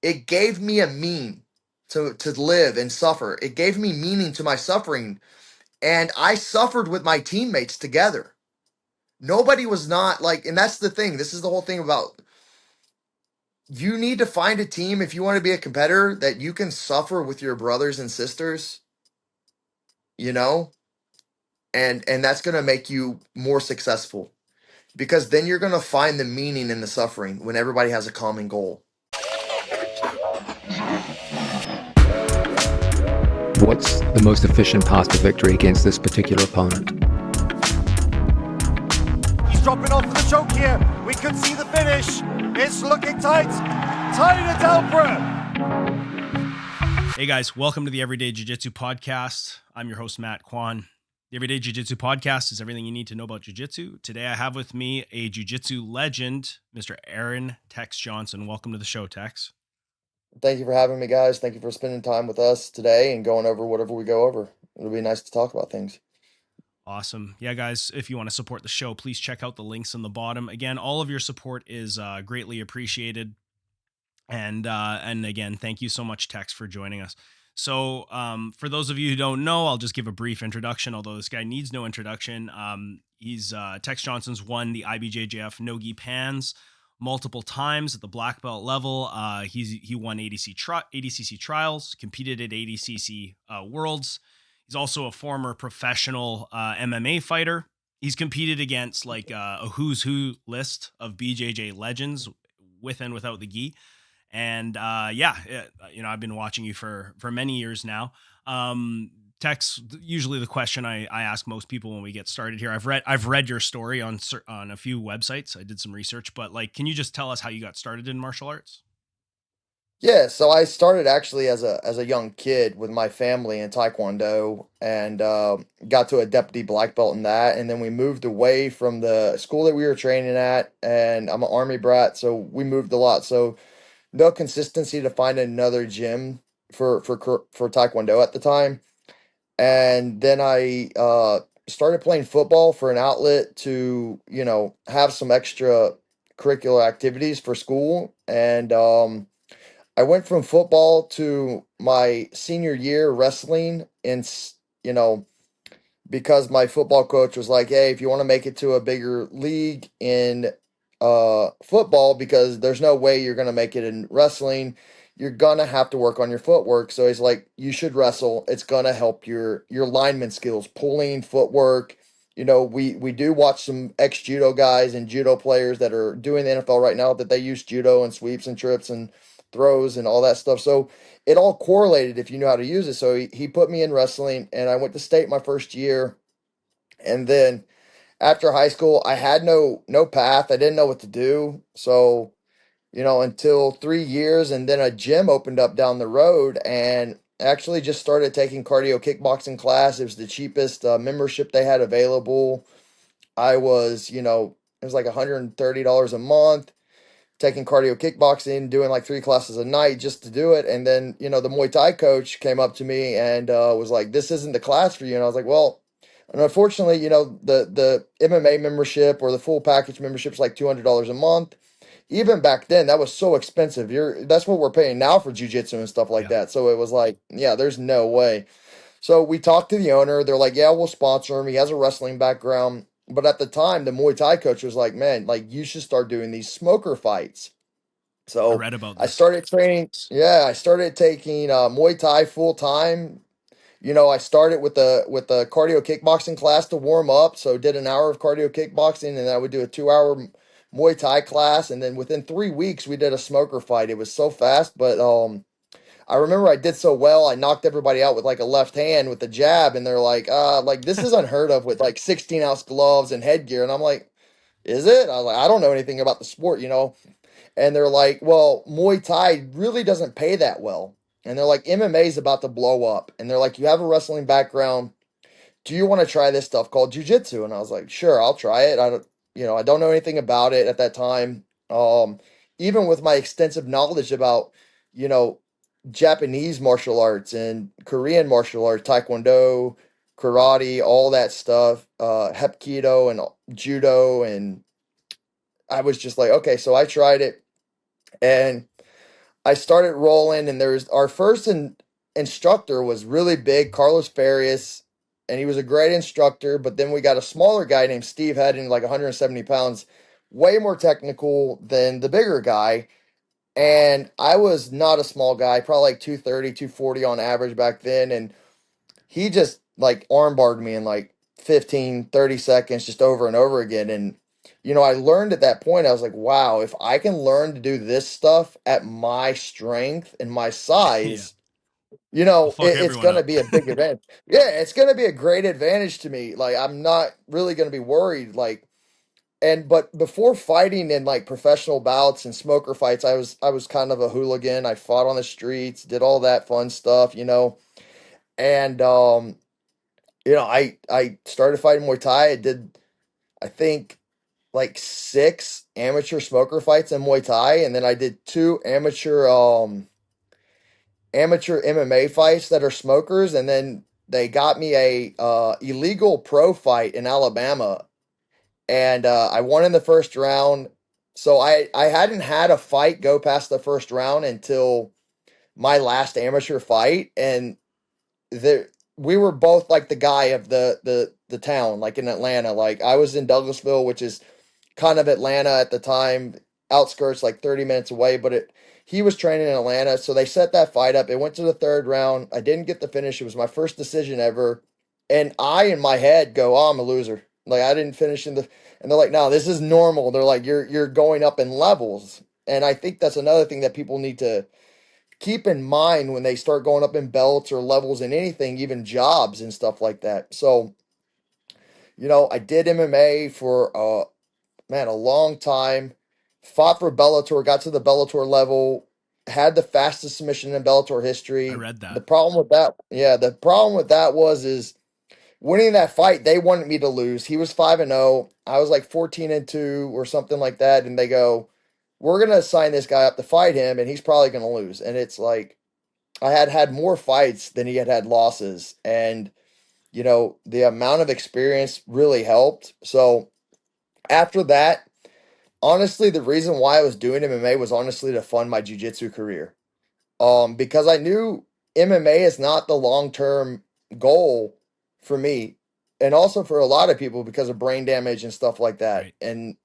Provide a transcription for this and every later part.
it gave me a mean to live and suffer. It gave me meaning to my suffering. And I suffered with my teammates together. Nobody was not like, and that's the thing. This is the whole thing about you need to find a team if you want to be a competitor that you can suffer with your brothers and sisters, you know, and that's going to make you more successful because then you're going to find the meaning in the suffering when everybody has a common goal. What's the most efficient path to victory against this particular opponent? He's dropping off for the choke here. We could see the finish. It's looking tight. Tight at Alpra. Hey guys, welcome to the Everyday Jiu-Jitsu Podcast. I'm your host, Matt Kwon. The Everyday Jiu-Jitsu Podcast is everything you need to know about Jiu-Jitsu. Today I have with me a Jiu-Jitsu legend, Mr. Aaron Tex Johnson. Welcome to the show, Tex. Thank you for having me, guys. Thank you for spending time with us today and going over whatever we go over. It'll be nice to talk about things. Awesome. Yeah, guys, if you want to support the show, please check out the links on the bottom. Again, all of your support is greatly appreciated. And again, thank you so much, Tex, for joining us. So for those of you who don't know, I'll just give a brief introduction, although this guy needs no introduction. He's Tex Johnson's won the IBJJF no-gi pans multiple times at the black belt level. He won ADCC Trials, competed at ADCC Worlds. He's also a former professional MMA fighter. He's competed against like a who's who list of BJJ legends with and without the gi. And I've been watching you for many years now. Tex, usually the question I ask most people when we get started here. I've read your story on a few websites. I did some research, but like, can you just tell us how you got started in martial arts? Yeah, so I started actually as a young kid with my family in Tae Kwon Do and got to a deputy black belt in that. And then we moved away from the school that we were training at. And I'm an Army brat, so we moved a lot. So no consistency to find another gym for Taekwondo at the time. And then I started playing football for an outlet to, have some extra curricular activities for school. And I went from football to my senior year wrestling because my football coach was like, hey, if you want to make it to a bigger league in football, because there's no way you're going to make it in wrestling, you're going to have to work on your footwork. So he's like, you should wrestle. It's going to help your lineman skills, pulling, footwork. We do watch some ex-judo guys and judo players that are doing the NFL right now that they use judo and sweeps and trips and throws and all that stuff. So it all correlated if you knew how to use it. So he put me in wrestling, and I went to state my first year. And then after high school, I had no path. I didn't know what to do. So, until 3 years, and then a gym opened up down the road, and actually just started taking cardio kickboxing class. It was the cheapest membership they had available. I was, it was like $130 a month, taking cardio kickboxing, doing like 3 classes a night just to do it. And then, the Muay Thai coach came up to me and was like, this isn't the class for you. And I was like, well, and unfortunately, the MMA membership or the full package membership is like $200 a month. Even back then, that was so expensive. That's what we're paying now for jiu-jitsu and stuff like that. So it was like, yeah, there's no way. So we talked to the owner. They're like, yeah, we'll sponsor him. He has a wrestling background. But at the time, the Muay Thai coach was like, man, like you should start doing these smoker fights. I So read about I this. started training. Yeah, I started taking Muay Thai full time. I started with a cardio kickboxing class to warm up. So did an hour of cardio kickboxing, and I would do a 2 hour Muay Thai class. And then within 3 weeks, we did a smoker fight. It was so fast, but I remember I did so well. I knocked everybody out with like a left hand with a jab, and they're like this is unheard of with like 16-ounce gloves and headgear. And I'm like, is it? I was like, I don't know anything about the sport. And they're like, well, Muay Thai really doesn't pay that well. And they're like, MMA is about to blow up. And they're like, you have a wrestling background. Do you want to try this stuff called jujitsu? And I was like, sure, I'll try it. I don't know anything about it at that time. Even with my extensive knowledge about, you know, Japanese martial arts and Korean martial arts, Taekwondo, karate, all that stuff, Hapkido and judo. And I was just like, okay, so I tried it. And I started rolling, and there's our first instructor was really big, Carlos Farias, and he was a great instructor. But then we got a smaller guy named Steve Heading, like 170 pounds, way more technical than the bigger guy. And I was not a small guy, probably like 230, 240 on average back then. And he just like armbarred me in like 15, 30 seconds just over and over again. And, I learned at that point, I was like, wow, if I can learn to do this stuff at my strength and my Yeah. size, I'll fuck it's everyone going to up. be a big advantage. Yeah, it's going to be a great advantage to me. Like, I'm not really going to be worried. Like, but before fighting in like professional bouts and smoker fights, I was kind of a hooligan. I fought on the streets, did all that fun stuff, and I started fighting Muay Thai. I did, I think, like 6 amateur smoker fights in Muay Thai, and then I did 2 amateur MMA fights that are smokers, and then they got me a illegal pro fight in Alabama, and I won in the first round. So I hadn't had a fight go past the first round until my last amateur fight, and the we were both like the guy of the town, like in Atlanta. Like I was in Douglasville, which is kind of Atlanta at the time, outskirts, like 30 minutes away, but he was training in Atlanta, so they set that fight up. It went to the third round. I didn't get the finish. It was my first decision ever, and I in my head go, "Oh, I'm a loser." Like I didn't finish and they're like, "No, this is normal." They're like, "You're going up in levels," and I think that's another thing that people need to keep in mind when they start going up in belts or levels in anything, even jobs and stuff like that. So, I did MMA for man, a long time. Fought for Bellator, got to the Bellator level, had the fastest submission in Bellator I history. read The that. problem with that, yeah, the problem with that is winning that fight. They wanted me to lose. He was 5-0. I was like 14-2 or something like that, and they go, "We're gonna sign this guy up to fight him, and he's probably gonna lose." And it's like I had had more fights than he had had losses, and the amount of experience really helped. So after that, honestly, the reason why I was doing MMA was honestly to fund my jiu-jitsu career. Because I knew MMA is not the long-term goal for me, and also for a lot of people because of brain damage and stuff like that. Right. And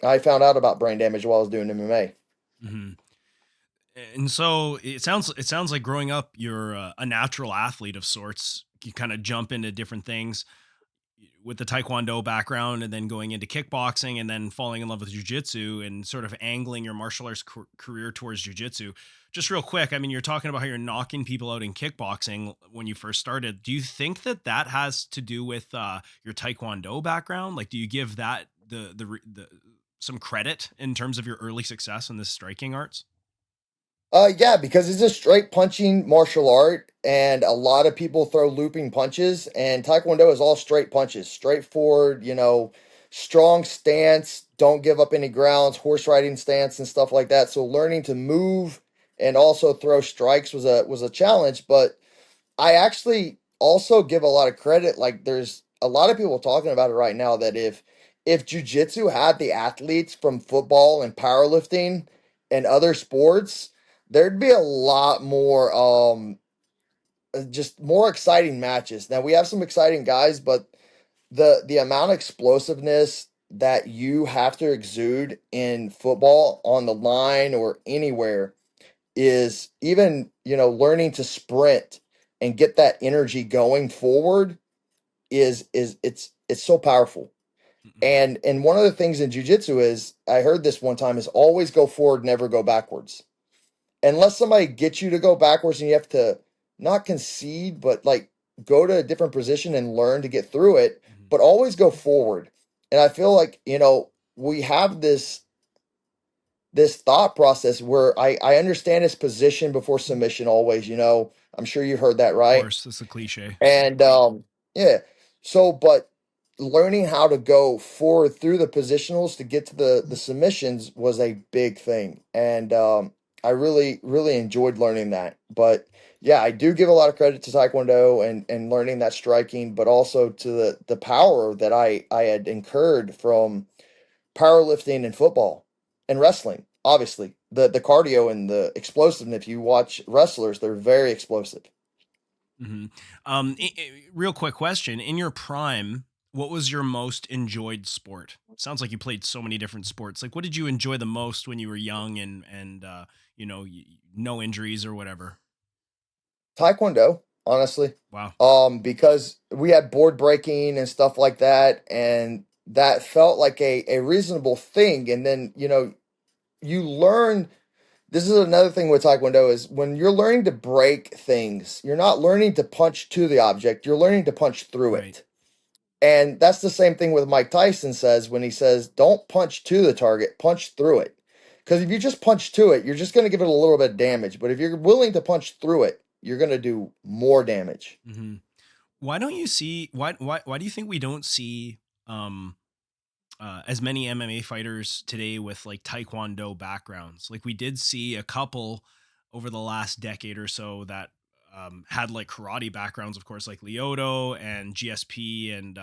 I found out about brain damage while I was doing MMA. Hmm. And so it sounds like growing up, you're a natural athlete of sorts. You kind of jump into different things with the Taekwondo background, and then going into kickboxing, and then falling in love with jujitsu, and sort of angling your martial arts career towards jujitsu. Just real quick, I mean, you're talking about how you're knocking people out in kickboxing when you first started. Do you think that has to do with your Taekwondo background? Like, do you give that the some credit in terms of your early success in this striking arts? Yeah, because it's a straight punching martial art, and a lot of people throw looping punches, and Taekwondo is all straight punches, straightforward, strong stance, don't give up any grounds, horse riding stance and stuff like that. So learning to move and also throw strikes was a challenge, but I actually also give a lot of credit. Like there's a lot of people talking about it right now that if jujitsu had the athletes from football and powerlifting and other sports, there'd be a lot more just more exciting matches. Now we have some exciting guys, but the amount of explosiveness that you have to exude in football on the line or anywhere is even, learning to sprint and get that energy going forward is it's so powerful. Mhm. And one of the things in jujitsu is I heard this one time is always go forward, never go backwards. Unless somebody gets you to go backwards and you have to not concede, but like go to a different position and learn to get through it, Mhm. but always go forward. And I feel like, we have this thought process where I understand his position before submission always, I'm sure you've heard that, Of right? course, that's a cliche. And yeah. So but learning how to go forward through the positionals to get to the submissions was a big thing. And I really, really enjoyed learning that. But yeah, I do give a lot of credit to Taekwondo and learning that striking, but also to the power that I had incurred from powerlifting and football and wrestling. obviously the cardio and the explosiveness. If you watch wrestlers, they're very explosive. Mm-hmm. Real quick question: in your prime, what was your most enjoyed sport? Sounds like you played so many different sports. Like, what did you enjoy the most when you were young and no injuries or whatever? Taekwondo, honestly, Wow. because we had board breaking and stuff like that, and that felt like a reasonable thing. And then you learn. This is another thing with Taekwondo is when you're learning to break things, you're not learning to punch to the object, you're learning to punch through Right. it. And that's the same thing with Mike Tyson says when he says, don't punch to the target, punch through it. Because if you just punch to it, you're just going to give it a little bit of damage. But if you're willing to punch through it, you're going to do more damage. Mm-hmm. Why don't you see why do you think we don't see um as many MMA fighters today with like Taekwondo backgrounds? Like we did see a couple over the last decade or so that had like karate backgrounds, of course, like Lyoto and GSP and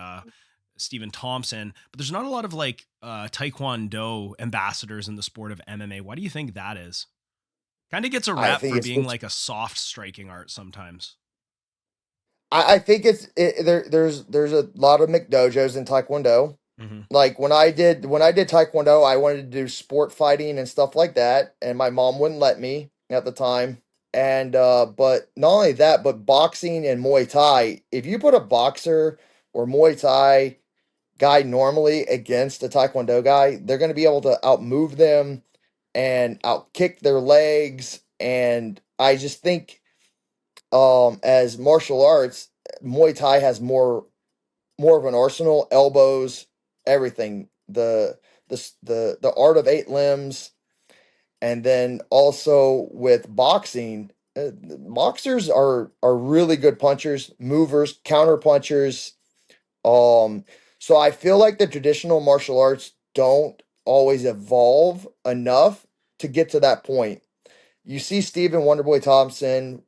Stephen Thompson, but there's not a lot of like Taekwondo ambassadors in the sport of MMA. Why do you think that is? Kind of gets a I rep think for it's being it's like a soft striking art sometimes. I think there's a lot of McDojos in Taekwondo. Mm-hmm. Like when I did Taekwondo, I wanted to do sport fighting and stuff like that, and my mom wouldn't let me at the time. And but not only that, but boxing and Muay Thai, if you put a boxer or Muay Thai guy normally against a Taekwondo guy, they're going to be able to outmove them and outkick their legs. And I just think as martial arts, Muay Thai has more of an arsenal, elbows, everything. The art of eight limbs, and then also with boxing, boxers are really good punchers, movers, counter punchers. Um, so I feel like the traditional martial arts don't always evolve enough to get to that point. You see Stephen Wonderboy Thompson,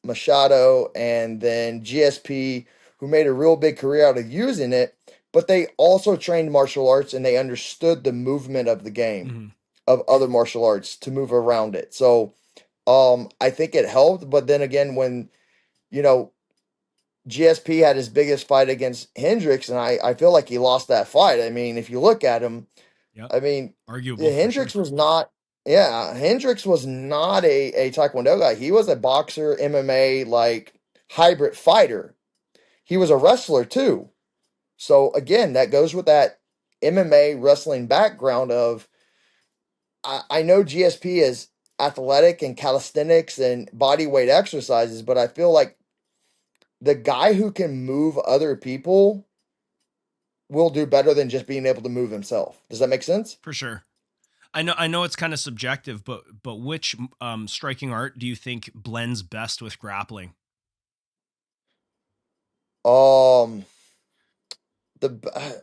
Machado, and then GSP, who made a real big career out of using it, but they also trained martial arts and they understood the movement of the game Mm-hmm. of other martial arts to move around it. So I think it helped, but then again, when you know GSP had his biggest fight against Hendricks, and I feel like he lost that fight. I mean, if you look at him, Yep. I mean, Arguable for sure. Hendricks was not. Yeah, Hendricks was not a Taekwondo guy. He was a boxer, MMA like hybrid fighter. He was a wrestler too. So again, that goes with that MMA wrestling background of I know GSP is athletic and calisthenics and body weight exercises, but I feel like the guy who can move other people will do better than just being able to move himself. Does that make sense? For sure. I know it's kind of subjective, but which striking art do you think blends best with grappling? Um, the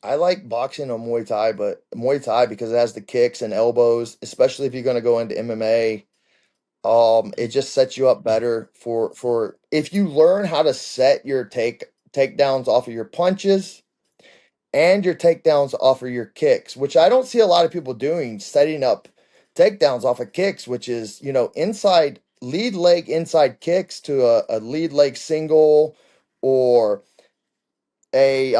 I like boxing or Muay Thai, but Muay Thai because it has the kicks and elbows, especially if you're going to go into MMA. It just sets you up better for if you learn how to set your takedowns off of your punches and your takedowns off of your kicks, which I don't see a lot of people doing, setting up takedowns off of kicks, which is, inside lead leg inside kicks to a lead leg single or a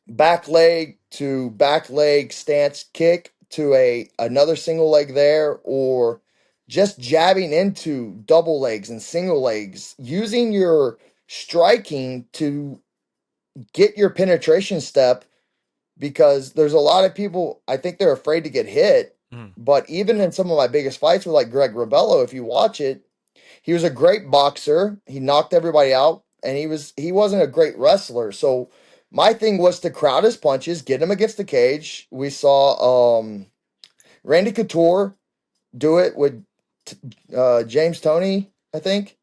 back leg to back leg stance kick to a another single leg there, or just jabbing into double legs and single legs, using your striking to get your penetration step, because there's a lot of people, I think they're afraid to get hit. Mm. But even in some of my biggest fights with like Greg Rebello, if you watch it, he was a great boxer. He knocked everybody out, and he wasn't a great wrestler. So my thing was to crowd his punches, get him against the cage. We saw Randy Couture do it with James Toney, I think.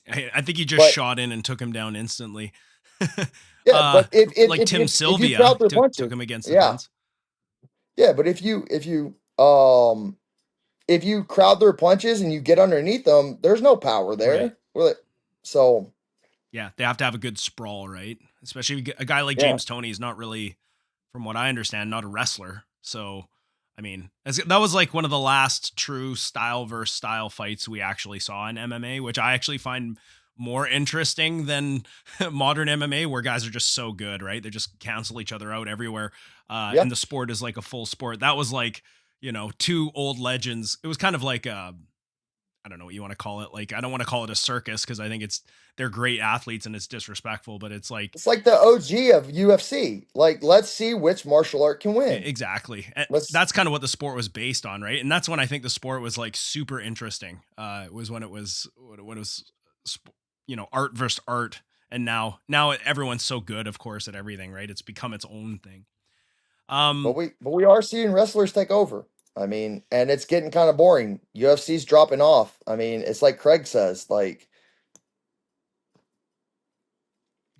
I think he just But shot in and took him down instantly. yeah, but Like Tim if you Sylvia crowd their took punches, him against the yeah, fence. yeah. But if you crowd their punches and you get underneath them, there's no power Right. there. So Yeah, they have to have a good sprawl, right? Especially a guy like yeah, James Toney is not really, from what I understand, not a wrestler. So I mean, that was like one of the last true style versus style fights we actually saw in MMA, which I actually find more interesting than modern MMA, where guys are just so good, right? They just cancel each other out everywhere. Yeah. And the sport is like a full sport. That was like, two old legends. It was kind of like I don't know what you want to call it. Like, I don't want to call it a circus because I think they're great athletes and it's disrespectful, but it's like, It's like the OG of UFC. Like, let's see which martial art can win. exactly. Let's That's kind of what the sport was based on, right? And that's when I think the sport was like super interesting. It was when it was art versus art, and now everyone's so good, of course, at everything, right? It's become its own thing. but we are seeing wrestlers take over. I mean, and it's getting kind of boring. UFC's dropping off. I mean, it's like Craig says, like,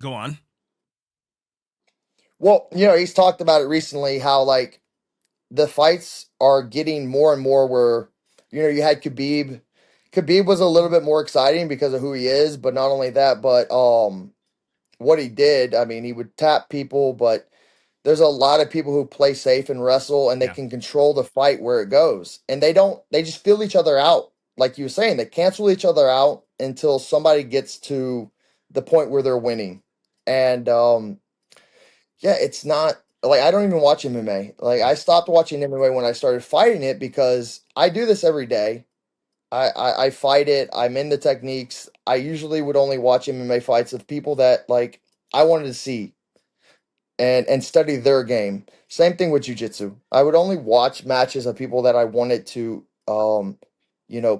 Go on. well, he's talked about it recently how like the fights are getting more and more where you had Khabib. Khabib was a little bit more exciting because of who he is, but not only that, but what he did, I mean, he would tap people, but there's a lot of people who play safe and wrestle and they Yeah. can control the fight where it goes. And they just feel each other out. Like you were saying, they cancel each other out until somebody gets to the point where they're winning. And yeah, it's not like I don't even watch MMA. Like I stopped watching MMA when I started fighting it because I do this every day. I fight it. I'm in the techniques. I usually would only watch MMA fights of people that like I wanted to see and study their game. Same thing with jiu-jitsu. I would only watch matches of people that I wanted to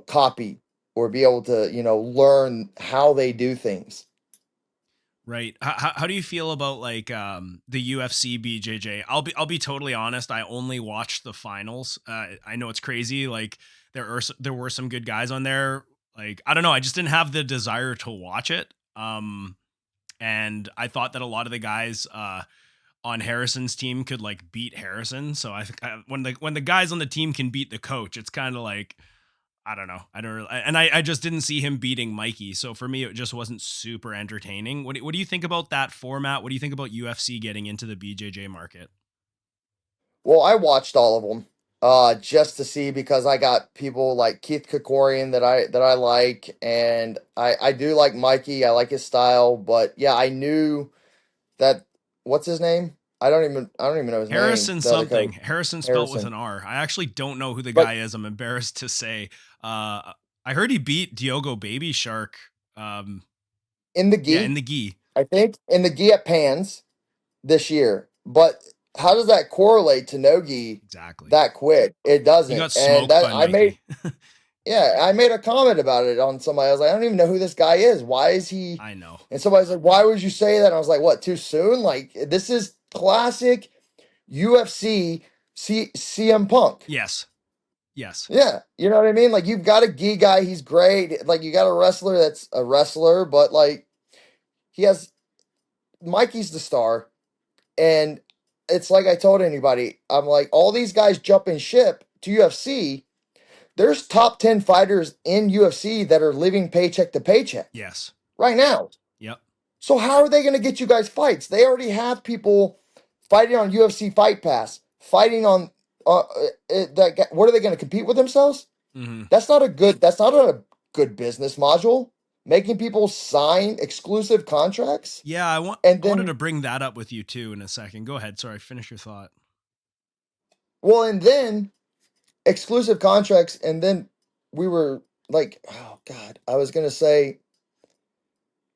copy or be able to, learn how they do things. Right. How do you feel about like the UFC BJJ? I'll be totally honest. I only watched the finals. I know it's crazy. Like there were some good guys on there. Like I don't know. I just didn't have the desire to watch it. And I thought that a lot of the guys on Harrison's team could like beat Harrison. So I think when the guys on the team can beat the coach, it's kind of like I don't know. I don't really, and I just didn't see him beating Mikey. So for me, it just wasn't super entertaining. What do you think about that format? What do you think about UFC getting into the BJJ market? Well, I watched all of them just to see because I got people like Keith Kokorian that I like, and I do like Mikey. I like his style, but yeah, I knew that what's his name? I don't even know his name. Harrison The other coach, something. Harrison spelt with Harrison. an R. I actually don't know who the But guy is. I'm embarrassed to say. I heard he beat Diogo Baby Shark. Um, in the yeah, in gi, the gi. I think in the gi at Pans this year. But how does that correlate to no gi Exactly. that quick? It He doesn't. got And smoked that by Mikey. I made a comment about it on somebody. I was like, I don't even know who this guy is. Why is he? I know. And somebody's like, why would you say that? And I was like, what, too soon? Like, this is classic UFC CM Punk. Yes. Yes. Yeah, you know what I mean? Like, you've got a gi guy, he's great. Like, you got a wrestler that's a wrestler, but like, he has Mikey's the star. And it's like I told anybody, I'm like, all these guys jumping ship to UFC. There's top 10 fighters in UFC that are living paycheck to paycheck Yes. right now. Yep. So how are they going to get you guys fights? They already have people fighting on UFC Fight Pass, fighting on what are they going to compete with themselves? Mm-hmm. That's not a good business module. Making people sign exclusive contracts. Yeah, And I wanted to then, bring that up with you too in a second. Go ahead. Sorry, finish your thought. well, and then exclusive contracts. And then we were like, oh God, I was going to say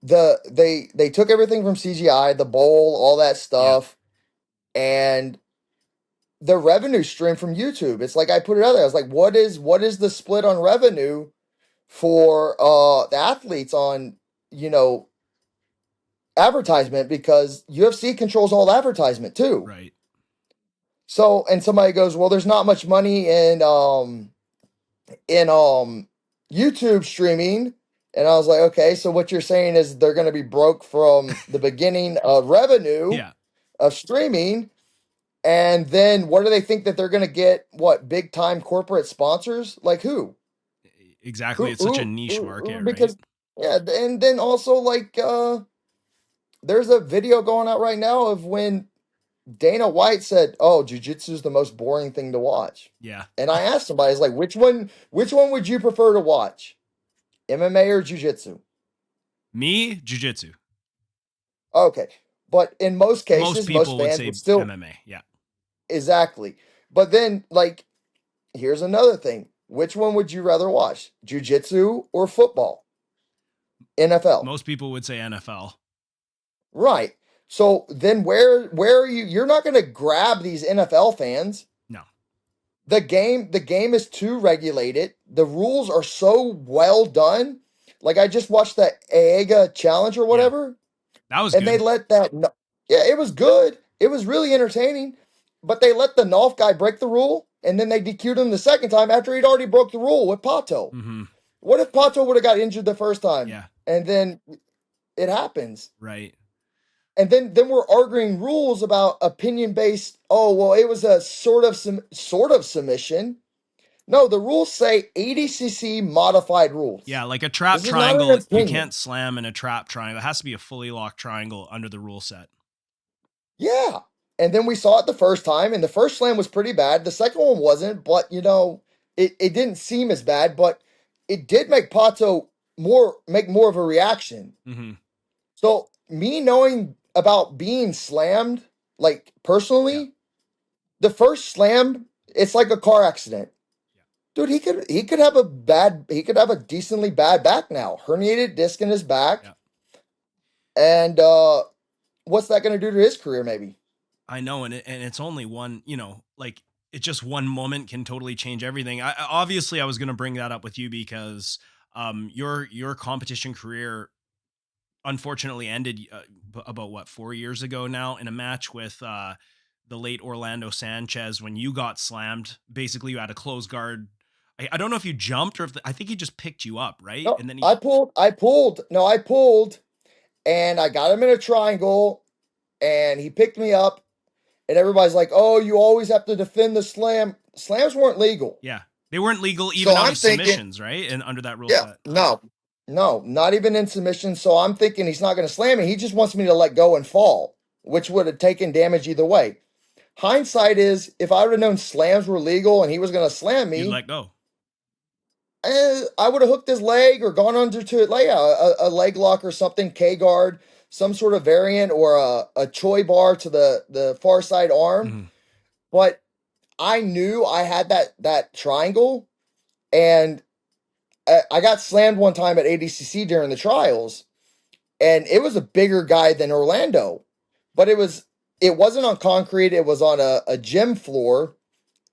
they took everything from CGI, the bowl, all that Yeah. stuff, and the revenue stream from YouTube. It's like I put it out there. I was like, what is the split on revenue for the athletes on, you know, advertisement because UFC controls all advertisement too. Right. So and somebody goes, well, there's not much money in YouTube streaming. And I was like, okay, so what you're saying is they're going to be broke from the beginning of revenue Yeah. of streaming. And then what do they think that they're going to get? What big time corporate sponsors? Like who? Exactly. It's such a niche market, right? Because yeah, and then also like there's a video going out right now of when Dana White said, "Oh, jiu-jitsu is the most boring thing to watch." Yeah. And I asked somebody, I was like, which one would you prefer to watch? MMA or jiu-jitsu? Me, jiu-jitsu. Okay. But in most Most cases, most people would fans say would still MMA. Yeah. exactly. But then like here's another thing. Which one would you rather watch? Jiu-jitsu or football? NFL. Most people would say NFL. Right. So then where are you? You're not going to grab these NFL fans. No. The game is too regulated. The rules are so well done. Like I just watched that AEGA challenge or Yeah. whatever, That was and they good. let that. Yeah, it was good. It was really entertaining, but they let the Nolf guy break the rule, and then they DQ'd him the second time after he'd already broke the rule with Pato. Mm-hmm. What if Pato would have got injured the first time, Yeah. and then it happens, Right. and then we're arguing rules about opinion based. Oh well, it was a sort of submission. No, the rules say ADCC modified rules. Yeah, like a trap This is not an triangle, you opinion. can't slam in a trap triangle. It has to be a fully locked triangle under the rule set. Yeah. And then we saw it the first time, and the first slam was pretty bad. The second one wasn't, but it didn't seem as bad, but it did make Pato make more of a reaction. Mm-hmm. So me knowing about being slammed, like Yeah. personally, the first slam, it's like a car accident. Yeah. Dude, he could have a decently bad back now. Herniated disc in his back. Yeah. And what's that going to do to his career? Maybe. I know, and it's only one. Like it's just one moment can totally change everything. Obviously I was going to bring that up with you because your competition career unfortunately ended about what 4 years ago now in a match with the late Orlando Sanchez when you got slammed. Basically, you had a close guard. I don't know if you jumped or if I think he just picked you up, right? No, And then he, I pulled. I pulled. No, I pulled, and I got him in a triangle, and he picked me up, and everybody's like, "Oh, you always have to defend the slam." Slams weren't legal, yeah, they weren't legal so even out I'm of thinking, submissions, right? And under that rule yeah, set. no, no, not even in submission. So I'm thinking he's not going to slam me. He just wants me to let go and fall, which would have taken damage either way. Hindsight is, if I would have known slams were legal and he was going to slam You'd me, let go. I would have hooked his leg or gone under to it, like a leg lock or something, K guard, some sort of variant, or a Choi bar to the far side arm. Mm-hmm. But I knew I had that triangle, and I got slammed one time at ADCC during the trials, and it was a bigger guy than Orlando, but it wasn't on concrete. It was on a gym floor,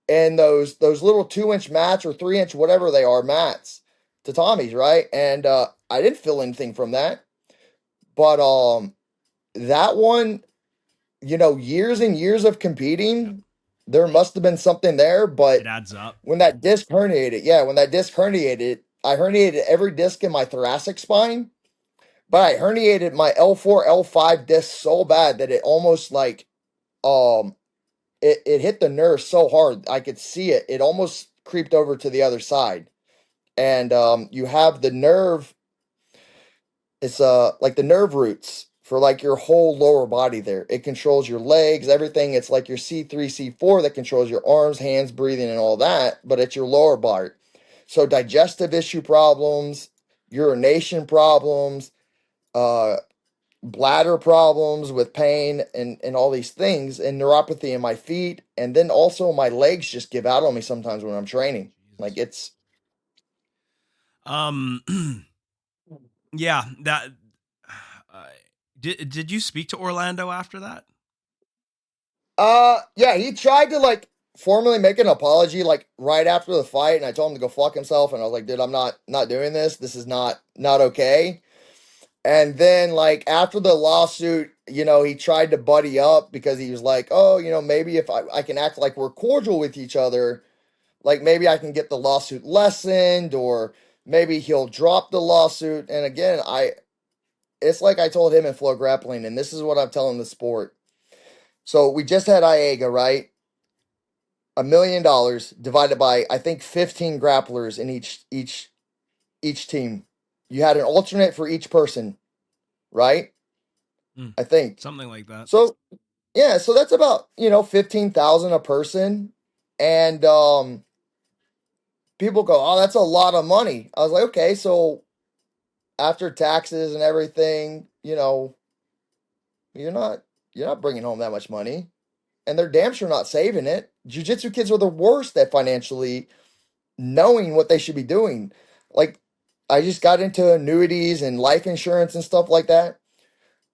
and those little 2-inch mats or 3-inch whatever they are mats, tatamis, right? And I didn't feel anything from that, but that one, years and years of Yep. competing, there must have been something there. It But adds up. when that disc herniated, I herniated every disc in my thoracic spine, but I herniated my L4 L5 disc so bad that it almost like um it hit the nerve so hard I could see it. It almost creeped over to the other side. And you have the nerve, it's like the nerve roots for like your whole lower body there. It controls your legs, everything. It's like your C3, C4 that controls your arms, hands, breathing, and all that, but it's your lower body. So digestive issue problems, urination problems, uh bladder problems with pain and all these things, and neuropathy in my feet, and then also my legs just give out on me sometimes when I'm training. Like Jesus. it's Um. Yeah. That. Uh, did you speak to Orlando after that? yeah, he tried to like formally make an apology like right after the fight, and I told him to go fuck himself, and I was like, dude, I'm not doing this. This is not okay. And then like after the lawsuit, he tried to buddy up because he was like, oh, maybe if I can act like we're cordial with each other, like maybe I can get the lawsuit lessened, or maybe he'll drop the lawsuit. And again, it's like I told him in Flow Grappling, and this is what I'm telling the sport. So we just had IAGA, right? $1 million divided by I think 15 grapplers in each team. You had an alternate for each person, right? Mm, I think. something like that. So Yeah, so that's about, 15,000 a person. And people go, "Oh, that's a lot of money." I was like, "Okay, so after taxes and everything, you're not you're not bringing home that much money, and they're damn sure not saving it." Jiu-jitsu kids are the worst at financially knowing what they should be doing. Like, I just got into annuities and life insurance and stuff like that.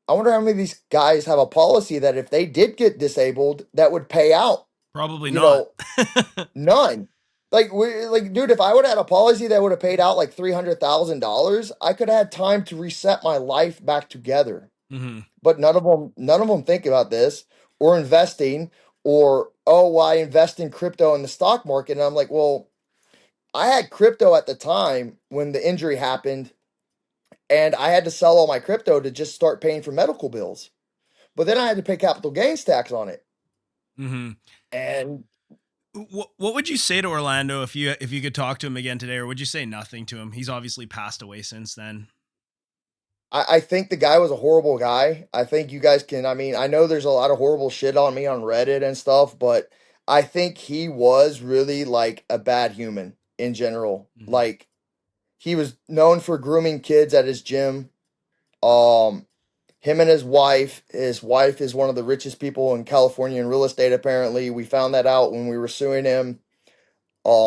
I wonder how many of these guys have a policy that if they did get disabled, that would pay out. Probably You not. know, none. Like, dude, if I would have had a policy that would have paid out like $300,000, I could have had time to reset my life back together. Hmm. But none of them think about this or investing or, oh, well, I invest in crypto in the stock market. And I'm like, well, I had crypto at the time when the injury happened, and I had to sell all my crypto to just start paying for medical bills. But then I had to pay capital gains tax on it. Hmm. And What would you say to Orlando if you could talk to him again today, or would you say nothing to him? He's obviously passed away since then. I think the guy was a horrible guy. I think you guys can, I mean, I know there's a lot of horrible shit on me on Reddit and stuff, but I think he was really like a bad human in general. Hmm. Like, he was known for grooming kids at his gym. Um, Him and his wife is one of the richest people in California in real estate, apparently. We found that out when we were suing him.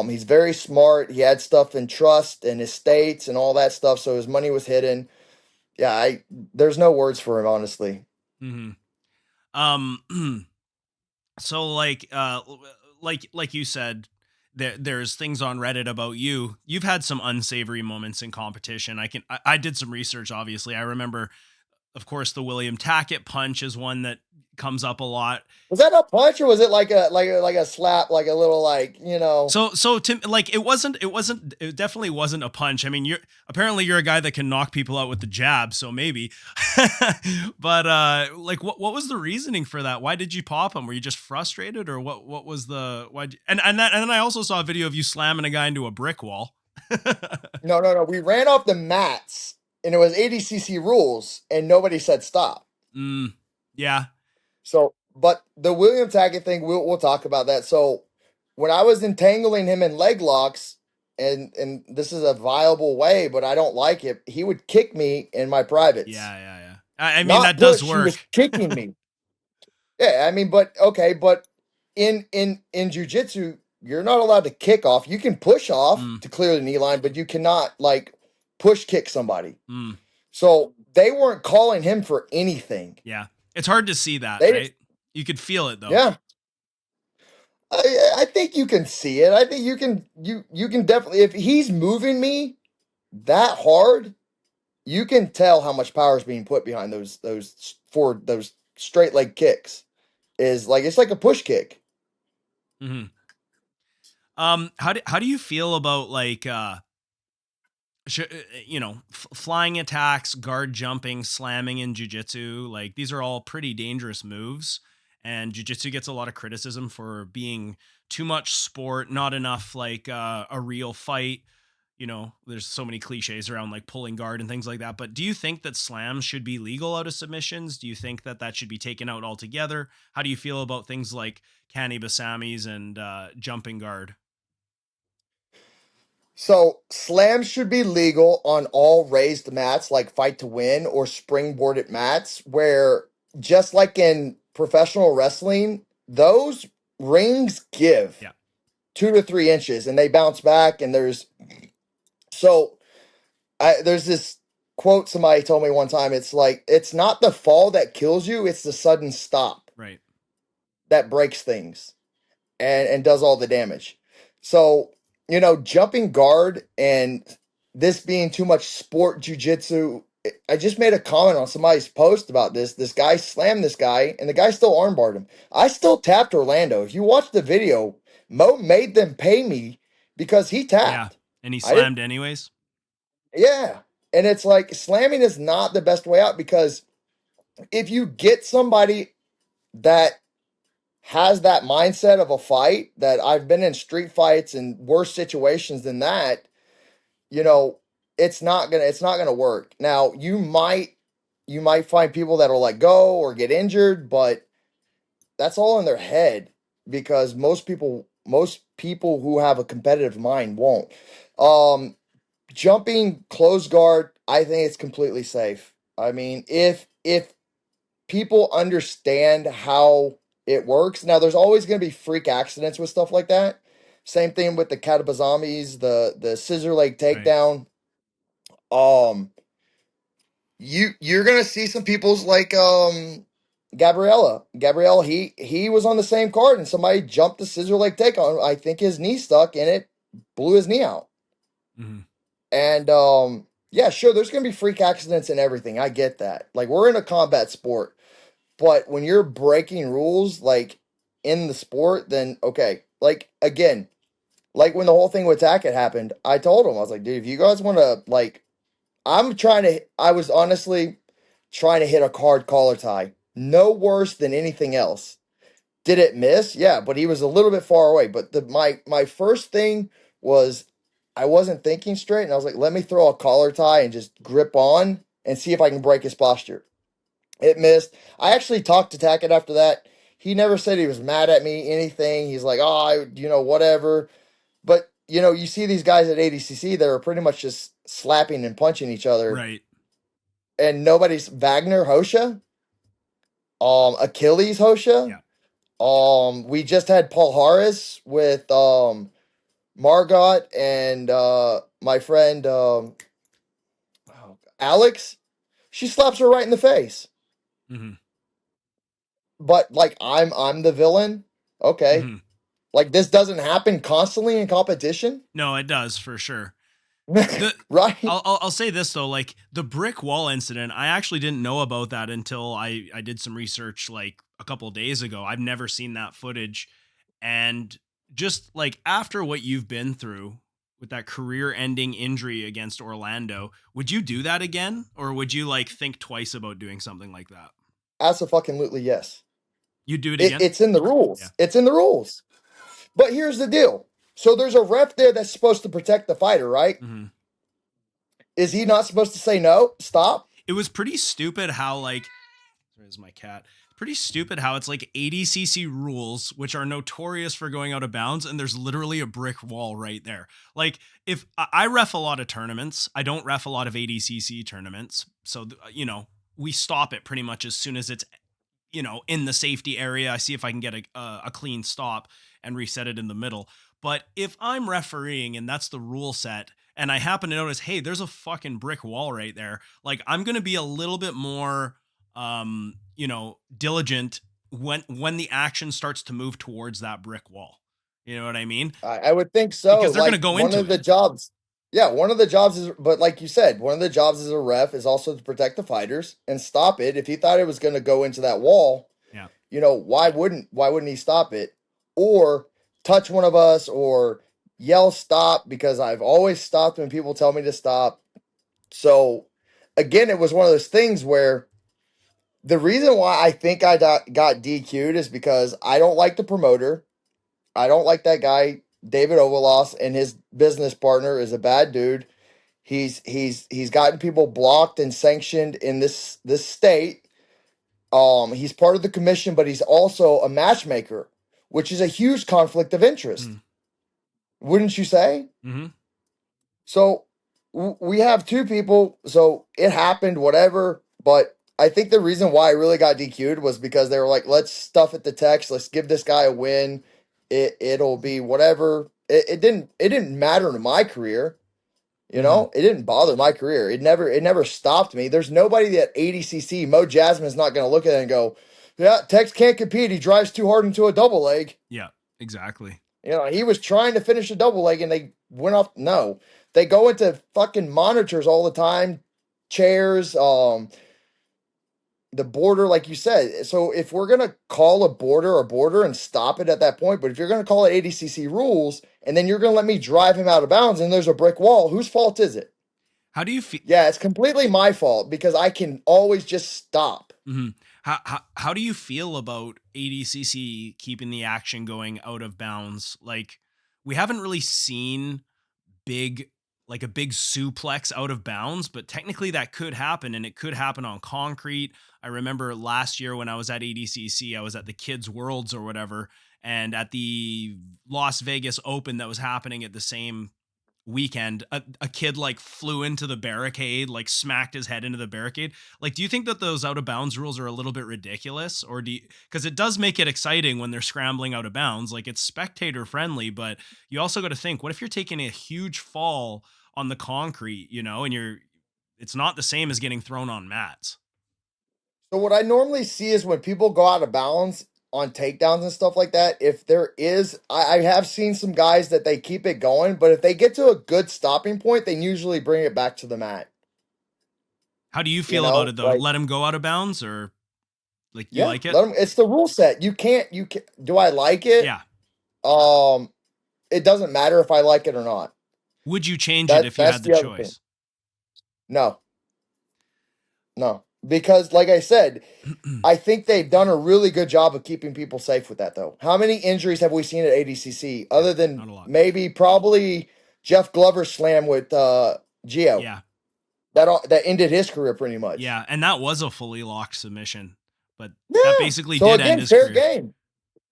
He's very smart. He had stuff in trust and estates and all that stuff, so his money was hidden. Yeah, I there's no words for him, honestly. Hmm. Um, so like you said, there's things on Reddit about you. You've had some unsavory moments in competition. I did some research. Obviously, I remember, of course, the William Tackett punch is one that comes up a lot. Was that a punch or was it like a slap, like a little So Tim, like it definitely wasn't a punch. I mean, you're a guy that can knock people out with the jab, so maybe. But like what was the reasoning for that? Why did you pop him? Were you just frustrated, or what was the why? And then I also saw a video of you slamming a guy into a brick wall. No. We ran off the mats and it was ADCC rules and nobody said stop. Mm, yeah, So, but the William Tackett thing, we'll talk about that. So, when I was entangling him in leg locks, and this is a viable way, but I don't like it. He would kick me in my privates, yeah. I mean, not that does push. He was work. kicking me. Yeah, I mean, but okay, but in jujitsu, you're not allowed to kick off. You can push off Mm, to clear the knee line, but you cannot like push kick somebody. mm, So they weren't calling him for anything. yeah, it's hard to see that, They right? just, You could feel it though. yeah. I think you can see it. I think you can definitely, if he's moving me that hard, you can tell how much power is being put behind those straight leg kicks. Is like it's like a push kick. Hmm. How do you feel about like flying attacks, guard jumping, slamming in jujitsu? Like these are all pretty dangerous moves, and jujitsu gets a lot of criticism for being too much sport, not enough like a real fight. There's so many cliches around like pulling guard and things like that. But do you think that slams should be legal out of submissions? Do you think that that should be taken out altogether? How do you feel about things like Kani Basamis and jumping guard? So slams should be legal on all raised mats like fight to win or springboarded mats where just like in professional wrestling, those rings give Yeah. 2 to 3 inches and they bounce back and so there's this quote somebody told me one time. It's like it's not the fall that kills you, it's the sudden stop Right. that breaks things and does all the damage. So, jumping guard and this being too much sport jujitsu. I just made a comment on somebody's post about this. This guy slammed this guy, and the guy still armbarred him. I still tapped Orlando. If you watch the video, Mo made them pay me because he Yeah. tapped. And he I didn't. slammed anyways. Yeah, and it's like slamming is not the best way out because if you get somebody that has that mindset of a fight that I've been in street fights and worse situations than that, you know, it's not gonna work. Now you might find people that'll let go or get injured, but that's all in their head, because most people who have a competitive mind won't. Jumping close guard, I think it's completely safe. I mean, if people understand how it works. Now, there's always going to be freak accidents with stuff like that. Same thing with the katabazamis, the scissor leg Right. takedown. Um, you're gonna see some people's like Gabriella. He was on the same card and somebody jumped the scissor leg take on. I think his knee stuck and it blew his knee out. Mhm. And yeah, sure, there's gonna be freak accidents and everything. I get that. Like, we're in a combat sport. But when you're breaking rules like in the sport, then okay. Like, again, like when the whole thing with Tackett happened, I told him, I was like, dude, if you guys want to, like, I was honestly trying to hit a hard collar tie. No worse than anything else. Did it miss? Yeah, but he was a little bit far away. But my first thing was I wasn't thinking straight, and I was like, let me throw a collar tie and just grip on and see if I can break his posture. It missed. I actually talked to Tackett after that. He never said he was mad at me, anything. He's like, oh, whatever. But, you see these guys at ADCC that are pretty much just slapping and punching each other. Right. And nobody's Wagner Hosha, Achilles Hosha. Yeah. We just had Paul Harris with Margot and my friend Alex. She slaps her right in the face. Mhm. But like, I'm the villain. Okay. Mhm. Like, this doesn't happen constantly in competition. No, it does for sure. Right? I'll say this though, like the brick wall incident, I actually didn't know about that until I did some research like a couple of days ago. I've never seen that footage, and just like after what you've been through with that career-ending injury against Orlando, would you do that again, or would you like think twice about doing something like that? Absolutely, yes. You do it again? It's in the Yeah. rules. It's in the rules. But here's the deal. So there's a ref there that's supposed to protect the fighter, right? Mm-hmm. Is he not supposed to say no? Stop? It was pretty stupid how like there's my cat. Pretty stupid how it's like ADCC rules, which are notorious for going out of bounds, and there's literally a brick wall right there. Like, if I ref a lot of tournaments, I don't ref a lot of ADCC tournaments. So, we stop it pretty much as soon as it's, in the safety area. I see if I can get a clean stop and reset it in the middle. But if I'm refereeing and that's the rule set, and I happen to notice, hey, there's a fucking brick wall right there, like I'm going to be a little bit more diligent when the action starts to move towards that brick wall. You know what I mean? I would think so. Because they're going to Like, go one into of the it. jobs. Yeah, one of the jobs is, but like you said, one of the jobs as a ref is also to protect the fighters and stop it. If he thought it was going to go into that wall, Yeah. why wouldn't he stop it? Or touch one of us or yell stop, because I've always stopped when people tell me to stop. So again, it was one of those things where the reason why I think I got DQ'd is because I don't like the promoter. I don't like that guy, David Overloss, and his business partner is a bad dude. He's gotten people blocked and sanctioned in this state. He's part of the commission, but he's also a matchmaker, which is a huge conflict of interest. Wouldn't you say? Mm-hmm. So we have two people. So it happened, whatever. But I think the reason why I really got DQ'd was because they were like, let's stuff it to Tex. Let's give this guy a win. It'll be whatever. It didn't matter to my career. It didn't bother my career. It never stopped me. There's nobody at ADCC. Mo Jasmine's not going to look at it and go, yeah, Tex can't compete. He drives too hard into a double leg. Yeah, exactly. He was trying to finish a double leg and they went off. No, they go into fucking monitors all the time, chairs, the border, like you said. So if we're gonna call a border and stop it at that point, but if you're gonna call it ADCC rules and then you're gonna let me drive him out of bounds and there's a brick wall, whose fault is it? How do you feel? Yeah, it's completely my fault because I can always just stop. Mm-hmm. How do you feel about ADCC keeping the action going out of bounds? Like, we haven't really seen big like a big suplex out of bounds, but technically that could happen, and it could happen on concrete. I remember last year when I was at ADCC, I was at the Kids Worlds or whatever, and at the Las Vegas Open that was happening at the same weekend, a kid like flew into the barricade, like smacked his head into the barricade. Like, do you think that those out of bounds rules are a little bit ridiculous, or do you, because it does make it exciting when they're scrambling out of bounds, like it's spectator friendly, but you also got to think, what if you're taking a huge fall on the concrete, and it's not the same as getting thrown on mats. So what I normally see is when people go out of bounds on takedowns and stuff like that, if there is, I have seen some guys that they keep it going, but if they get to a good stopping point, they usually bring it back to the mat. How do you feel about it though? Let him go out of bounds, or like you like it? Let him, it's the rule set. You can't, do I like it? Yeah. It doesn't matter if I like it or not. Would you change it if you had the choice? No, because like I said, I think they've done a really good job of keeping people safe with that though. How many injuries have we seen at ADCC other than probably Jeff Glover's slam with Gio? Yeah. That ended his career pretty much. Yeah, and that was a fully locked submission, but that basically did end his fair career. game.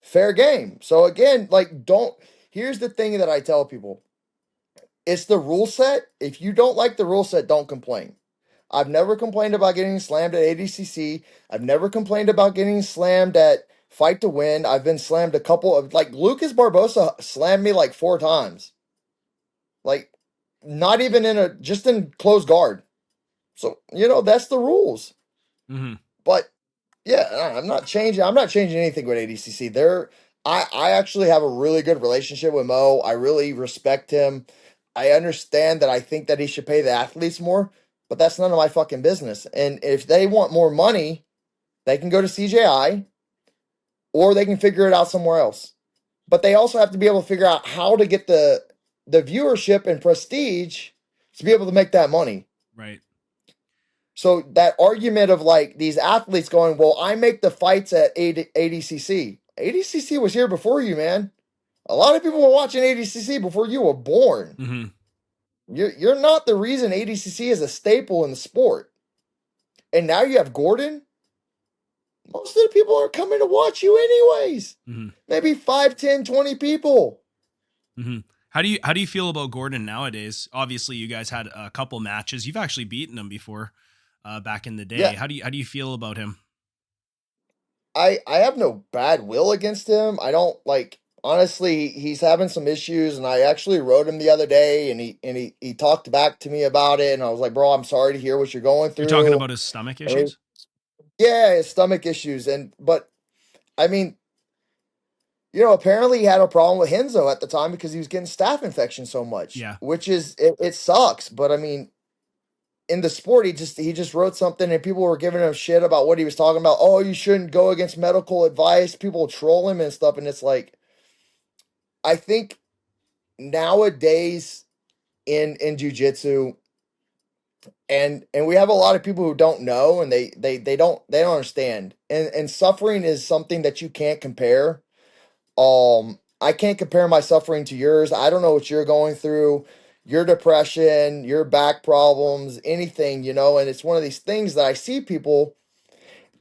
Fair game. So again, here's the thing that I tell people. It's the rule set. If you don't like the rule set, don't complain. I've never complained about getting slammed at ADCC. I've never complained about getting slammed at Fight to Win. I've been slammed a couple of, like, Lucas Barbosa slammed me like 4 times. Like, not even just in closed guard. So, that's the rules. Mm-hmm. But yeah, I'm not changing anything with ADCC. I actually have a really good relationship with Mo. I really respect him. I understand that I think that he should pay the athletes more, but that's none of my fucking business. And if they want more money, they can go to CJI or they can figure it out somewhere else. But they also have to be able to figure out how to get the viewership and prestige to be able to make that money. Right. So that argument of like these athletes going, well, I make the fights at ADCC. ADCC was here before you, man. A lot of people were watching ADCC before you were born. Mm-hmm. You're not the reason ADCC is a staple in the sport. And now you have Gordon. Most of the people are coming to watch you anyways. Mm-hmm. Maybe 5, 10, 20 people. Mm-hmm. How do you feel about Gordon nowadays? Obviously, you guys had a couple matches. You've actually beaten him before. Back in the day. Yeah. How do you feel about him? I have no bad will against him. I don't honestly, he's having some issues, and I actually wrote him the other day, and he talked back to me about it, and I was like, bro, I'm sorry to hear what you're going through. You're talking about his stomach issues? Yeah, his stomach issues. But I mean, apparently he had a problem with Henzo at the time because he was getting staph infection so much. Yeah. Which is it sucks, but I mean, in the sport, he just wrote something and people were giving him shit about what he was talking about. Oh, you shouldn't go against medical advice. People troll him and stuff. And it's like, I think nowadays in jiu-jitsu, and we have a lot of people who don't know, and they don't understand. And suffering is something that you can't compare. I can't compare my suffering to yours. I don't know what you're going through. Your depression, your back problems, anything, and it's one of these things that I see people,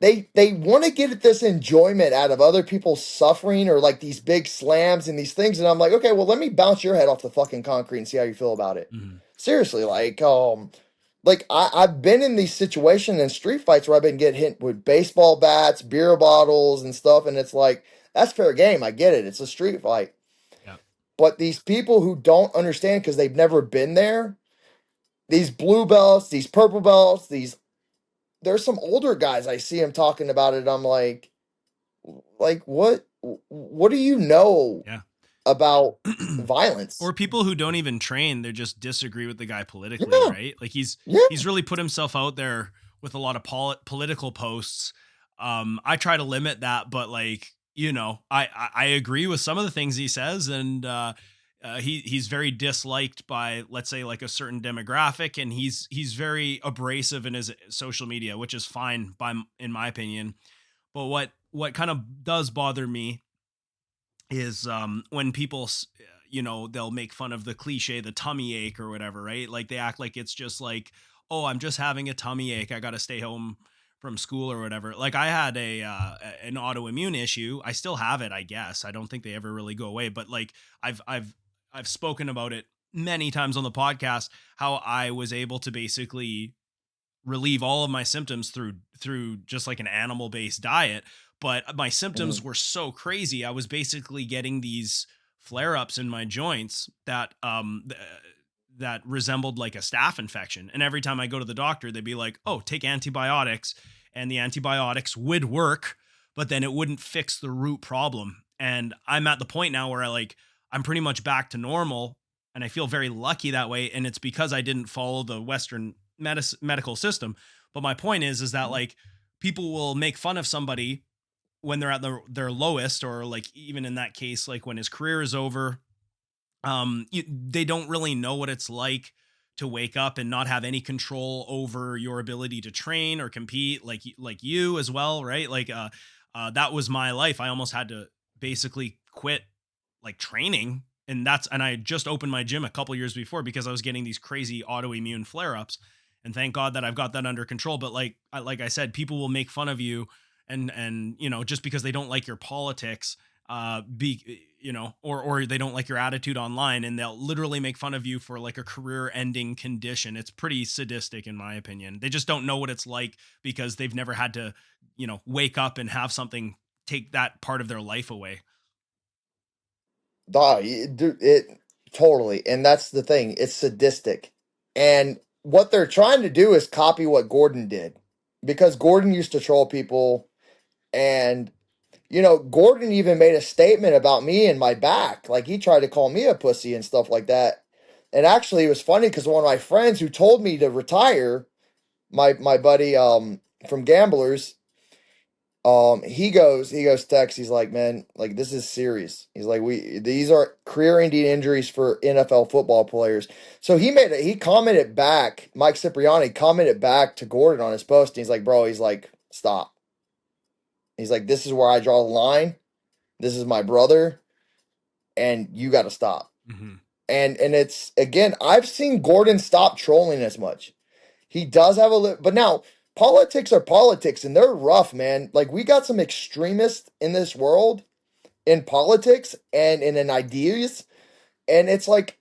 they want to get this enjoyment out of other people's suffering or like these big slams and these things. And I'm like, okay, well, let me bounce your head off the fucking concrete and see how you feel about it. Mm-hmm. Seriously, I've been in these situations in street fights where I've been getting hit with baseball bats, beer bottles and stuff. And it's like, that's fair game. I get it. It's a street fight. But these people who don't understand because they've never been there, these blue belts, these purple belts, there's some older guys I see them talking about it. I'm like what do you know about violence? Or people who don't even train, they just disagree with the guy politically, right? Like he's really put himself out there with a lot of political posts. I try to limit that, but I agree with some of the things he says, and he's very disliked by, let's say, like a certain demographic, and he's very abrasive in his social media, which is fine in my opinion. But what kind of does bother me is when people they'll make fun of the cliche, the tummy ache or whatever, right? Like they act like it's just like, oh, I'm just having a tummy ache, I got to stay home from school or whatever. Like I had an autoimmune issue. I still have it, I guess. I don't think they ever really go away, but like I've spoken about it many times on the podcast, how I was able to basically relieve all of my symptoms through just like an animal based diet. But my symptoms Mhm. were so crazy. I was basically getting these flare ups in my joints that resembled like a staph infection. And every time I go to the doctor, they'd be like, "Oh, take antibiotics," and the antibiotics would work, but then it wouldn't fix the root problem. And I'm at the point now where I'm pretty much back to normal, and I feel very lucky that way. And it's because I didn't follow the Western medical system. But my point is that like people will make fun of somebody when they're at their lowest, or like even in that case, like when his career is over, they don't really know what it's like to wake up and not have any control over your ability to train or compete, like you as well, right? That was my life. I almost had to basically quit like training, and I just opened my gym a couple years before because I was getting these crazy autoimmune flare-ups, and thank God that I've got that under control. But like I said, people will make fun of you, and just because they don't like your politics, or they don't like your attitude online, and they'll literally make fun of you for like a career ending condition. It's pretty sadistic in my opinion. They just don't know what it's like because they've never had to wake up and have something take that part of their life away. Dude, it totally, and that's the thing. It's sadistic, and what they're trying to do is copy what Gordon did, because Gordon used to troll people, and Gordon even made a statement about me and my back. Like he tried to call me a pussy and stuff like that. And actually, it was funny because one of my friends who told me to retire, my buddy from Gamblers, he goes Tex, he's like, man, like this is serious. He's like, these are career-ending injuries for NFL football players. So he commented back, Mike Cipriani commented back to Gordon on his post, and he's like, bro, he's like, stop. He's like, this is where I draw the line. This is my brother, and you got to stop. Mm-hmm. And it's, again, I've seen Gordon stop trolling as much. He does have but now politics are politics, and they're rough, man. Like we got some extremists in this world in politics and in ideas, and it's like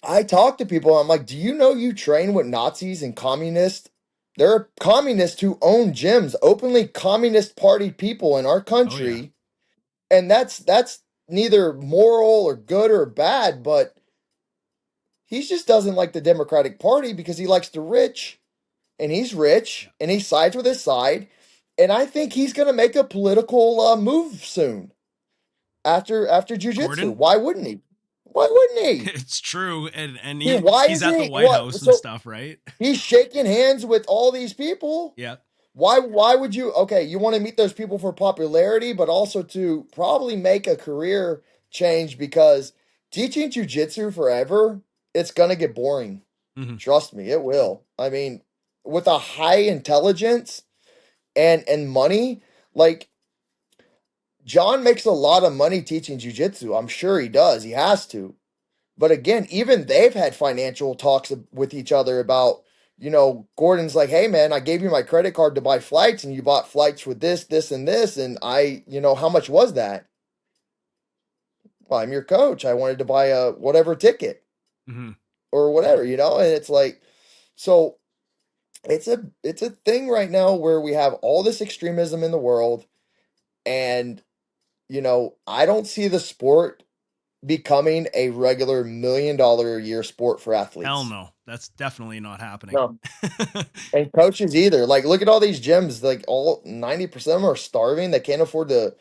I talk to people. I'm like, do you know you train with Nazis and communists? There are communists who own gyms, openly communist party people in our Oh yeah. country, and that's neither moral or good or bad, but he just doesn't like the Democratic Party because he likes the rich, and he's rich, Yeah. and he sides with his side, and I think he's going to make a political move soon after jiu-jitsu. Gordon. Why wouldn't he? Why wouldn't he? It's true, and I mean, why he's is at the he White what? House and So stuff, right? he's shaking hands with all these people. Yeah. Why would you? Okay, you want to meet those people for popularity, but also to probably make a career change, because teaching jujitsu forever, it's gonna get boring. Mm-hmm. Trust me, it will. I mean, with a high intelligence and money, like John makes a lot of money teaching jujitsu. I'm sure he does. He has to. But again, even they've had financial talks with each other about, Gordon's like, hey man, I gave you my credit card to buy flights, and you bought flights with this, this, and this. And how much was that? Well, I'm your coach. I wanted to buy a whatever ticket Mm-hmm. or whatever, and it's like, so it's a thing right now where we have all this extremism in the world, and, I don't see the sport becoming a regular $1 million a year sport for Hell athletes. no, that's definitely not happening. No. And coaches either. Like, look at all these gyms. Like, all 90% of them are starving. They can't afford to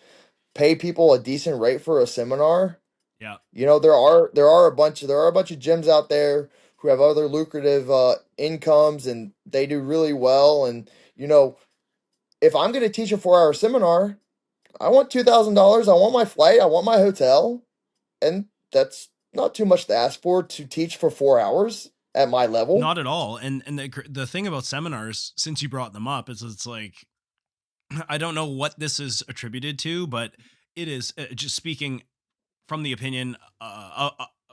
pay people a decent rate for a seminar. Yeah. There are a bunch of gyms out there who have other lucrative incomes, and they do really well. And if I'm going to teach a 4-hour seminar, I want $2,000. I want my flight. I want my hotel, and that's not too much to ask for to teach for 4 hours at my level. Not at all. And the thing about seminars, since you brought them up, is it's like I don't know what this is attributed to, but it is just speaking from the opinion,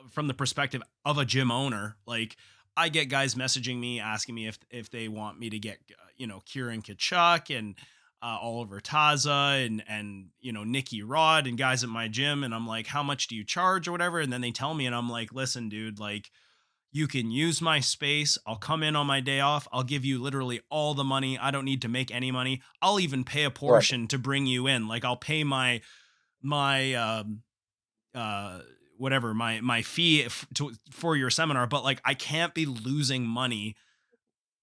from the perspective of a gym owner, like I get guys messaging me asking me if they want me to get Kieran Kachuk and Oliver Taza and Nikki Rod and guys at my gym, and I'm like, how much do you charge or whatever? And then they tell me, and I'm like, listen, dude, like you can use my space. I'll come in on my day off. I'll give you literally all the money. I don't need to make any money. I'll even pay a Right. portion to bring you in. Like I'll pay my uh whatever my fee for your seminar, but like I can't be losing money,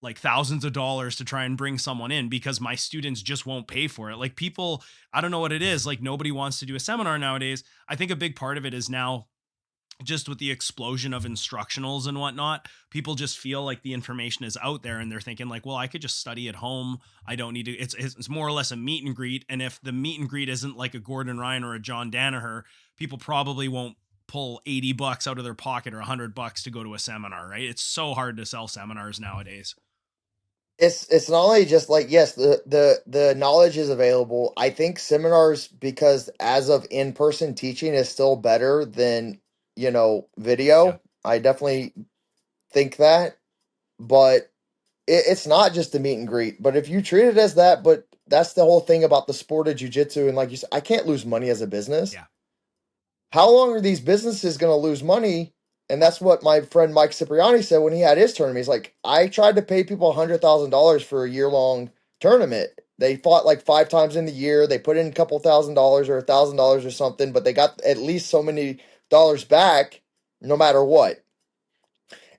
like thousands of dollars to try and bring someone in because my students just won't pay for it. Like people, I don't know what it is. Like nobody wants to do a seminar nowadays. I think a big part of it is now just with the explosion of instructionals and whatnot, people just feel like the information is out there and they're thinking like, well, I could just study at home. I don't need to, it's more or less a meet and greet. And if the meet and greet isn't like a Gordon Ryan or a John Danaher, people probably won't pull $80 out of their pocket or $100 to go to a seminar, right? It's so hard to sell seminars nowadays. It's not only just like, yes, the knowledge is available. I think seminars, because as of in-person teaching is still better than, Yeah. video. I definitely think that, but it's not just the meet and greet. But if you treat it as that, but that's the whole thing about the sport of jiu-jitsu. And like you said, I can't lose money as a business. Yeah. How long are these businesses going to lose money? And that's what my friend Mike Cipriani said when he had his tournament. He's like, I tried to pay people $100,000 for a year-long tournament. They fought like 5 times in the year. They put in a couple $1,000 or $1,000 or something, but they got at least so many dollars back no matter what.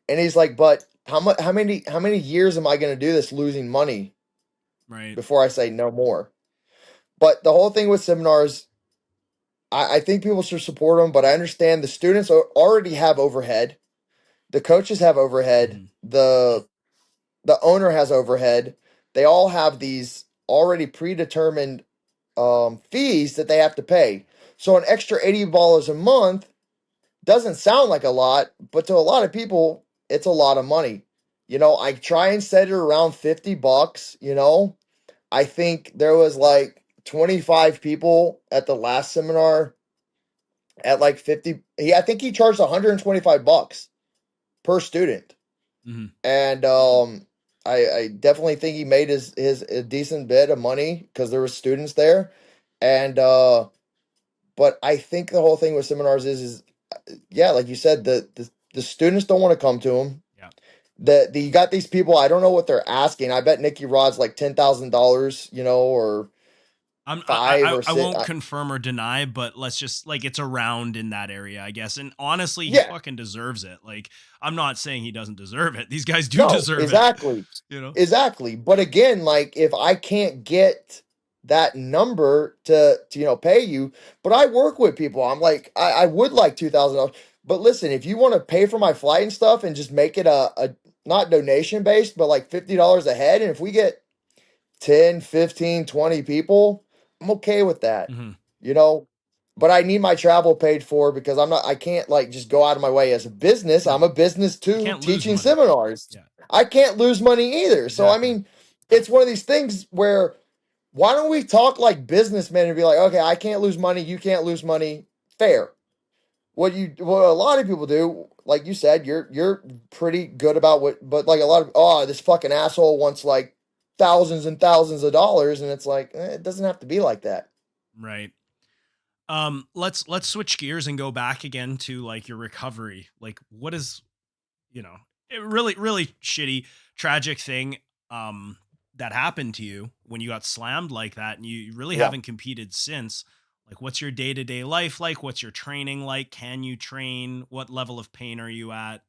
And he's like, but how many years am I going to do this losing money Right. before I say no more? But the whole thing with seminars, I think people should support them, but I understand the students already have overhead. The coaches have overhead. Mhm. The owner has overhead. They all have these already predetermined fees that they have to pay. So an extra $80 a month doesn't sound like a lot, but to a lot of people, it's a lot of money. I try and set it around $50. I think there was like 25 people at the last seminar at like 50. I think he charged $125 per student. Mhm. And I definitely think he made his a decent bit of money because there were students there. And but I think the whole thing with seminars is yeah, like you said, the students don't want to come to them. Yeah. You got these people, I don't know what they're asking. I bet Nicky Rod's like $10,000, or five or I six. won't confirm or deny, but let's just like it's around in that area, I guess. And honestly, he Yeah, fucking deserves it. Like I'm not saying he doesn't deserve it. These guys do no, deserve it, exactly. you know? Exactly. But again, like if I can't get that number to pay you, but I work with people. I'm like, I would like $2,000. But listen, if you want to pay for my flight and stuff and just make it a not donation based, but like $50 a head, and if we get 10, 15, 20 people, I'm okay with that. Hmm. You know, but I need my travel paid for because I can't like just go out of my way as a business. I'm No, a business you too, can't lose teaching money. seminars. Yeah, I can't lose money either. So, I exactly. mean, it's one of these things where why don't we talk like businessmen and be like, okay, I can't lose money. You can't lose money. Fair. What a lot of people do, like you said, you're pretty good about but like a lot of, this fucking asshole wants like thousands and thousands of dollars. And it's like, it doesn't have to be like that. Right. Let's switch gears and go back again to like your recovery. Like what is, a really shitty, tragic thing that happened to you when you got slammed like that and you really Yeah. haven't competed since. Like what's your day-to-day life like? What's your training like? Can you train? What level of pain are you at?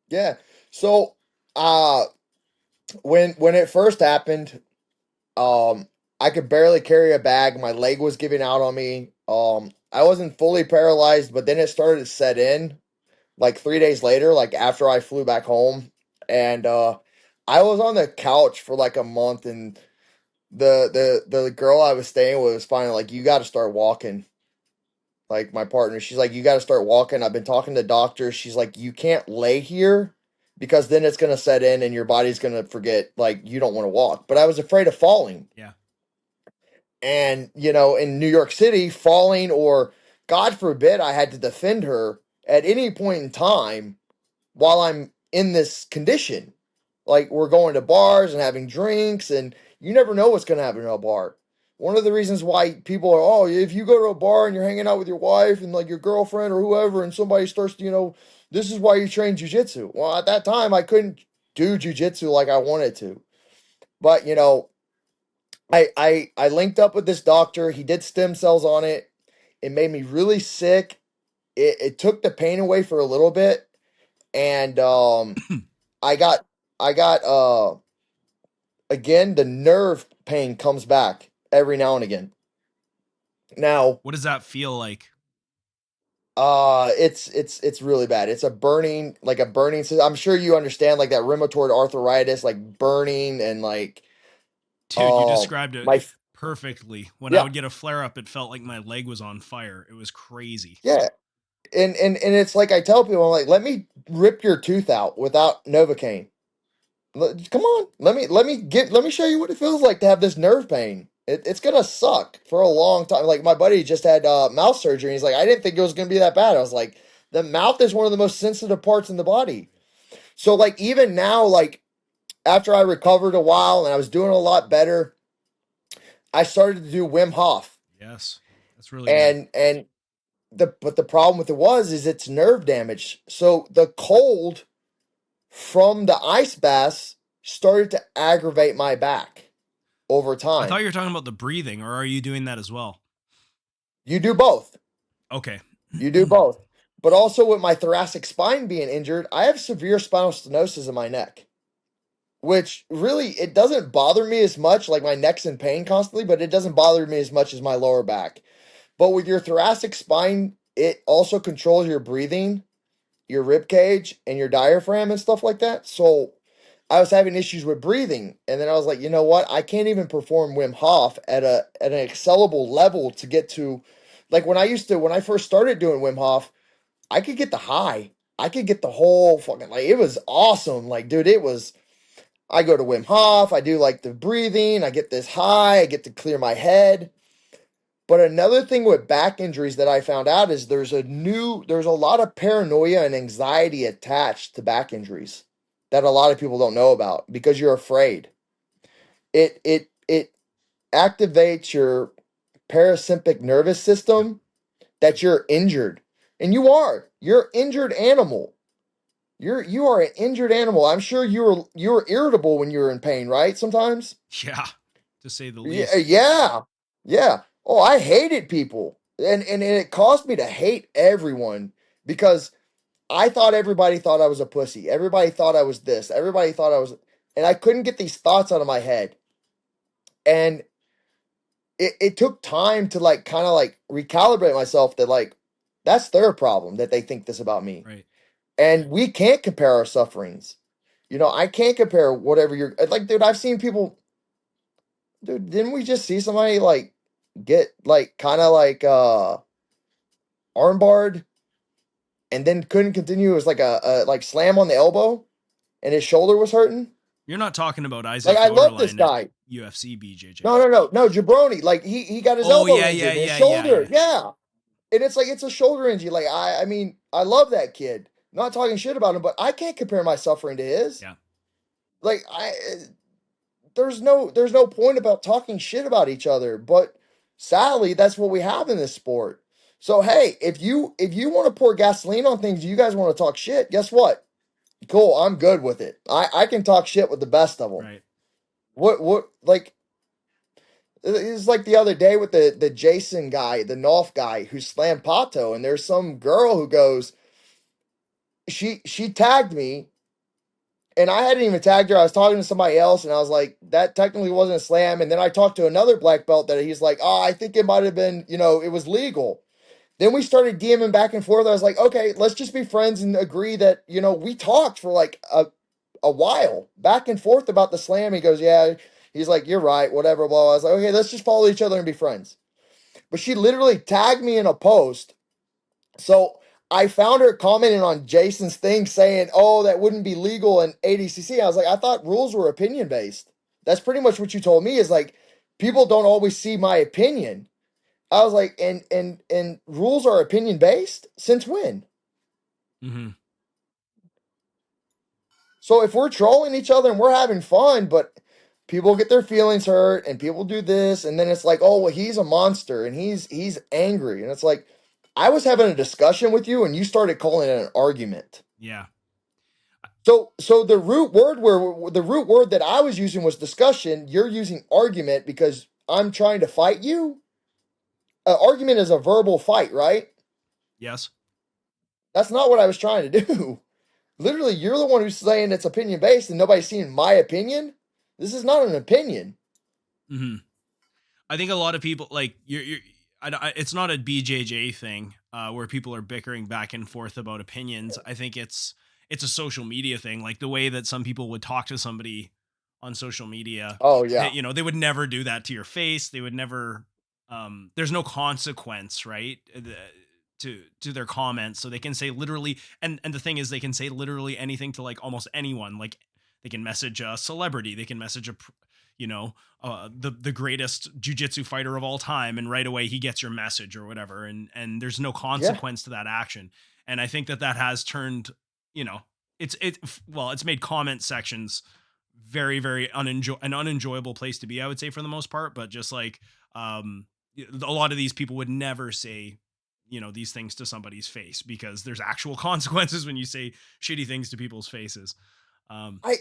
Yeah. So, uh, when it first happened, I could barely carry a bag. My leg was giving out on me. I wasn't fully paralyzed, but then it started to set in like 3 days later, like after I flew back home. And I was on the couch for like a month, and the girl I was staying with was finally like, you got to start walking. Like my partner, she's like, you got to start walking. I've been talking to doctors. She's like, you can't lay here because then it's going to set in and your body's going to forget, like, you don't want to walk. But I was afraid of falling. Yeah. And, in New York City, falling or God forbid I had to defend her at any point in time while I'm in this condition. Like, we're going to bars and having drinks, and you never know what's going to happen in a bar. One of the reasons why people are, oh, if you go to a bar and you're hanging out with your wife and like your girlfriend or whoever, and somebody starts to, this is why you train jujitsu. Well, at that time, I couldn't do jujitsu like I wanted to. But, I linked up with this doctor. He did stem cells on it. It made me really sick. It took the pain away for a little bit. And I got again, the nerve pain comes back every now and again. Now, What does that feel like? it's really bad. It's a burning. I'm sure you understand, like that rheumatoid arthritis, like burning and like, Dude, you described it my, perfectly. When I yeah, would get a flare up, it felt like my leg was on fire. It was crazy. yeah. And it's like I tell people, I'm like, let me rip your tooth out without Novocaine. Come on, let me show you what it feels like to have this nerve pain. It's gonna suck for a long time. Like, my buddy just had mouth surgery, and he's like, I didn't think it was gonna be that bad. I was like, the mouth is one of the most sensitive parts in the body. So like, even now, like after I recovered a while and I was doing a lot better, I started to do Wim Hof. Yes, that's really good. And but the problem with it is it's nerve damage. So the cold from the ice baths started to aggravate my back over I thought time. you were talking about the breathing, or are you doing that as well? You do both. Okay. You do both. But also, with my thoracic spine being injured, I have severe spinal stenosis in my neck, which really, it doesn't bother me as much. Like, my neck's in pain constantly, but it doesn't bother me as much as my lower back. But with your thoracic spine, it also controls your breathing, your rib cage, and your diaphragm and stuff like that. So I was having issues with breathing, and then I was like, you know what? I can't even perform Wim Hof at an excellable level to get to, like, when I first started doing Wim Hof, I could get the high. I could get the whole fucking, like, it was awesome. Like, dude, I go to Wim Hof, I do like the breathing, I get this high, I get to clear my head. But another thing with back injuries that I found out is there's a lot of paranoia and anxiety attached to back injuries that a lot of people don't know about because you're afraid. It activates your parasympathetic nervous Yep. system that you're injured. And you're an injured animal. You are an injured animal. I'm sure you were irritable when you were in pain, right? Sometimes? Yeah, to say the Yeah, least. yeah. Yeah. Oh, I hated people. And it caused me to hate everyone because I thought everybody thought I was a pussy. Everybody thought I was this. Everybody thought I was, and I couldn't get these thoughts out of my head. And it took time to like kind of like recalibrate myself that like that's their problem that they think this about me. Right. And we can't compare our sufferings. I can't compare whatever you're like, dude. I've seen people, dude. Didn't we just see somebody like get like kind of like armbarred and then couldn't continue? It was like a like slam on the elbow and his shoulder was hurting. You're not talking about Like, Isaac I love this Borderline at guy. UFC No, BJJF. no, no, no, Jabroni. Like, he got his Oh elbow yeah, yeah, injured and his yeah, yeah, shoulder. yeah. Yeah. And it's like, it's a shoulder injury. Like, I mean, I love that kid. Not talking shit about him, but I can't compare my suffering to his. Yeah. Like, there's no point about talking shit about each other. But sadly, that's what we have in this sport. So hey, if you want to pour gasoline on things, you guys want to talk shit. Guess what? Cool, I'm good with it. I can talk shit with the best of them. Right. What like it was like the other day with the Jason guy, the North guy who slammed Pato, and there's some girl who goes, she tagged me, and I hadn't even tagged her. I was talking to somebody else, and I was like, that technically wasn't a slam. And then I talked to another black belt that he's like, oh, I think it might have been, it was legal. Then we started DMing back and forth. I was like, okay, let's just be friends and agree that, we talked for like a while back and forth about the slam. He goes, yeah. He's like, you're right, whatever, blah. I was like, okay, let's just follow each other and be friends. But she literally tagged me in a post. So I found her commenting on Jason's thing saying, oh, that wouldn't be legal in ADCC. I was like, I thought rules were opinion based. That's pretty much what you told me is like, people don't always see my opinion. I was like, and rules are opinion based? Since when? Mm-hmm. So if we're trolling each other and we're having fun, but people get their feelings hurt and people do this, and then it's like, oh well, he's a monster and he's angry. And it's like, I was having a discussion with you and you started calling it an argument. Yeah. So the root word that I was using was discussion. You're using argument because I'm trying to fight you. Argument is a verbal fight, right? Yes. That's not what I was trying to do. Literally, you're the one who's saying it's opinion based and nobody's seeing my opinion. This is not an opinion. Mm-hmm. I think a lot of people like it's not a BJJ thing where people are bickering back and forth about opinions. I think it's a social media thing, like the way that some people would talk to somebody on social media. Oh They, yeah. they would never do that to your face. They would never. There's no consequence, right? To their comments, so they can say literally, and the thing is, they can say literally anything to like almost anyone. Like they can message a celebrity, they can message you know the greatest jiu-jitsu fighter of all time, and right away he gets your message or whatever, and there's no Yeah. consequence to that action. And I think that has turned, you know it's made comment sections very very an unenjoyable place to be, I would say, for the most part. But just like a lot of these people would never say these things to somebody's face, because there's actual consequences when you say shitty things to people's faces. um I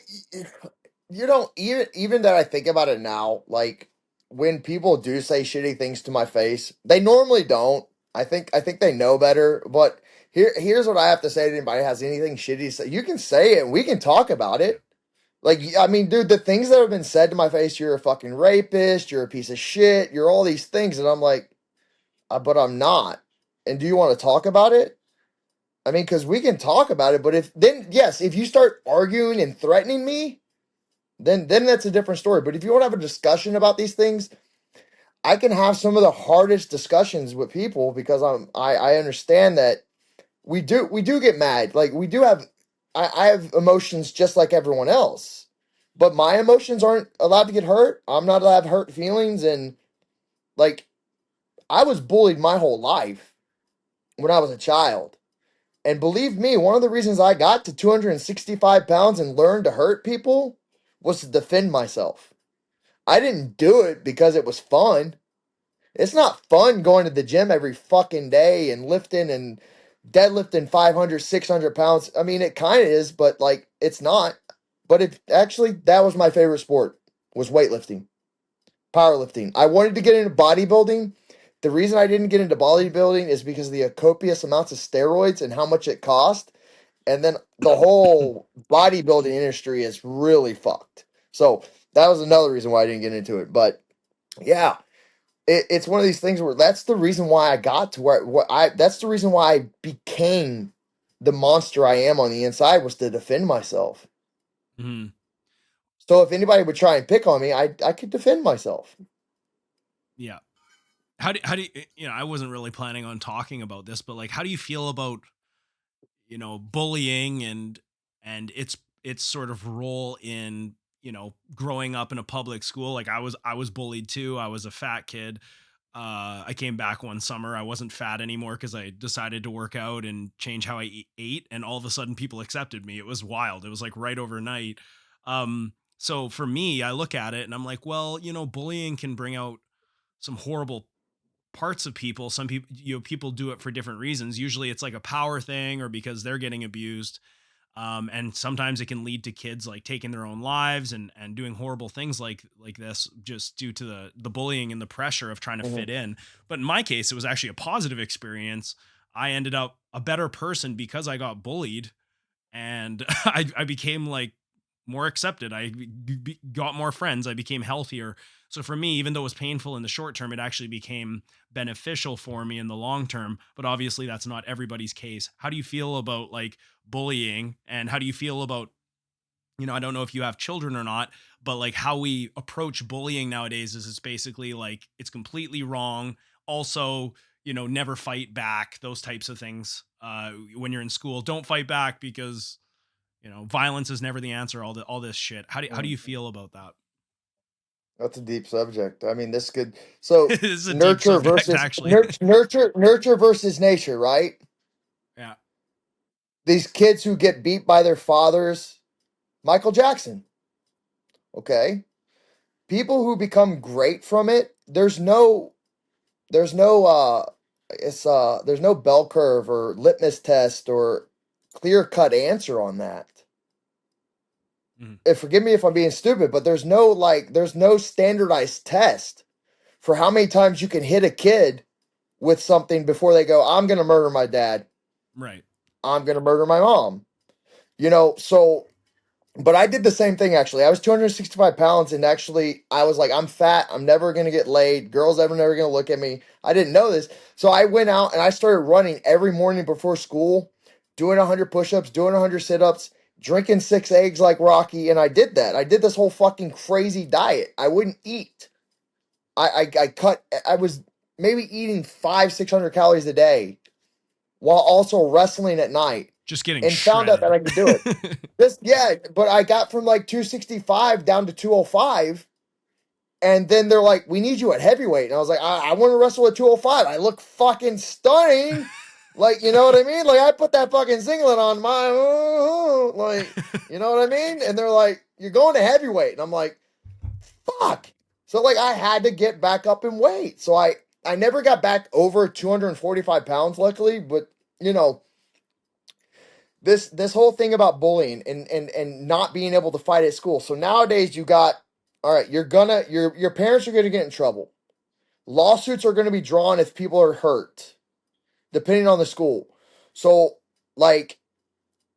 even that I think about it now, like when people do say shitty things to my face, they normally don't. I think they know better, but here's what I have to say to anybody who has anything shitty to say. You can say it and we can talk about yeah. it. Like, I mean, dude, the things that have been said to my face, you're a fucking rapist, you're a piece of shit, you're all these things, and I'm like, but I'm not. And do you want to talk about it? I mean, because we can talk about it, but yes, if you start arguing and threatening me, then that's a different story. But if you want to have a discussion about these things, I can have some of the hardest discussions with people because I understand that we do get mad. Like we do have I have emotions just like everyone else. But my emotions aren't allowed to get hurt. I'm not allowed to have hurt feelings, and like I was bullied my whole life when I was a child. And believe me, one of the reasons I got to 265 pounds and learned to hurt people was to defend myself. I didn't do it because it was fun. It's not fun going to the gym every fucking day and lifting and deadlifting 500, 600 pounds. I mean, it kind of is, but like, it's not. But it actually, that was my favorite sport, was weightlifting, powerlifting. I wanted to get into bodybuilding. The reason I didn't get into bodybuilding is because of the copious amounts of steroids and how much it cost. And then the whole bodybuilding industry is really fucked. So that was another reason why I didn't get into it. But yeah, it's one of these things where that's the reason why I got to that's the reason why I became the monster I am on the inside, was to defend myself. Mhm. So if anybody would try and pick on me, I could defend myself. Yeah. How do I wasn't really planning on talking about this, but like, how do you feel about bullying and its sort of role in growing up in a public school? Like I was bullied too. I was a fat kid. I came back one summer. I wasn't fat anymore because I decided to work out and change how I ate, and all of a sudden people accepted me. It was wild. It was like right overnight. So for me, I look at it and I'm like, well, bullying can bring out some horrible parts of people. Some people, people do it for different reasons. Usually it's like a power thing or because they're getting abused. And sometimes it can lead to kids like taking their own lives and doing horrible things like this, just due to the bullying and the pressure of trying to Mhm. fit in. But in my case, it was actually a positive experience. I ended up a better person because I got bullied, and I became like more accepted. I got more friends. I became healthier. So for me, even though it was painful in the short term, it actually became beneficial for me in the long term. But obviously, that's not everybody's case. How do you feel about like bullying, and how do you feel about, I don't know if you have children or not, but like how we approach bullying nowadays is it's basically like it's completely wrong. Also, never fight back, those types of things. When you're in school, don't fight back because violence is never the answer. All this shit. How do you Mhm. feel about that? That's a deep subject. I mean, this could so This is a deep nurture subject, versus actually. nurture versus nature, right? Yeah. These kids who get beat by their fathers, Michael Jackson. Okay, people who become great from it. There's no there's no bell curve or litmus test or clear cut answer on that. Mhm. If forgive me if I'm being stupid, but there's no standardized test for how many times you can hit a kid with something before they go, I'm gonna murder my dad. Right. I'm gonna murder my mom. So but I did the same thing actually. I was 265 pounds and actually I was like, I'm fat. I'm never going to get laid. Girls ever never going to look at me. I didn't know this. So I went out and I started running every morning before school, doing 100 push-ups, doing 100 sit-ups, drinking 6 eggs like Rocky. And I did that. I did this whole fucking crazy diet. I wouldn't eat. I was maybe eating 600 calories a day while also wrestling at night Just getting and found out that shredded. I could do it. But I got from like 265 down to 205. And then they're like, we need you at heavyweight. And I was like, I want to wrestle at 205. I look fucking stunning. Like, you know what I mean? Like, I put that fucking singlet on my, like, you know what I mean? And they're like, you're going to heavyweight. And I'm like, fuck. So, like, I had to get back up in weight. So I never got back over 245 pounds, luckily. But, you know, this whole thing about bullying and not being able to fight at school. So nowadays you got, all right, your parents are gonna get in trouble. Lawsuits are gonna be drawn if people are hurt, depending on the school. So like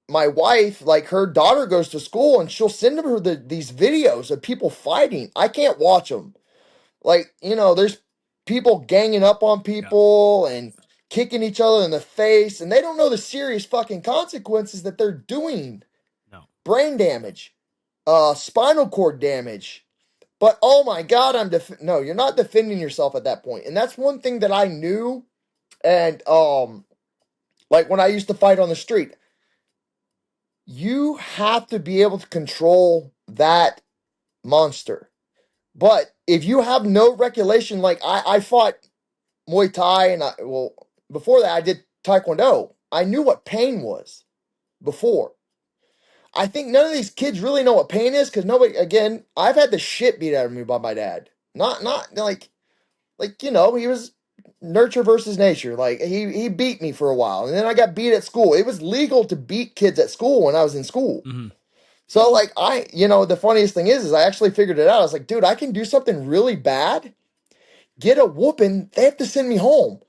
my wife, like her daughter goes to school and she'll send her these videos of people fighting. I can't watch them. Like, there's people ganging up on Yeah. people and kicking each other in the face, and they don't know the serious fucking consequences that they're doing. No. Brain damage, spinal cord damage. But oh my God, no, you're not defending yourself at that point. And that's one thing that I knew. And like when I used to fight on the street, you have to be able to control that monster. But if you have no recollection, like I fought Muay Thai and before that I did Tae Kwon Do. I knew what pain was before. I think none of these kids really know what pain is because nobody. Again, I've had the shit beat out of me by my dad. Not he was nurture versus nature. Like he beat me for a while, and then I got beat at school. It was legal to beat kids at school when I was in school. Mm-hmm. So like the funniest thing is I actually figured it out. I was like, dude, I can do something really bad, get a whooping. They have to send me home.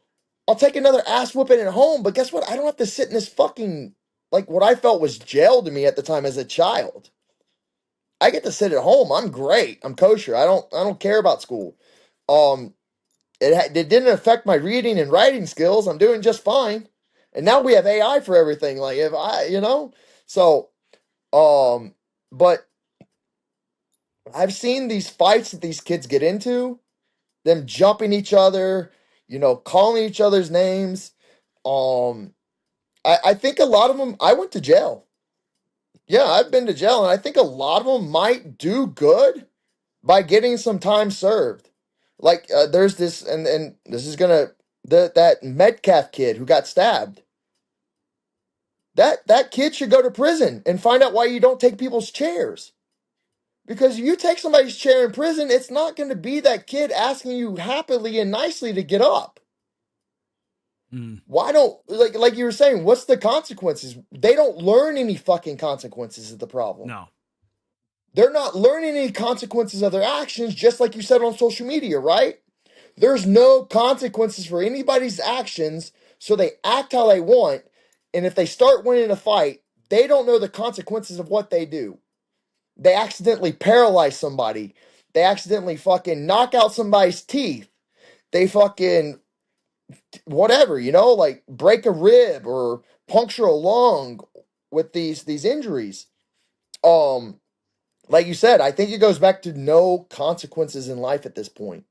I'll take another ass whooping at home, but guess what? I don't have to sit in this fucking, like, what I felt was jail to me at the time as a child. I get to sit at home. I'm great. I'm kosher. I don't care about school. Um, it didn't affect my reading and writing skills. I'm doing just fine. And now we have AI for everything. Like if so, um, but I've seen these fights that these kids get into, them jumping each other, calling each other's names. Um, I think a lot of them, I went to jail. Yeah, I've been to jail, and I think a lot of them might do good by getting some time served. Like there's this, and this is that Metcalf kid who got stabbed. That kid should go to prison and find out why you don't take people's chairs. Because if you take somebody's chair in prison, it's not going to be that kid asking you happily and nicely to get up. Mm. Why don't, like you were saying, what's the consequences? They don't learn any fucking consequences is the problem. No. They're not learning any consequences of their actions, just like you said on social media, right? There's no consequences for anybody's actions, so they act how they want. And if they start winning a fight, they don't know the consequences of what they do. They accidentally paralyze somebody. They accidentally fucking knock out somebody's teeth. They fucking whatever, like break a rib or puncture a lung with these injuries. Like you said, I think it goes back to no consequences in life at this point.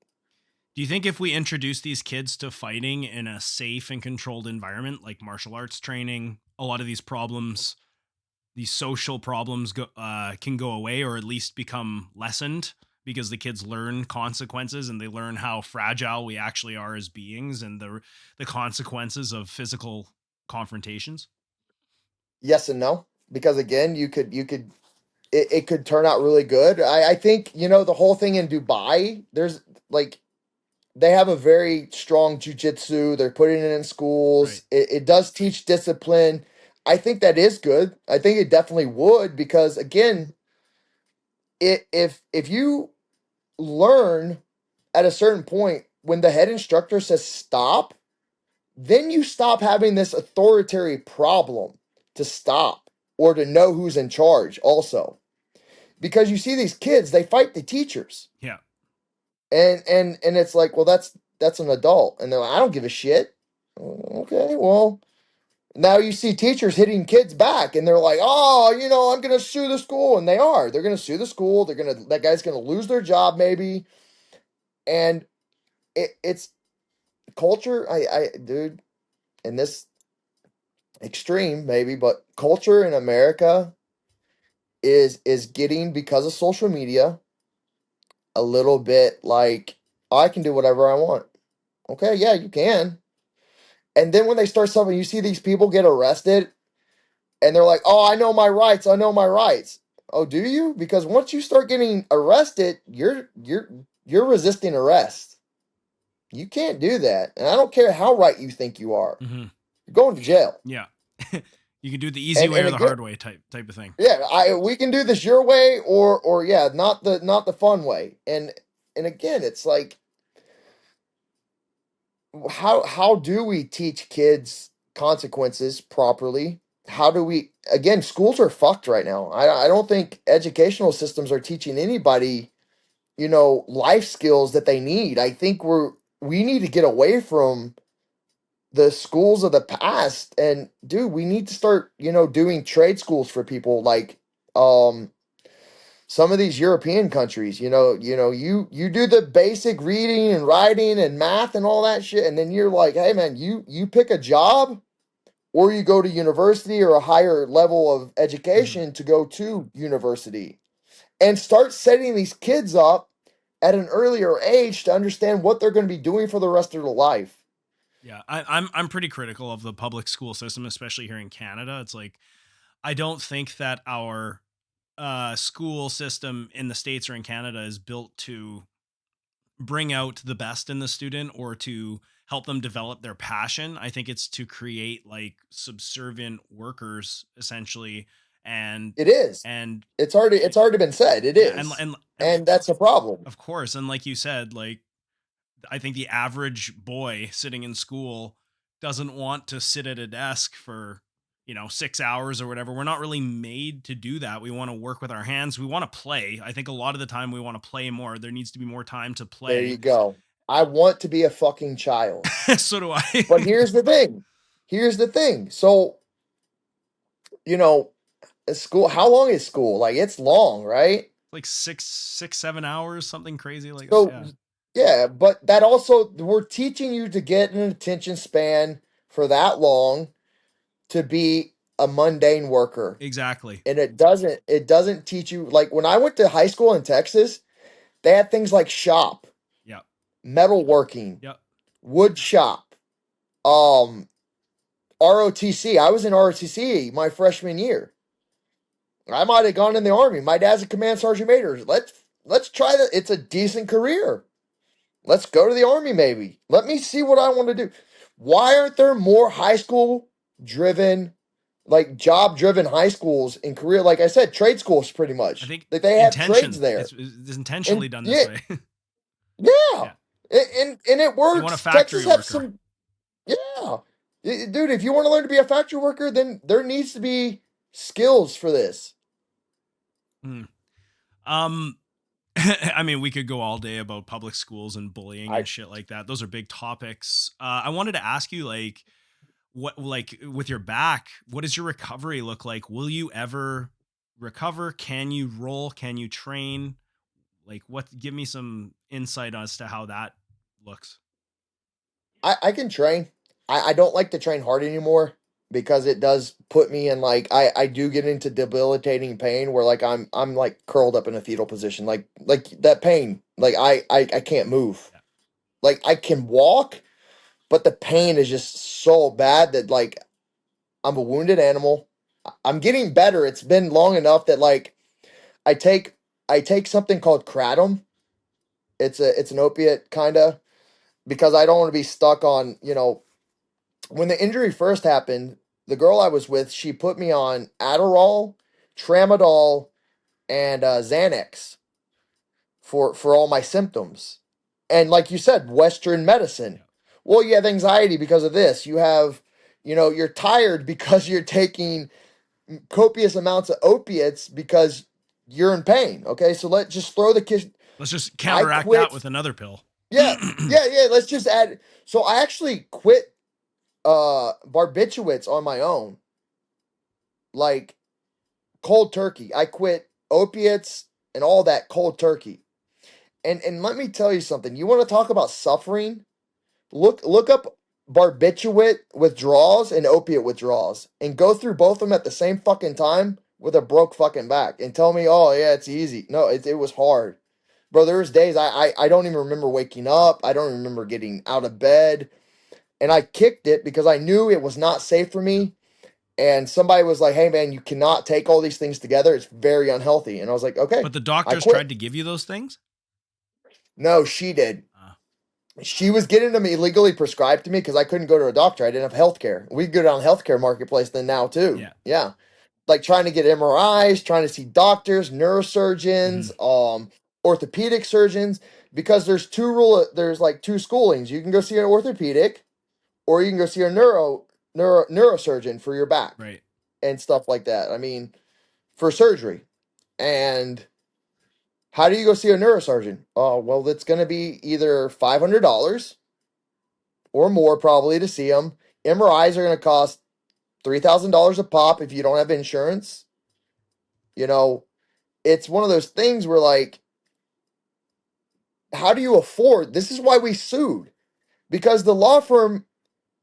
Do you think if we introduce these kids to fighting in a safe and controlled environment, like martial arts training, a lot of these problems, these social problems can go away or at least become lessened? because the kids learn consequences and they learn how fragile we actually are as beings and the consequences of physical confrontations? Yes and no, because again, it could turn out really good. I think, the whole thing in Dubai, there's like, they have a very strong jujitsu. They're putting it in Right. schools. It does teach discipline. I think that is good. I think it definitely would, because again, if you learn at a certain point when the head instructor says stop, then you stop having this authoritarian problem to stop or to know who's in charge also. Because you see these kids, they fight the teachers. Yeah. And it's like, well, that's an adult. And they're like, I don't give a shit. Okay, well, now you see teachers hitting kids back, and they're like, oh, I'm gonna sue the school. And they are. They're gonna sue the school. That guy's gonna lose their job, maybe. And it's culture. Dude, in this extreme, maybe, but culture in America is getting, because of social media, a little bit like, I can do whatever I want. Okay, yeah, you can. And then when they start something, you see these people get arrested and they're like, oh, I know my rights. I know my rights. Oh, do you? Because once you start getting arrested, you're resisting arrest. You can't do that. And I don't care how right you think you are. Mm-hmm. You're going to jail. Yeah. You can do it the easy And way and or the again, hard way type of thing. yeah, we can do this your way, or yeah, not the fun way. And again, it's like, how do we teach kids consequences properly? How do we, again, schools are fucked right now. I don't think educational systems are teaching anybody, life skills that they need. I think we need to get away from the schools of the past, and dude, we need to start, doing trade schools for people, like some of these European countries. You do the basic reading and writing and math and all that shit, and then you're like, hey man, you pick a job, or you go to university or a higher level of Mm-hmm. education to go to university, and start setting these kids up at an earlier age to understand what they're going to be doing for the rest of their life. Yeah, I'm pretty critical of the public school system, especially here in Canada. It's like I don't think that our school system in the States or in Canada is built to bring out the best in the student or to help them develop their passion. I think it's to create like subservient workers essentially, and It is. and It's already been said. It yeah, is, and and that's a problem. of course, and like you said, like I think the average boy sitting in school doesn't want to sit at a desk for, 6 hours or whatever. We're not really made to do that. We want to work with our hands. We want to play. I think a lot of the time we want to play more. There needs to be more time to There you play. go. I want to be a fucking child. So do I. But here's the thing. Here's the thing. So, you know, school, how long is school? Like, it's long, right? Like 7 hours, something crazy like that. So, Yeah, yeah, but that also, we're teaching you to get an attention span for that long to be a mundane worker. exactly. And it doesn't teach you, like when I went to high school in Texas, they had things like shop, Yep. metalworking, Yep. wood shop, um, ROTC. I was in ROTC my freshman year. I might have gone in the army. My dad's a command sergeant major. Let's try that. It's a decent career. Let's go to the army maybe. Let me see what I want to do. Why aren't there more high school driven, like job driven high schools in Korea? Like I said, trade schools pretty I much. think Like they have trades intention. there. It's intentionally And done this yeah, way. yeah. Yeah. And it They want a works. Texas factory have worker. some, yeah. Dude, if you want to learn to be a factory worker, then there needs to be skills for this. Hmm. Um, I mean, we could go all day about public schools and bullying I and shit like that. Those are big topics. I wanted to ask you, like, what, like, with your back, what does your recovery look like? Will you ever recover? Can you roll? Can you train? Like, what? Give me some insight as to how that looks. I can train. I don't like to train hard anymore. because it does put me in like I do get into debilitating pain where like I'm like curled up in a fetal position, like that pain, like I can't move. Yeah. Like I can walk, but the pain is just so bad that like I'm a wounded animal. I'm getting better. It's been long enough that like I take I take something called kratom. It's an opiate kind of, because I don't want to be stuck on, when the injury first happened, the girl I was with, she put me on Adderall, Tramadol, and Xanax for all my symptoms. And like you said, Western medicine. Yeah. Well, you have anxiety because of this. You have, you're tired because you're taking copious amounts of opiates because you're in pain. Okay, so let's just throw the kiss. Let's just I counteract that quit. with another pill. Yeah, yeah. Let's just add. So I actually quit barbiturates on my own, like cold turkey. I quit opiates and all that cold turkey. And let me tell you something. You want to talk about suffering? Look up barbiturate withdrawals and opiate withdrawals and go through both of them at the same fucking time with a broke fucking back and tell me, oh yeah, it's easy. No, it was hard. Bro, there was days I don't even remember waking up. I don't remember getting out of bed. And I kicked it because I knew it was not safe for Yeah. me. And somebody was like, hey man, you cannot take all these things together. It's very unhealthy. And I was like, okay, But the I doctors quit. tried to give you those things? No, she did. Uh, She was getting them illegally prescribed to me because I couldn't go to a doctor. I didn't have health care. We go down healthcare marketplace then now too. yeah. Yeah. Like trying to get MRIs, trying to see doctors, neurosurgeons, Mhm. orthopedic surgeons, because there's like two schoolings. You can go see an orthopedic or you can go see a neurosurgeon for your back Right. and stuff like that. I mean, for surgery. And how do you go see a neurosurgeon? Oh, well, it's going to be either $500 or more probably to see them. MRIs are going to cost $3,000 a pop if you don't have insurance. You know, it's one of those things where like, how do you afford? This is why we sued, because the law firm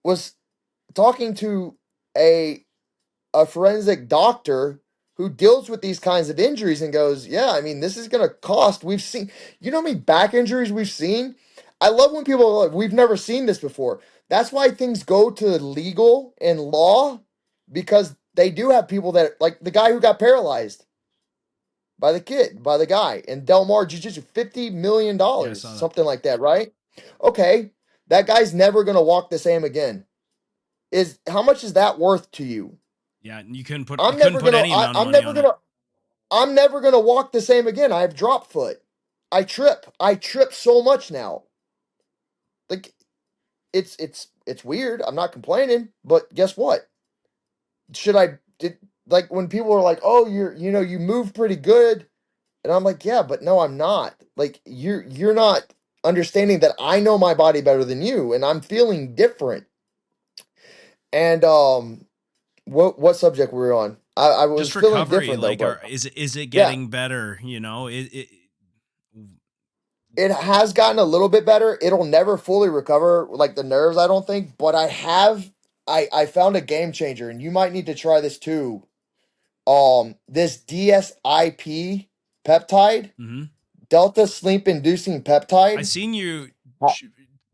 was talking to a a forensic doctor who deals with these kinds of injuries and goes, yeah, I mean, this is going to cost. We've seen, how many back injuries we've seen? I love when people are like, we've never seen this before. That's why things go to legal and law, because they do have people that, like the guy who got paralyzed by the guy in Del Mar Jiu Jitsu, Yeah, I $50 million, saw that. something like that, right? Okay, that guy's never going to walk the same again. Is how much is that worth to you? Yeah, you I'm couldn't never put gonna. any amount of I'm money never on it. gonna. I'm never gonna walk the same again. I have drop foot. I trip. I trip so much now. Like it's weird. I'm not complaining, but guess what? Should I did like when people are like, "Oh, you move pretty good," and I'm like, "Yeah, but no, I'm not." Like you're not understanding that I know my body better than you, and I'm feeling different. And what subject were we on? I was Just feeling recovery, different though, like, but is it yeah. getting better? You know, It has gotten a little bit better. It'll never fully recover like the nerves, I don't think, but I found a game changer and you might need to try this too. This DSIP peptide, Mhm. Delta sleep inducing I peptide. seen you Oh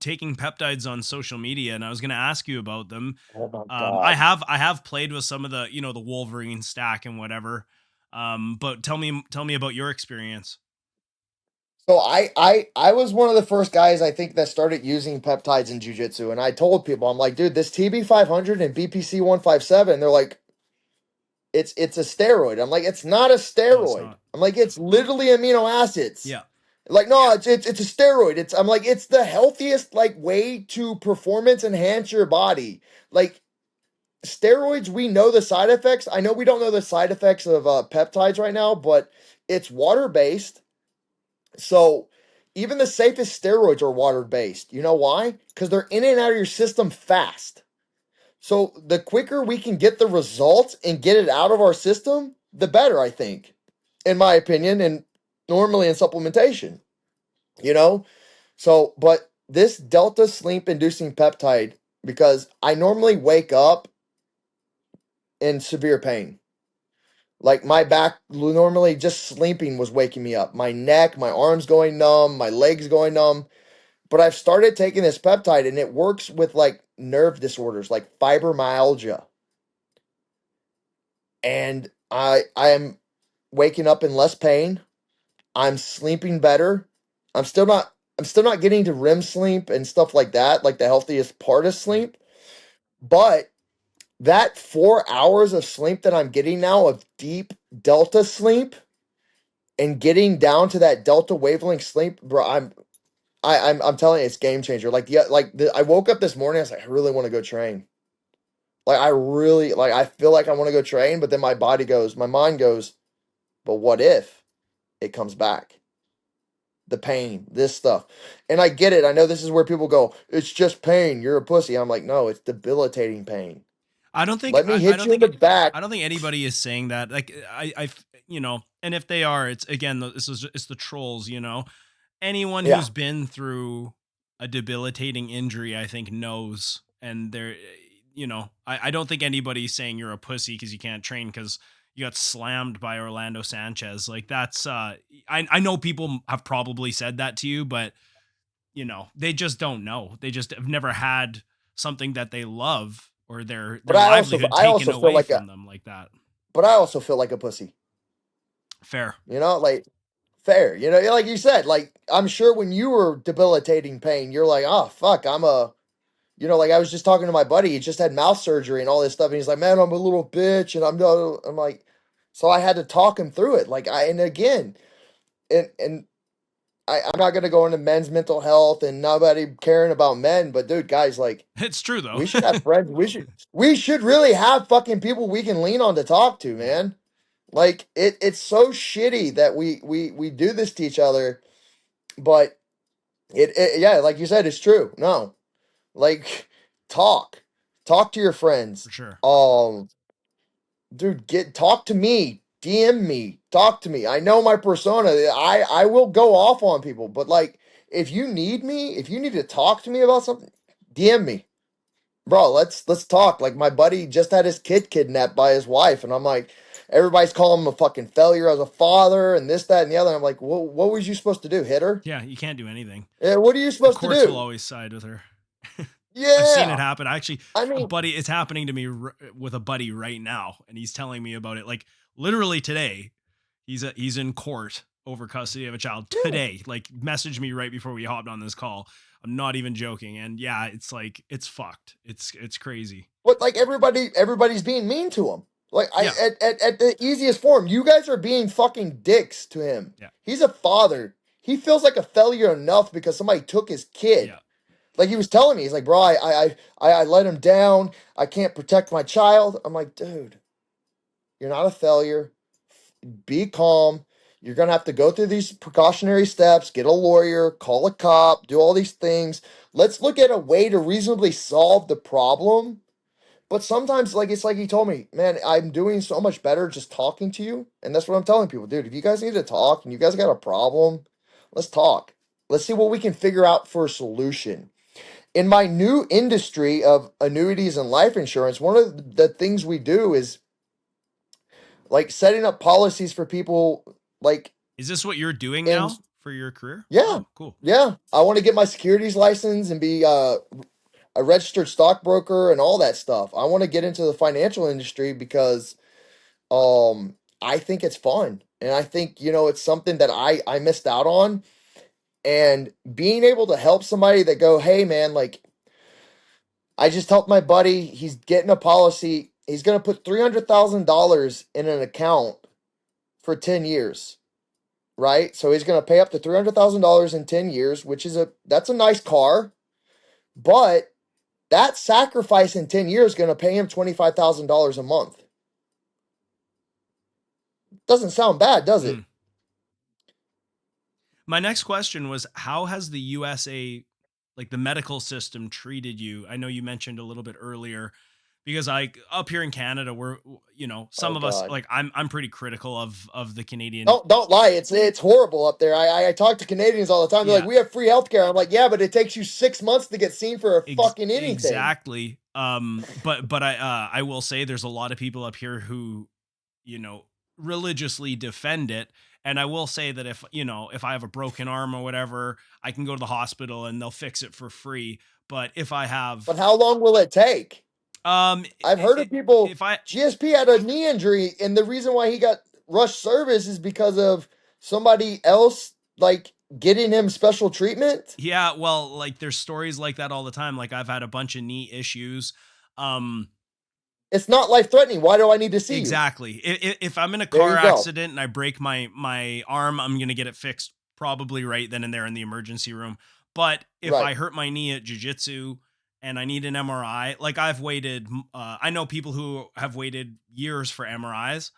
taking peptides on social media, and I was going to ask you about them. oh my I God. have played with some of the the Wolverine stack and whatever. But tell me about your experience. So I was one of the first guys I think that started using peptides in jiu-jitsu, and I told people, I'm like, dude, this TB 500 and BPC 157, they're like, it's a steroid. I'm like, it's not a No, it's steroid. not. I'm like, it's literally amino acids. Yeah. Like, no, it's a steroid. I'm like, it's the healthiest like way to performance enhance your body. Like steroids, we know the side effects. I know we don't know the side effects of peptides right now, but it's water based. So even the safest steroids are water based. You know why? Because they're in and out of your system fast. So the quicker we can get the results and get it out of our system, the better, I think, in my opinion, and normally in supplementation, you know? So, but this delta sleep inducing peptide, because I normally wake up in severe pain. Like my back normally just sleeping was waking me up. My neck, my arms going numb, my legs going numb. But I've started taking this peptide and it works with like nerve disorders like fibromyalgia. And I am waking up in less pain. I'm sleeping better. I'm still not getting to REM sleep and stuff like that, like the healthiest part of Right. sleep. But that 4 hours of sleep that I'm getting now of deep delta sleep and getting down to that delta wavelength sleep, bro, I'm telling you, it's game changer. I woke up this morning, I was like, I really want to go train. I feel like I want to go train, but then my mind goes, but what if it comes back? The pain, this stuff. And I get it. I know this is where people go, it's just pain. You're a pussy. I'm like, no, it's debilitating pain. I don't think Let me I hit don't you in think the back. I don't think anybody is saying that. Like you know, and if they are, it's again it's the trolls. You know, anyone Yeah. who's been through a debilitating injury, I think knows, and they're you know, I don't think anybody's saying you're a pussy because you can't train because you got slammed by Orlando Sanchez. Like that's I know people have probably said that to you, but you know, they just don't know. They just have never had something that they love or But their livelihood I taken also feel away like from them like that. a pussy. Fair. Like fair. Like you said, like I'm sure when you were debilitating pain, you're like, oh fuck, like I was just talking to my buddy, he just had mouth surgery and all this stuff, and he's like, man, I'm a little bitch, and I'm like, so I had to talk him through it. I'm not gonna go into men's mental health and nobody caring about men, but dude, guys, like It's true though. we should have friends. We should really have fucking people we can lean on to talk to, Yeah, man. Like it's so shitty that we do this to each other, but yeah, like you said, it's true. No, like talk, talk to your for friends. sure. Dude, talk to me, DM me, talk to me. I know my persona. I will go off on people, but like if you need me, if you need to talk to me about something, DM me. Bro, let's talk. Like my buddy just had his kid kidnapped by his wife, and I'm like, everybody's calling him a fucking failure as a father, and this, that, and the other. I'm like, what was you supposed to do? Hit her? Yeah, you can't do anything. Yeah, what are you The supposed to courts will do? always side with her. I've seen it Yeah, happen. Actually, I a mean, buddy, it's happening to me with a buddy right now, and he's telling me about it. Like literally today, he's in court over custody of a child yeah. today. Like messaged me right before we hopped on this call. I'm not even joking. And yeah, it's like it's fucked. It's crazy. But like everybody's being mean to him. Like Yeah, at the easiest form, you guys are being fucking dicks to him. yeah, He's a father. He feels like a failure enough because somebody took his kid. yeah. Like he was telling me, he's like, bro, I let him down. I can't protect my child. I'm like, dude, you're not a failure. Be calm. You're gonna have to go through these precautionary steps, get a lawyer, call a cop, do all these things. Let's look at a way to reasonably solve the problem. But sometimes, like it's like he told me, man, I'm doing so much better just talking to you. And that's what I'm telling people, dude. If you guys need to talk and you guys got a problem, let's talk. Let's see what we can figure out for a solution. In my new industry of annuities and life insurance, one of the things we do is like setting up policies for people like Is this what you're doing in now for your career? yeah, Oh, cool. yeah. I want to get my securities license and be a registered stockbroker and all that stuff. I want to get into the financial industry because I think it's fun. And I think, it's something that I missed out on. And being able to help somebody that go, hey man, like I just helped my buddy. He's getting a policy. He's going to put $300,000 in an account for 10 years, right? So he's going to pay up to $300,000 in 10 years, that's a nice car, but that sacrifice in 10 years is going to pay him $25,000 a month. Doesn't sound bad, does it? Mm. My next question was, how has the USA, like the medical system, treated you? I know you mentioned a little bit earlier, because like up here in Canada, we're some Oh of us, God. like I'm pretty critical of the Canadian. Don't lie. It's horrible up there. I talk to Canadians all the time. They're like, Yeah, we have free healthcare. I'm like, yeah, but it takes you 6 months to get seen for a fucking anything. exactly. But I will say there's a lot of people up here who, you know, religiously defend it. And I will say that if, you know, if I have a broken arm or whatever, I can go to the hospital and they'll fix it for free. But if I have, But how long will it take? um, I've heard of people. if I, GSP had a knee injury, and the reason why he got rush service is because of somebody else like getting him special treatment. yeah, well, like there's stories like that all the time. Like I've had a bunch of knee issues. Um, It's not life threatening. Why do I need to see you? Exactly. If I'm in a There car you go. accident and I break my arm, I'm gonna get it fixed probably right then and there in the emergency room. But if Right. I hurt my knee at jujitsu and I need an MRI, like I've waited, I know people who have waited years for MRIs.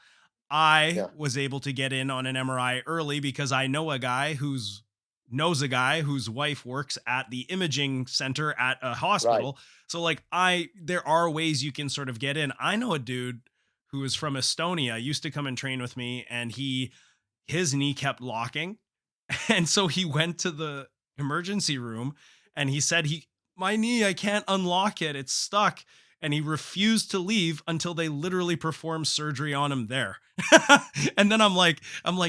I Yeah. was able to get in on an MRI early because I know a guy knows a guy whose wife works at the imaging center at a hospital. So like there are ways you can sort of get in. I know a dude who is from Estonia, used to come and train with me, and his knee kept locking. And so he went to the emergency room and he said, my knee, I can't unlock it. It's stuck. And he refused to leave until they literally performed surgery on him there. And then I'm like,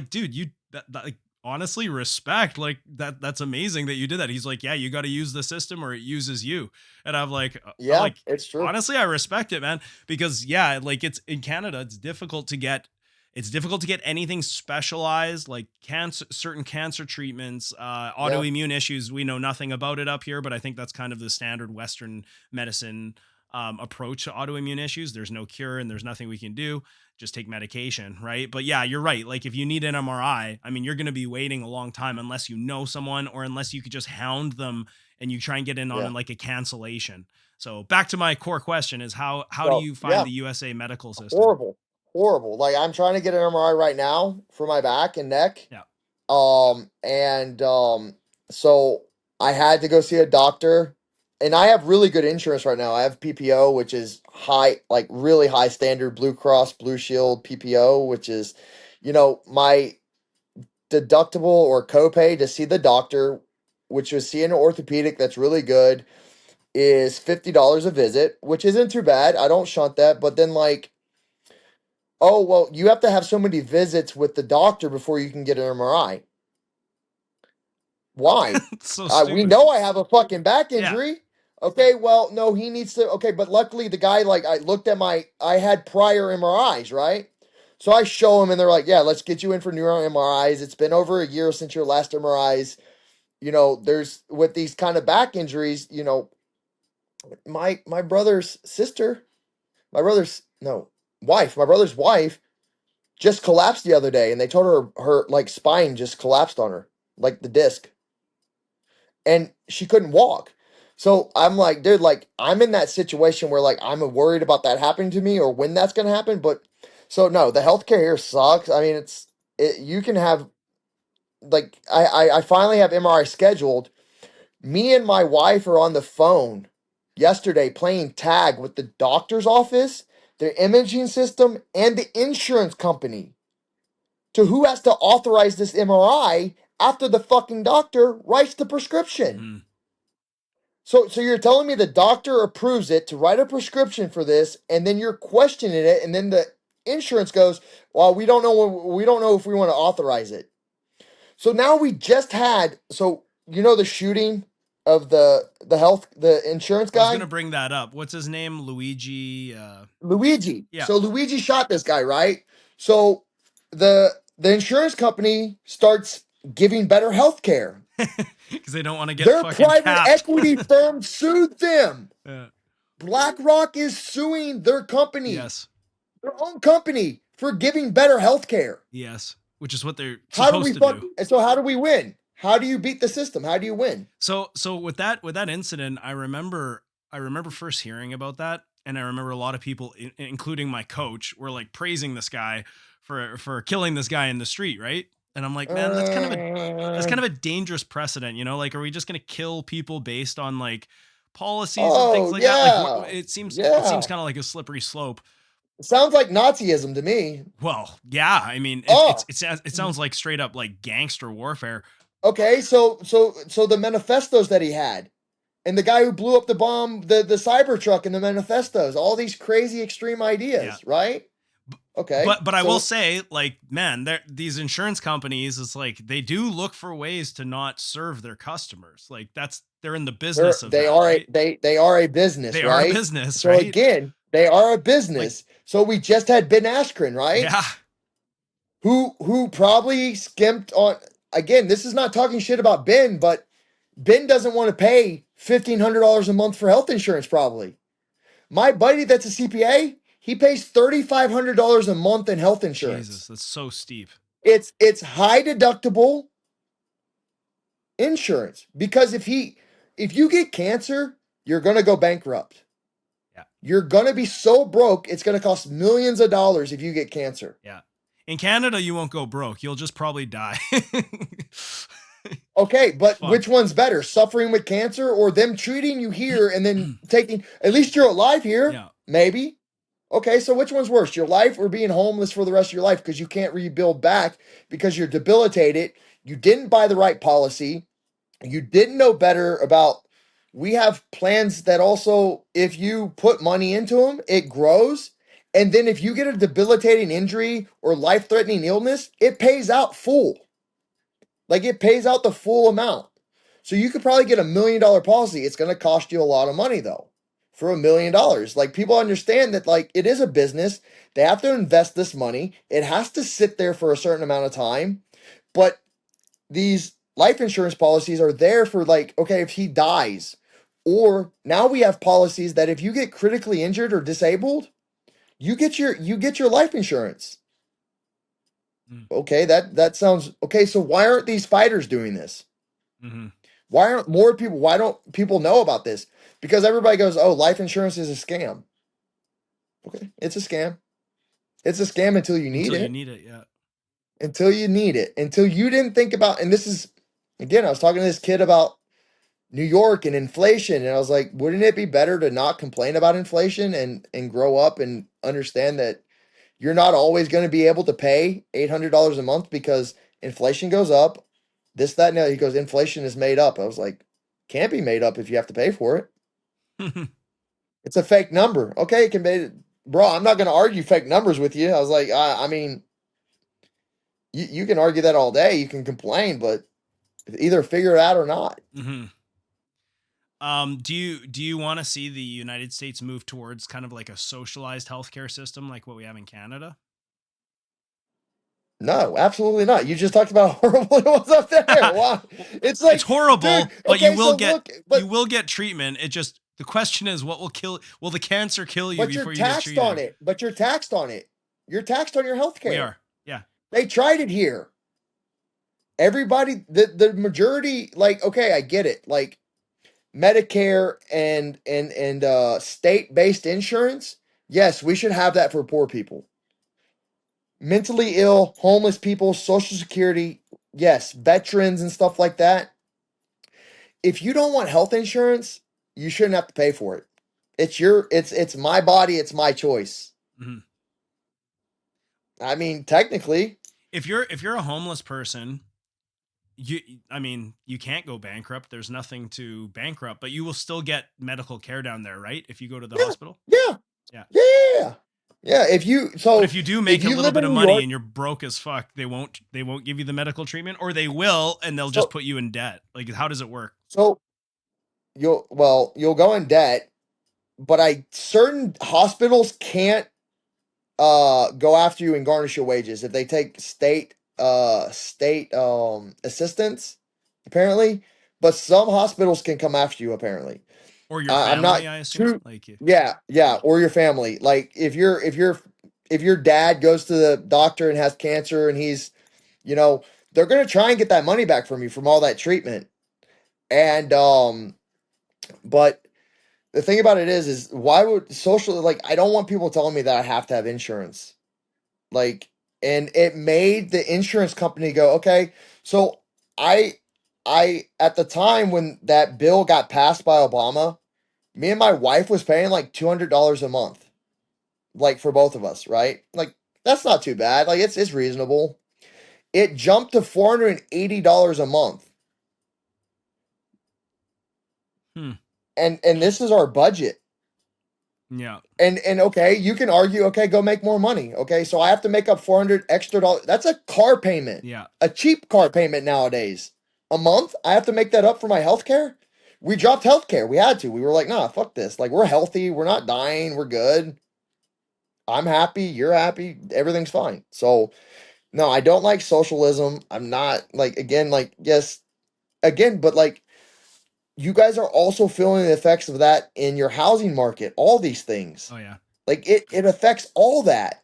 dude, like, honestly, respect. Like that's amazing that you did that. He's like, yeah, you got to use the system or it uses you. And I'm like, Yeah, it's true. honestly, I respect it, man, because yeah, like it's in Canada, it's difficult to get anything specialized, like certain cancer treatments, autoimmune issues. We know nothing about it up here, but I think that's kind of the standard Western medicine approach to autoimmune issues. There's no cure and there's nothing we can do. Just take medication, right? But yeah, you're right. Like if you need an MRI, I mean, you're going to be waiting a long time unless you know someone or unless you could just hound them and you try and get in on like a cancellation. So back to my core question is how do you find the USA medical system? Horrible. Like I'm trying to get an MRI right now for my back and neck. Yeah. So I had to go see a doctor, and I have really good insurance right now. I have PPO, which is high, like really high standard Blue Cross Blue Shield PPO, which is, my deductible or copay to see the doctor, which is seeing an orthopedic that's really good, is $50 a visit, which isn't too bad. I don't shunt that, but then like, oh, well, you have to have so many visits with the doctor before you can get an MRI. Why? So stupid. We know I have a fucking back injury. Yeah. Okay, well, no, he needs to. Okay, but luckily the guy, like, I looked at I had prior MRIs, right? So I show him and they're like, yeah, let's get you in for neuro MRIs. It's been over a year since your last MRIs. There's, with these kind of back injuries, my brother's wife just collapsed the other day, and they told her like spine just collapsed on her, like the disc, and she couldn't walk. So I'm like, dude, like I'm in that situation where like I'm worried about that happening to me or when that's gonna happen. But so no, the healthcare here sucks. I mean, you can have like I finally have MRI scheduled. Me and my wife are on the phone yesterday playing tag with the doctor's office, their imaging system, and the insurance company to who has to authorize this MRI after the fucking doctor writes the prescription. Mm-hmm. So you're telling me the doctor approves it to write a prescription for this, and then you're questioning it, and then the insurance goes, well, we don't know if we want to authorize it. So now we just had, the shooting of the insurance guy. I was going to bring that up. What's his name? Luigi. Luigi. Yeah. So Luigi shot this guy, right? So the insurance company starts giving better health care. Because they don't want to get their fucking private capped. equity firm sued them. Yeah. BlackRock is suing their company. Yes. Their own company for giving better health care. Yes. Which is what they're supposed to do. So how do we win? How do you beat the system? How do you win? So with that incident, I remember first hearing about that, and I remember a lot of people, including my coach, were like praising this guy for killing this guy in the street, right? And I'm like, man, that's kind of a dangerous precedent, Like, are we just gonna kill people based on like policies and things like that? Like, it seems kind of like a slippery slope. It sounds like Nazism to me. Well, yeah, I mean, it sounds like straight up like gangster warfare. Okay, so the manifestos that he had, and the guy who blew up the bomb, the Cybertruck and the manifestos, all these crazy extreme ideas, right? Okay. But I will say, like, man, these insurance companies, it's like they do look for ways to not serve their customers. Like they're in the business of they that, are right? they are a business, They are a right? business, So right? again, they are a business. So we just had Ben Askren, right? Yeah. Who probably skimped on, again, this is not talking shit about Ben, but Ben doesn't want to pay $1,500 a month for health insurance, probably. My buddy that's a CPA, he pays $3,500 a month in health insurance. Jesus, that's so steep. It's high deductible insurance because if you get cancer, you're going to go bankrupt. Yeah. You're going to be so broke, it's going to cost millions of dollars if you get cancer. Yeah. In Canada, you won't go broke. You'll just probably die. Okay, but which one's better? Suffering with cancer or them treating you here and then taking, at least you're alive here, Yeah. maybe. Okay, so which one's worse, your life or being homeless for the rest of your life because you can't rebuild back because you're debilitated, you didn't buy the right policy, you didn't know better about, we have plans that also, if you put money into them, it grows. And then if you get a debilitating injury or life-threatening illness, it pays out full. Like it pays out the full amount. So you could probably get $1 million policy. It's going to cost you a lot of money though for $1 million. Like people understand that like it is a business. They have to invest this money. It has to sit there for a certain amount of time. But these life insurance policies are there for like, okay, if he dies, or now we have policies that if you get critically injured or disabled, you get your life insurance. Okay, that sounds okay. So why aren't these fighters doing this? Mm-hmm. Why don't people know about this? Because everybody goes, oh, life insurance is a scam. Okay, it's a scam. It's a scam until you need it. Until you need it, yeah. Until you need it. Until you didn't think about, and this is, again, I was talking to this kid about New York and inflation, and I was like, wouldn't it be better to not complain about inflation and grow up and understand that you're not always going to be able to pay $800 a month because inflation goes up, this, that, and that. He goes, inflation is made up. I was like, can't be made up if you have to pay for it. It's a fake number. Okay, it can be, bro, I'm not going to argue fake numbers with you. I was like, I mean, you can argue that all day. You can complain, but either figure it out or not. Mm-hmm. Do you want to see the United States move towards kind of like a socialized healthcare system like what we have in Canada? No, absolutely not. You just talked about how horrible it was up there. Wow. It's like it's horrible, dude, but okay, you will you will get treatment. It just, the question is, what will the cancer kill you before you get treated? on it. But you're taxed on it. You're taxed on your health care. We are. Yeah. They tried it here. Everybody, the majority, like, okay, I get it. Like Medicare and state-based insurance, yes, we should have that for poor people. Mentally ill, homeless people, Social Security, yes, veterans and stuff like that. If you don't want health insurance, you shouldn't have to pay for it. It's my body, it's my choice. Mm-hmm. I mean, technically, if you're a homeless person, you can't go bankrupt. There's nothing to bankrupt, but you will still get medical care down there, right? If you go to the hospital. Yeah. If you but if you do make a little bit of money and you're broke as fuck, they won't give you the medical treatment, or they will, and they'll just put you in debt. Like, how does it work? So you'll go in debt, but certain hospitals can't go after you and garnish your wages if they take state assistance, apparently. But some hospitals can come after you, apparently. Or your family, I assume. Or your family. Like if your dad goes to the doctor and has cancer and he's, they're gonna try and get that money back from you from all that treatment. And but the thing about it is why would I don't want people telling me that I have to have insurance. Like, and it made the insurance company go, okay, so I at the time when that bill got passed by Obama, me and my wife was paying like $200 a month, like for both of us, right? Like that's not too bad. Like it's reasonable. It jumped to $480 a month. and this is our budget. Yeah. And okay, you can argue, okay, go make more money. Okay, so I have to make up $400 extra dollars. That's a car payment. Yeah. A cheap car payment nowadays. A month, I have to make that up for my health care. We dropped health care. We had to. We were like, nah, fuck this. Like, we're healthy. We're not dying. We're good. I'm happy. You're happy. Everything's fine. So, no, I don't like socialism. I'm not like, again, like, yes, again, but like, you guys are also feeling the effects of that in your housing market, all these things. Oh yeah. Like it affects all that.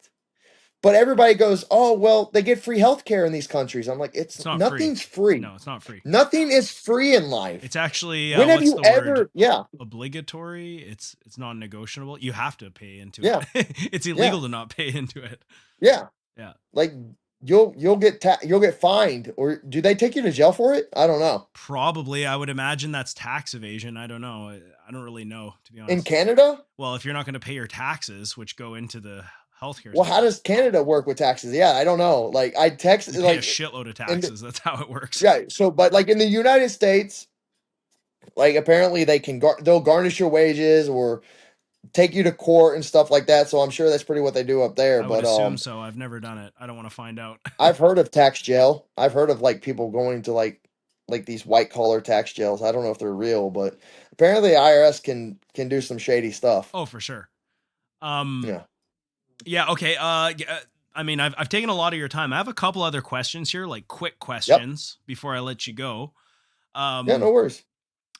But everybody goes, oh, well, they get free healthcare in these countries. I'm like, It's not nothing's free. No, it's not free. Nothing is free in life. It's actually When have what's you the ever, word? yeah, Obligatory. It's non-negotiable. You have to pay into yeah, it. It's illegal to not pay into it. yeah. Yeah. Like you'll get fined, or do they take you to jail for it? I don't know. Probably, I would imagine that's tax evasion. I don't know. I don't really know, to be honest. In Canada? Well, if you're not going to pay your taxes, which go into the healthcare. Well, how does Canada work with taxes? Yeah, I don't know. Like I text you pay like a shitload of taxes. That's how it works. Yeah, so but like in the United States, like apparently they can they'll garnish your wages or take you to court and stuff like that. So I'm sure that's pretty what they do up there. I would But assume so. I've never done it. I don't want to find out. I've heard of tax jail. I've heard of like people going to like these white collar tax jails. I don't know if they're real, but apparently IRS can do some shady stuff. Oh, for sure. Yeah. Yeah. Okay. I mean, I've taken a lot of your time. I have a couple other questions here, like quick questions before I let you go. Yeah, no worries.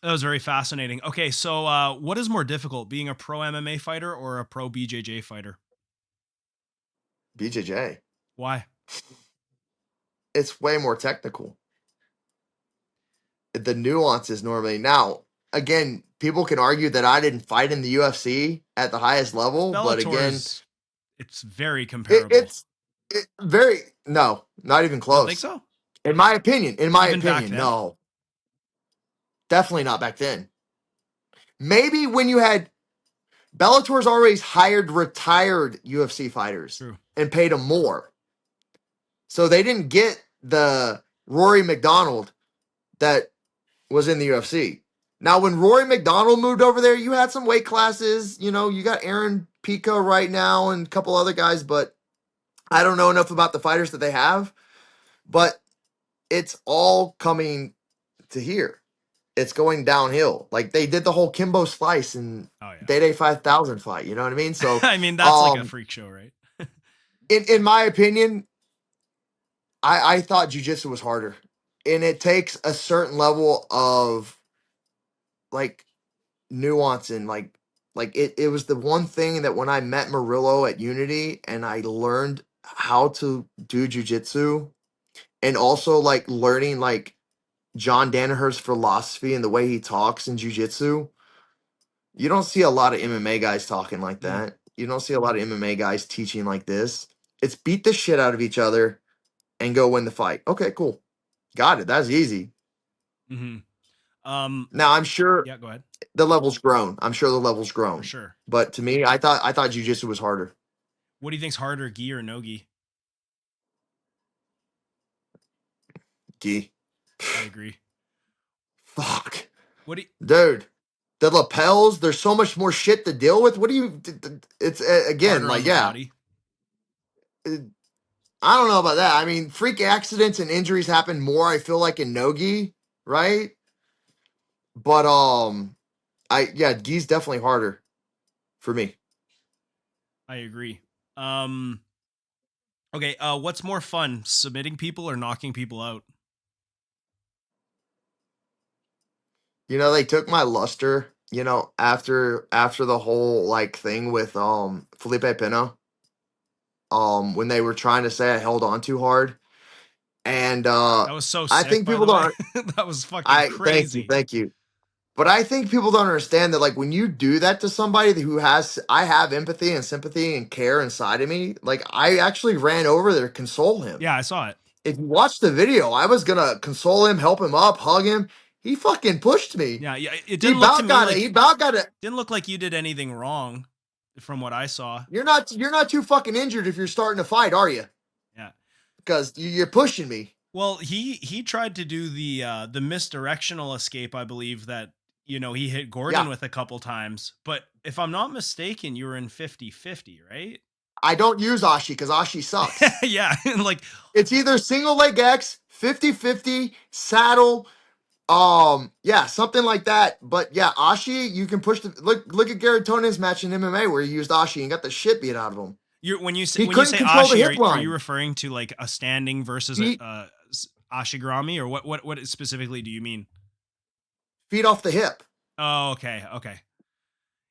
That was very fascinating. Okay, so what is more difficult, being a pro MMA fighter or a pro BJJ fighter? BJJ. Why? It's way more technical. The nuances normally. Now, again, people can argue that I didn't fight in the UFC at the highest level, but again, it's very comparable. It's very no, not even close. You don't think so? In my opinion, Even back then? no. Definitely not back then. Maybe when you had Bellator's always hired retired UFC fighters. True. And paid them more. So they didn't get the Rory McDonald that was in the UFC. Now, when Rory McDonald moved over there, you had some weight classes. You know, you got Aaron Pico right now and a couple other guys, but I don't know enough about the fighters that they have. But it's all coming to here. It's going downhill. Like they did the whole Kimbo Slice and Day 5000 fight. You know what I mean? So I mean, that's like a freak show, right? in my opinion, I thought jiu-jitsu was harder. And it takes a certain level of like nuance and like it was the one thing that when I met Murillo at Unity and I learned how to do jiu-jitsu and also like learning like John Danaher's philosophy and the way he talks in jiu-jitsu, you don't see a lot of MMA guys talking like that. You don't see a lot of MMA guys teaching like this. It's beat the shit out of each other and go win the fight. Okay, cool. Got it. That's easy. Mm-hmm. Now I'm sure go ahead. The level's grown. I'm sure the level's grown. For sure. But to me, I thought jiu-jitsu was harder. What do you think's harder, gi or no gi? Gi. I agree. Fuck. What do you... Dude, the lapels, there's so much more shit to deal with. What do you... It's, again, like, yeah. I don't know about that. I mean, freak accidents and injuries happen more, I feel like, in no-gi, right? But, gi's definitely harder for me. I agree. Okay, what's more fun, submitting people or knocking people out? You know, they took my luster, you know, after the whole like thing with Felipe Pena. When they were trying to say I held on too hard. And that was so sick, I think people don't that was fucking crazy. Thank you. But I think people don't understand that like when you do that to somebody who I have empathy and sympathy and care inside of me, like I actually ran over there to console him. Yeah, I saw it. If you watch the video, I was gonna console him, help him up, hug him. He fucking pushed me. Yeah, it didn't look to me like he about got it. Didn't look like you did anything wrong, from what I saw. You're not too fucking injured if you're starting to fight, are you? Yeah, because you're pushing me. Well, he tried to do the misdirectional escape, I believe, that you know, he hit Gordon Yeah. with a couple times, but if I'm not mistaken, you were in 50-50, right? I don't use Ashi because Ashi sucks. Yeah. Like, It's either single leg X, 50-50, saddle, yeah, something like that. But yeah, Ashi, you can push the look at Garrett Tonen's match in MMA where he used Ashi and got the shit beat out of him. when you He say couldn't control the Ashi, hip are you line. referring to like a standing versus Feet, a Ashigarami, or what specifically do you mean? feet off the hip. Oh, okay.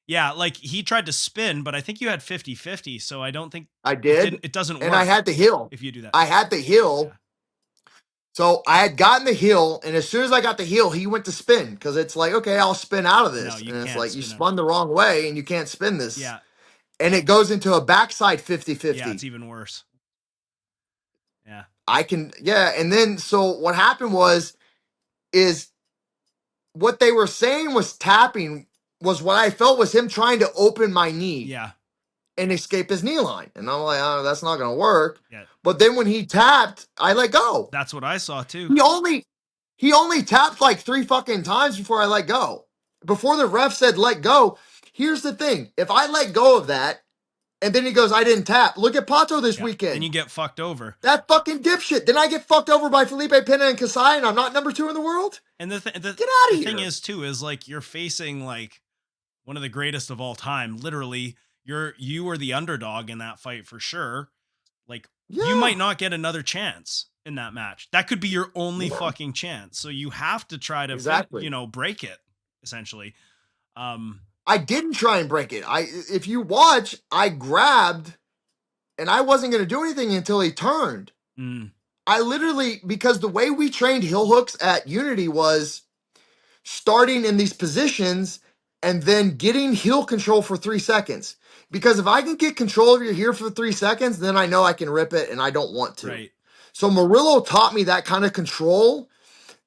Yeah, like he tried to spin, but I think you had 50-50, so I don't think I did. it doesn't And work I had the heel. if you do that. I had the heel. Yeah. So I had gotten the heel, and as soon as I got the heel, he went to spin because it's like, okay, I'll spin out of No, this. you And it's can't like, you spin out. spun the wrong way and you can't spin this. Yeah. And it goes into a backside 50-50. Yeah, it's even worse. Yeah. And then, so what happened is what they were saying was tapping was what I felt was him trying to open my knee. Yeah. And escape his knee line. And I'm like, oh, that's not going to work. Yeah. But then when he tapped, I let go. That's what I saw too. He only tapped like 3 fucking times before I let go. Before the ref said let go. Here's the thing. If I let go of that, and then he goes, I didn't tap. Look at Pato this weekend. Then you get fucked over. That fucking dipshit. Then I get fucked over by Felipe Pena and Kasai, and I'm not number 2 in the world? And the Get out of here. The thing is too, is like you're facing like one of the greatest of all time. Literally, you were the underdog in that fight for sure. Like, you might not get another chance in that match. That could be your only fucking chance. So you have to try to, break it, essentially. I didn't try and break it. If you watch, I grabbed, and I wasn't going to do anything until he turned. I literally, because the way we trained heel hooks at Unity was starting in these positions and then getting heel control for 3 seconds. Because if I can get control of your heel for 3 seconds, then I know I can rip it, and I don't want to. Right. So Murillo taught me that kind of control,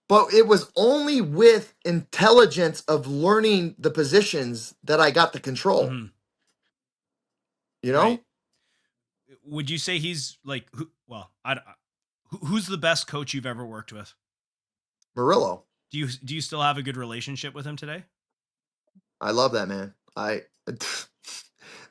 but it was only with intelligence of learning the positions that I got the control. Mm-hmm. You know? Right. Would you say he's like, who's the best coach you've ever worked with? Murillo. Do you still have a good relationship with him today? I love that man.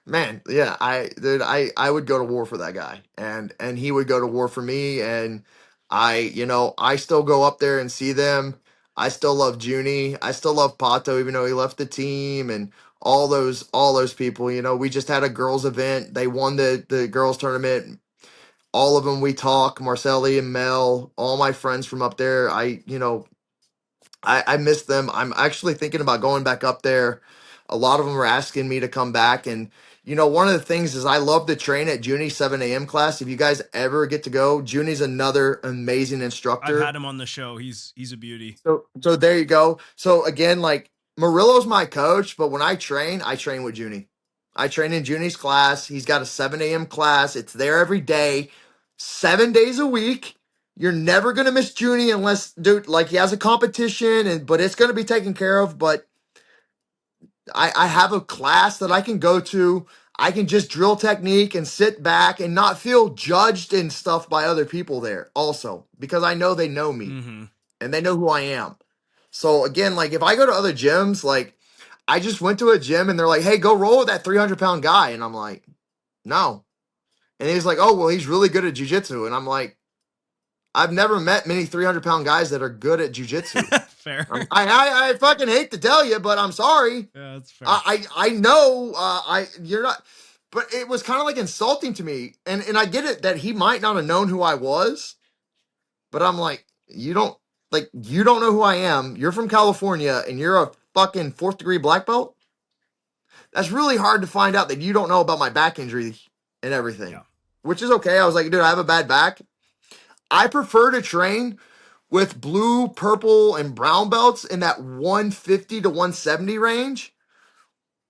Man, yeah, I would go to war for that guy, and he would go to war for me, and I still go up there and see them. I still love Junie. I still love Pato, even though he left the team, and all those people. You know, we just had a girls event. They won the girls tournament. All of them we talk. Marcelli and Mel, all my friends from up there. I miss them. I'm actually thinking about going back up there. A lot of them are asking me to come back. And, one of the things is I love to train at Junie's 7 a.m. class. If you guys ever get to go, Junie's another amazing instructor. I've had him on the show. He's a beauty. So there you go. So again, like Murillo's my coach, but when I train with Junie. I train in Junie's class. He's got a 7 a.m. class. It's there every day, 7 days a week. You're never gonna miss Junie unless, dude, like he has a competition, but it's gonna be taken care of. But I have a class that I can go to. I can just drill technique and sit back and not feel judged and stuff by other people there. Also, because I know they know me and they know who I am. So again, like if I go to other gyms, like I just went to a gym and they're like, "Hey, go roll with that 300-pound guy," and I'm like, "No." And he's like, "Oh, well, he's really good at jiu-jitsu," and I'm like, I've never met many 300-pound guys that are good at jiu-jitsu. Fair. I fucking hate to tell you, but I'm sorry. Yeah, that's fair. I know you're not, but it was kind of like insulting to me, and I get it that he might not have known who I was, but I'm like, you don't know who I am. You're from California, and you're a fucking 4th-degree black belt. That's really hard to find out that you don't know about my back injury and everything, which is okay. I was like, dude, I have a bad back. I prefer to train with blue, purple, and brown belts in that 150 to 170 range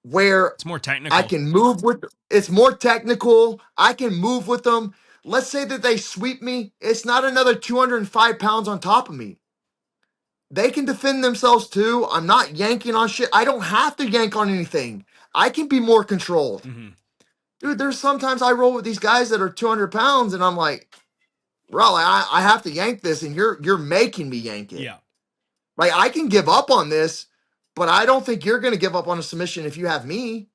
where it's more technical. I can move with. It's more technical. I can move with them. Let's say that they sweep me. It's not another 205 pounds on top of me. They can defend themselves too. I'm not yanking on shit. I don't have to yank on anything. I can be more controlled. Dude, there's sometimes I roll with these guys that are 200 pounds and I'm like, bro, I have to yank this, and you're making me yank it. Yeah. Like I can give up on this, but I don't think you're going to give up on a submission if you have me.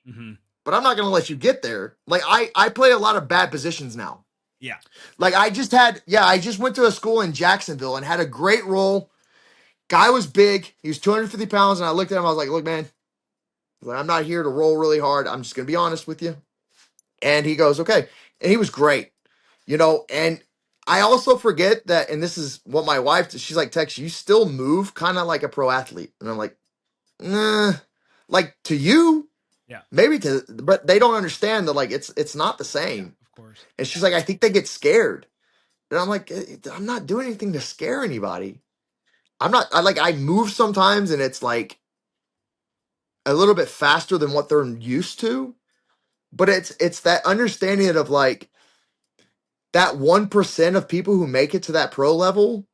Mm-hmm. But I'm not going to let you get there. Like I play a lot of bad positions now. Yeah. Like I just went to a school in Jacksonville and had a great roll. Guy was big. He was 250 pounds. And I looked at him. I was like, look, man, I'm not here to roll really hard. I'm just going to be honest with you. And he goes, okay. And he was great, and I also forget that, and this is what my wife, she's like, Tex, you still move kind of like a pro athlete. And I'm like, nah, like to you, Yeah. maybe but they don't understand that like it's not the same. Yeah, of course. And she's like, I think they get scared. And I'm like, I'm not doing anything to scare anybody. I move sometimes and it's like a little bit faster than what they're used to. But it's that understanding of like that 1% of people who make it to that pro level,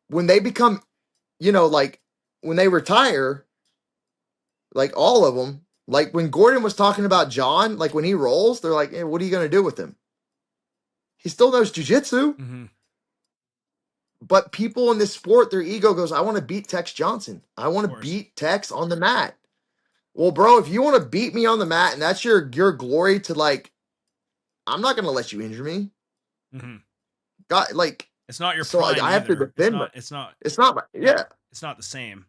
when they become, like when they retire, like all of them, like when Gordon was talking about John, like when he rolls, they're like, hey, what are you going to do with him? He still knows jujitsu. Mm-hmm. But people in this sport, their ego goes, I want to beat Tex Johnson. I want to course. beat Tex on the mat. Well, bro, if you want to beat me on the mat and that's your glory to like, I'm not going to let you injure me. Mm-hmm. God, like, It's not your so prime I have to either. defend. It's not. It's not. Yeah. It's not the same.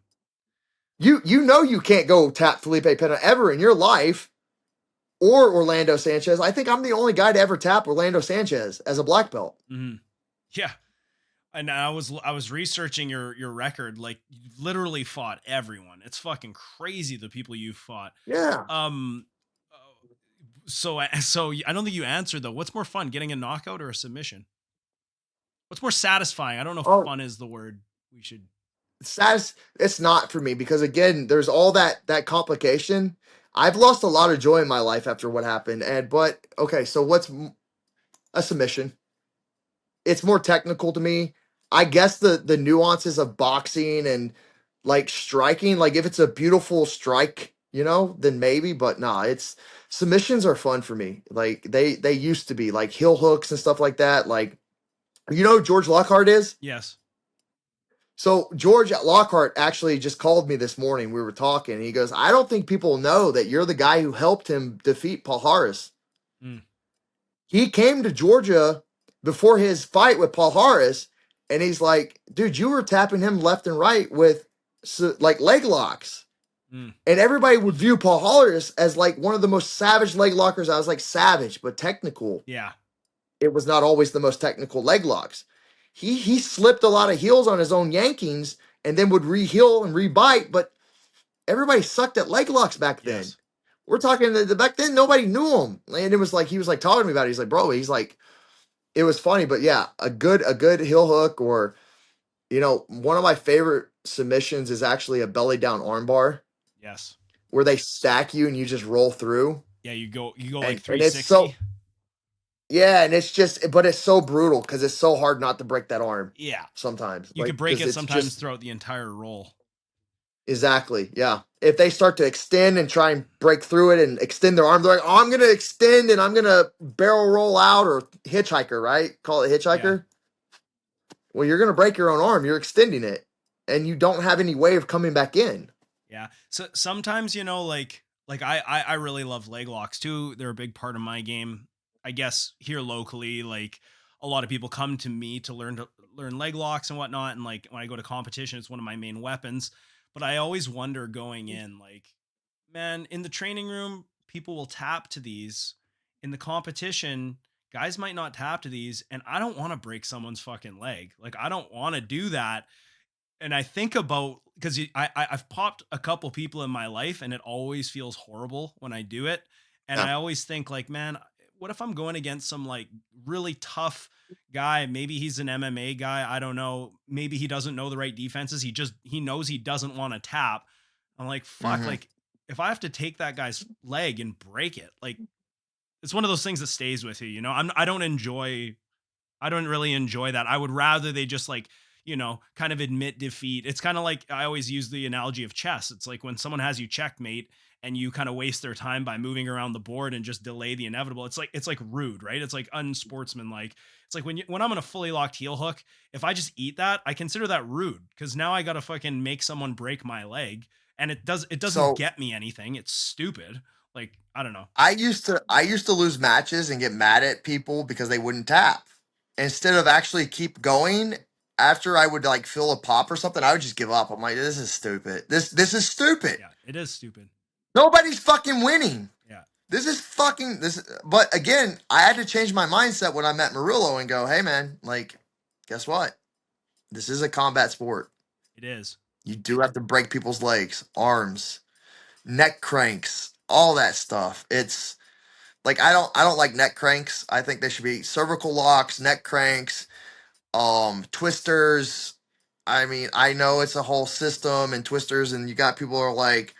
You you can't go tap Felipe Pena ever in your life or Orlando Sanchez. I think I'm the only guy to ever tap Orlando Sanchez as a black belt. Mm-hmm. Yeah. And I was researching your record. Like you literally fought everyone. It's fucking crazy the people you fought. Yeah. So I don't think you answered though. What's more fun, getting a knockout or a submission? What's more satisfying? I don't know if fun is the word we should. It's not for me because again, there's all that complication. I've lost a lot of joy in my life after what happened. But okay, so what's a submission? It's more technical to me. I guess the nuances of boxing and like striking, like if it's a beautiful strike, then maybe, but nah, it's submissions are fun for me. Like they used to be like heel hooks and stuff like that. Like, who George Lockhart is? Yes. So George Lockhart actually just called me this morning. We were talking and he goes, I don't think people know that you're the guy who helped him defeat Paul Harris. Mm. He came to Georgia before his fight with Paul Harris, and he's like, dude, you were tapping him left and right with like leg locks. Mm. And everybody would view Paul Harris as like one of the most savage leg lockers. I was like, savage, but technical. Yeah. It was not always the most technical leg locks. He slipped a lot of heels on his own yankings and then would re-heel and re-bite, but everybody sucked at leg locks back then. Yes. We're talking back then, nobody knew him. And it was like, he was like talking to me about it. He's like, bro, he's like, it was funny, but yeah, a good heel hook or, one of my favorite submissions is actually a belly down armbar. Yes. Where they stack you and you just roll through. Yeah, you go like 360. And it's so, yeah, and it's just, but it's so brutal because it's so hard not to break that arm. Yeah. Sometimes. You could break it sometimes throughout the entire roll. Exactly. Yeah. If they start to extend and try and break through it and extend their arm, they're like, oh, I'm going to extend and I'm going to barrel roll out or hitchhiker, right? Call it hitchhiker. Yeah. Well, you're going to break your own arm. You're extending it and you don't have any way of coming back in. Yeah. So sometimes, like I really love leg locks too. They're a big part of my game. I guess here locally, like a lot of people come to me to learn leg locks and whatnot. And like when I go to competition, it's one of my main weapons. But I always wonder going in, like, man, in the training room, people will tap to these. In the competition, guys might not tap to these. And I don't want to break someone's fucking leg. Like, I don't want to do that. And I think about, because I've popped a couple people in my life and it always feels horrible when I do it. And I always think like, man, what if I'm going against some like really tough guy? Maybe he's an MMA guy. I don't know. Maybe he doesn't know the right defenses. He knows he doesn't want to tap. I'm like, fuck, like if I have to take that guy's leg and break it, like it's one of those things that stays with you, I don't really enjoy that. I would rather they just like, kind of admit defeat. It's kind of like, I always use the analogy of chess. It's like when someone has you checkmate and you kind of waste their time by moving around the board and just delay the inevitable. It's like rude, right? It's like unsportsmanlike. It's like when I'm in a fully locked heel hook, if I just eat that, I consider that rude because now I got to fucking make someone break my leg. and it doesn't So get me anything. It's stupid. Like, I don't know. I used to lose matches and get mad at people because they wouldn't tap. Instead of actually keep going, after I would like feel a pop or something, I would just give up. I'm like, this is stupid. This is stupid. Yeah, it is stupid. Nobody's fucking winning. Yeah. This is fucking this. But again, I had to change my mindset when I met Murillo and go, hey man, like, guess what? This is a combat sport. It is. You do have to break people's legs, arms, neck cranks, all that stuff. It's like I don't like neck cranks. I think they should be cervical locks, neck cranks, twisters. I mean, I know it's a whole system and twisters, and you got people who are like,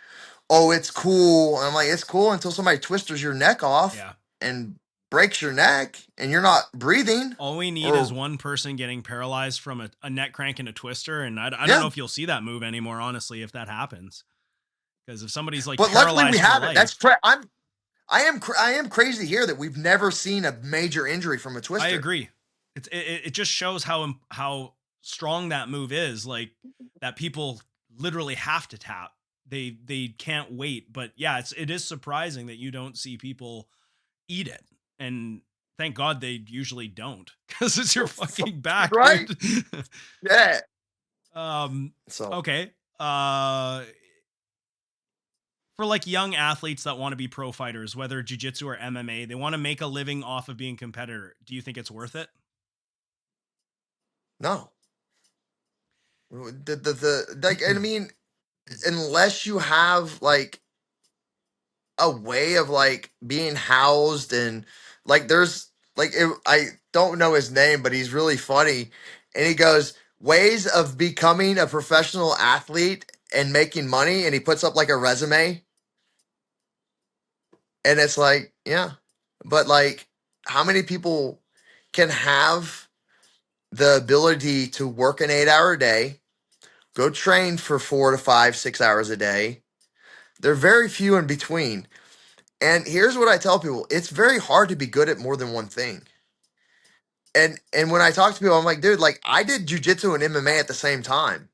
oh, it's cool. And I'm like, it's cool until somebody twisters your neck off Yeah. and breaks your neck and you're not breathing. All we need is one person getting paralyzed from a neck crank and a twister. And I don't know if you'll see that move anymore, honestly, if that happens. Because if somebody's like But paralyzed luckily we for haven't. life, That's I am crazy to hear that we've never seen a major injury from a twister. I agree. It just shows how strong that move is. Like, that people literally have to tap. They can't wait. But yeah, it is surprising that you don't see people eat it. And thank God they usually don't, because it's your fucking back, right? dude. Yeah. So okay. For like young athletes that want to be pro fighters, whether jiu-jitsu or MMA, they want to make a living off of being a competitor. Do you think it's worth it? No. Like, I mean, unless you have like a way of like being housed and like there's like I don't know his name, but he's really funny, and he goes ways of becoming a professional athlete and making money, and he puts up like a resume, and it's like, yeah, but like how many people can have the ability to work an 8-hour day, go train for 4 to 5 6 hours a day? They're very few in between. And here's what I tell people: it's very hard to be good at more than one thing. And when I talk to people, I'm like, dude, like I did jujitsu and MMA at the same time.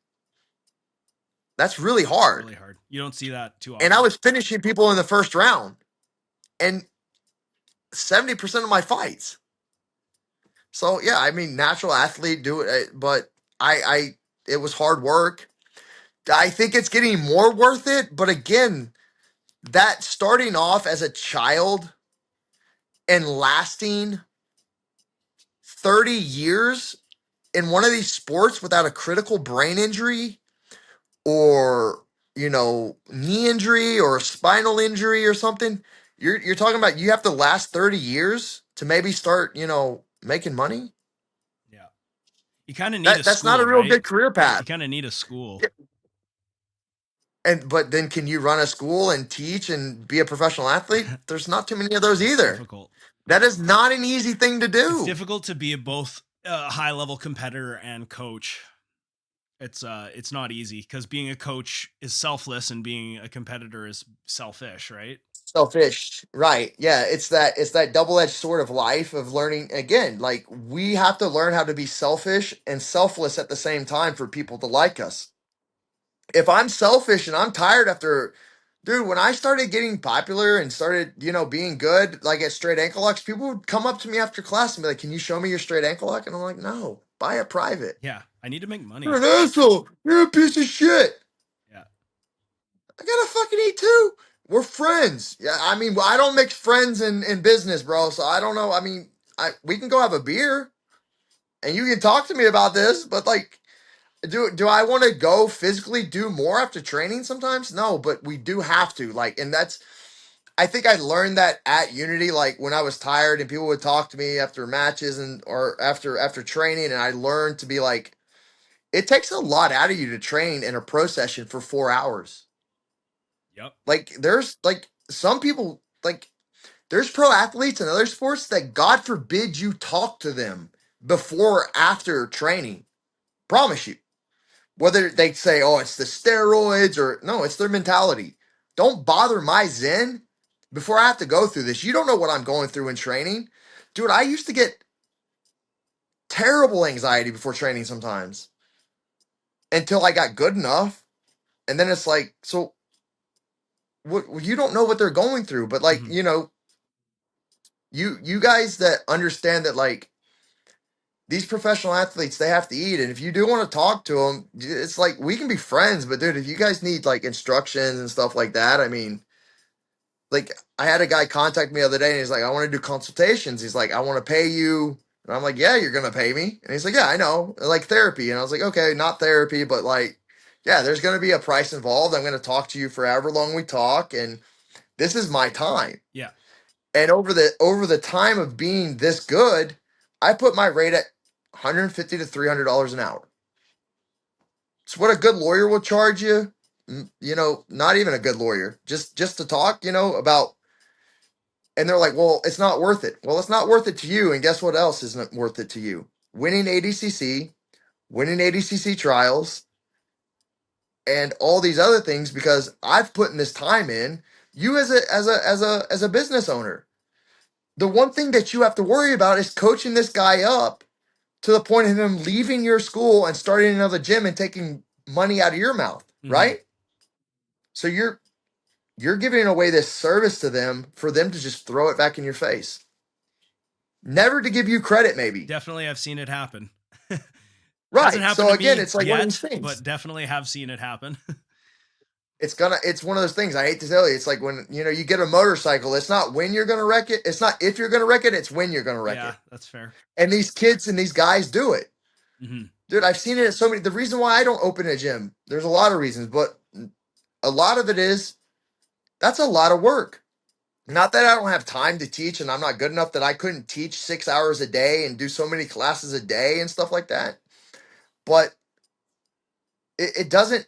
That's really hard. Really hard. You don't see that too often. And I was finishing people in the first round, and 70% of my fights. So yeah, I mean, natural athlete do it, but it was hard work. I think it's getting more worth it, but again, that starting off as a child and lasting 30 years in one of these sports without a critical brain injury or, knee injury or a spinal injury or something, you're talking about you have to last 30 years to maybe start, making money. Yeah. You kind of need a school. That's not a real good career path. You kind of need a school. Yeah. But then can you run a school and teach and be a professional athlete? There's not too many of those either. Difficult. That is not an easy thing to do. It's difficult to be both a high level competitor and coach. It's not easy because being a coach is selfless and being a competitor is selfish, right? Selfish, right? Yeah, it's that double-edged sword of life of learning. Again, like we have to learn how to be selfish and selfless at the same time for people to like us. If I'm selfish and I'm tired after, dude, when I started getting popular and started, being good, like at straight ankle locks, people would come up to me after class and be like, "Can you show me your straight ankle lock?" And I'm like, "No, buy a private." Yeah, I need to make money. You're an asshole. You're a piece of shit. Yeah, I gotta fucking eat too. We're friends. Yeah, I mean, I don't mix friends in business, bro. So I don't know. I mean, we can go have a beer, and you can talk to me about this. But like, do I want to go physically do more after training sometimes? No, but we do have to. Like, and that's. I think I learned that at Unity. Like when I was tired, and people would talk to me after matches or after training, and I learned to be like, it takes a lot out of you to train in a pro session for 4 hours. Yep. Like there's like some people like there's pro athletes in other sports that God forbid you talk to them before or after training. Promise you. Whether they say, oh, it's the steroids or no, it's their mentality. Don't bother my zen before I have to go through this. You don't know what I'm going through in training. Dude, I used to get terrible anxiety before training sometimes until I got good enough. And then it's like, so you don't know what they're going through, but like, Mhm. you know, you guys that understand that like these professional athletes, they have to eat. And if you do want to talk to them, it's like we can be friends, but dude, if you guys need like instructions and stuff like that, I mean, like I had a guy contact me the other day and he's like, I want to do consultations. He's like, I want to pay you. And I'm like, yeah, you're going to pay me. And he's like, yeah, I know, like therapy. And I was like, okay, not therapy, but like, yeah, there's going to be a price involved. I'm going to talk to you for however long we talk. And this is my time. Yeah. And over the time of being this good, I put my rate at $150 to $300 an hour. It's what a good lawyer will charge you. You know, not even a good lawyer, just to talk, you know, about. And they're like, well, it's not worth it. Well, it's not worth it to you. And guess what else isn't worth it to you? Winning ADCC, winning ADCC Trials, and all these other things because I've put in this time in. You as a business owner, the one thing that you have to worry about is coaching this guy up to the point of him leaving your school and starting another gym and taking money out of your mouth, Mhm. right? So you're giving away this service to them for them to just throw it back in your face. Never to give you credit, maybe. Definitely I've seen it happen. Hasn't Right. happened So to again, me it's like one of these yet, things. but definitely have seen it happen. It's one of those things. I hate to tell you. It's like when, you know, you get a motorcycle, it's not when you're going to wreck it. It's not if you're going to wreck it. It's when you're going to wreck Yeah, it. that's fair. And these kids and these guys do it. Mhm. Dude, I've seen it at so many. The reason why I don't open a gym, there's a lot of reasons, but a lot of it is that's a lot of work. Not that I don't have time to teach and I'm not good enough that I couldn't teach 6 hours a day and do so many classes a day and stuff like that. But it doesn't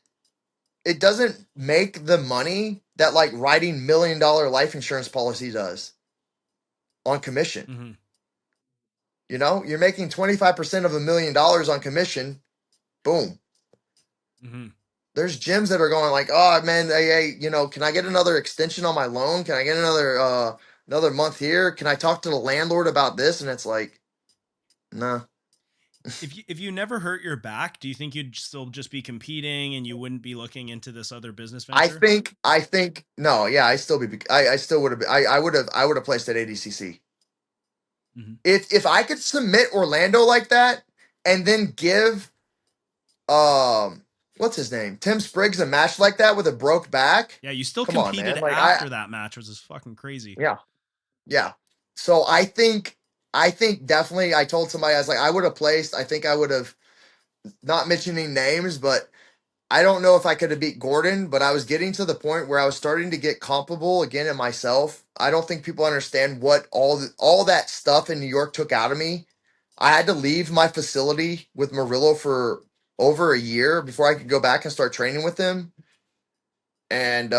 make the money that like writing $1 million life insurance policy does on commission. Mhm. You know, you're making 25% of $1 million on commission. Boom. Mhm. There's gyms that are going like, oh man, hey, you know, can I get another extension on my loan? Can I get another month here? Can I talk to the landlord about this? And it's like, nah. If you never hurt your back, do you think you'd still just be competing and you wouldn't be looking into this other business venture? I think no, yeah, I still would have I would have placed at ADCC. Mhm. If I could submit Orlando like that and then give um what's his name? Tim Spriggs a match like that with a broke back. Yeah, you still Come on, competed man. Like after that match, which is fucking crazy. yeah. Yeah. So I think definitely I told somebody I was like I would have placed. I think I would have not mentioning names, but I don't know if I could have beat Gordon, but I was getting to the point where I was starting to get comparable again in myself. I don't think people understand what all that stuff in New York took out of me. I had to leave my facility with Murillo for over a year before I could go back and start training with him. And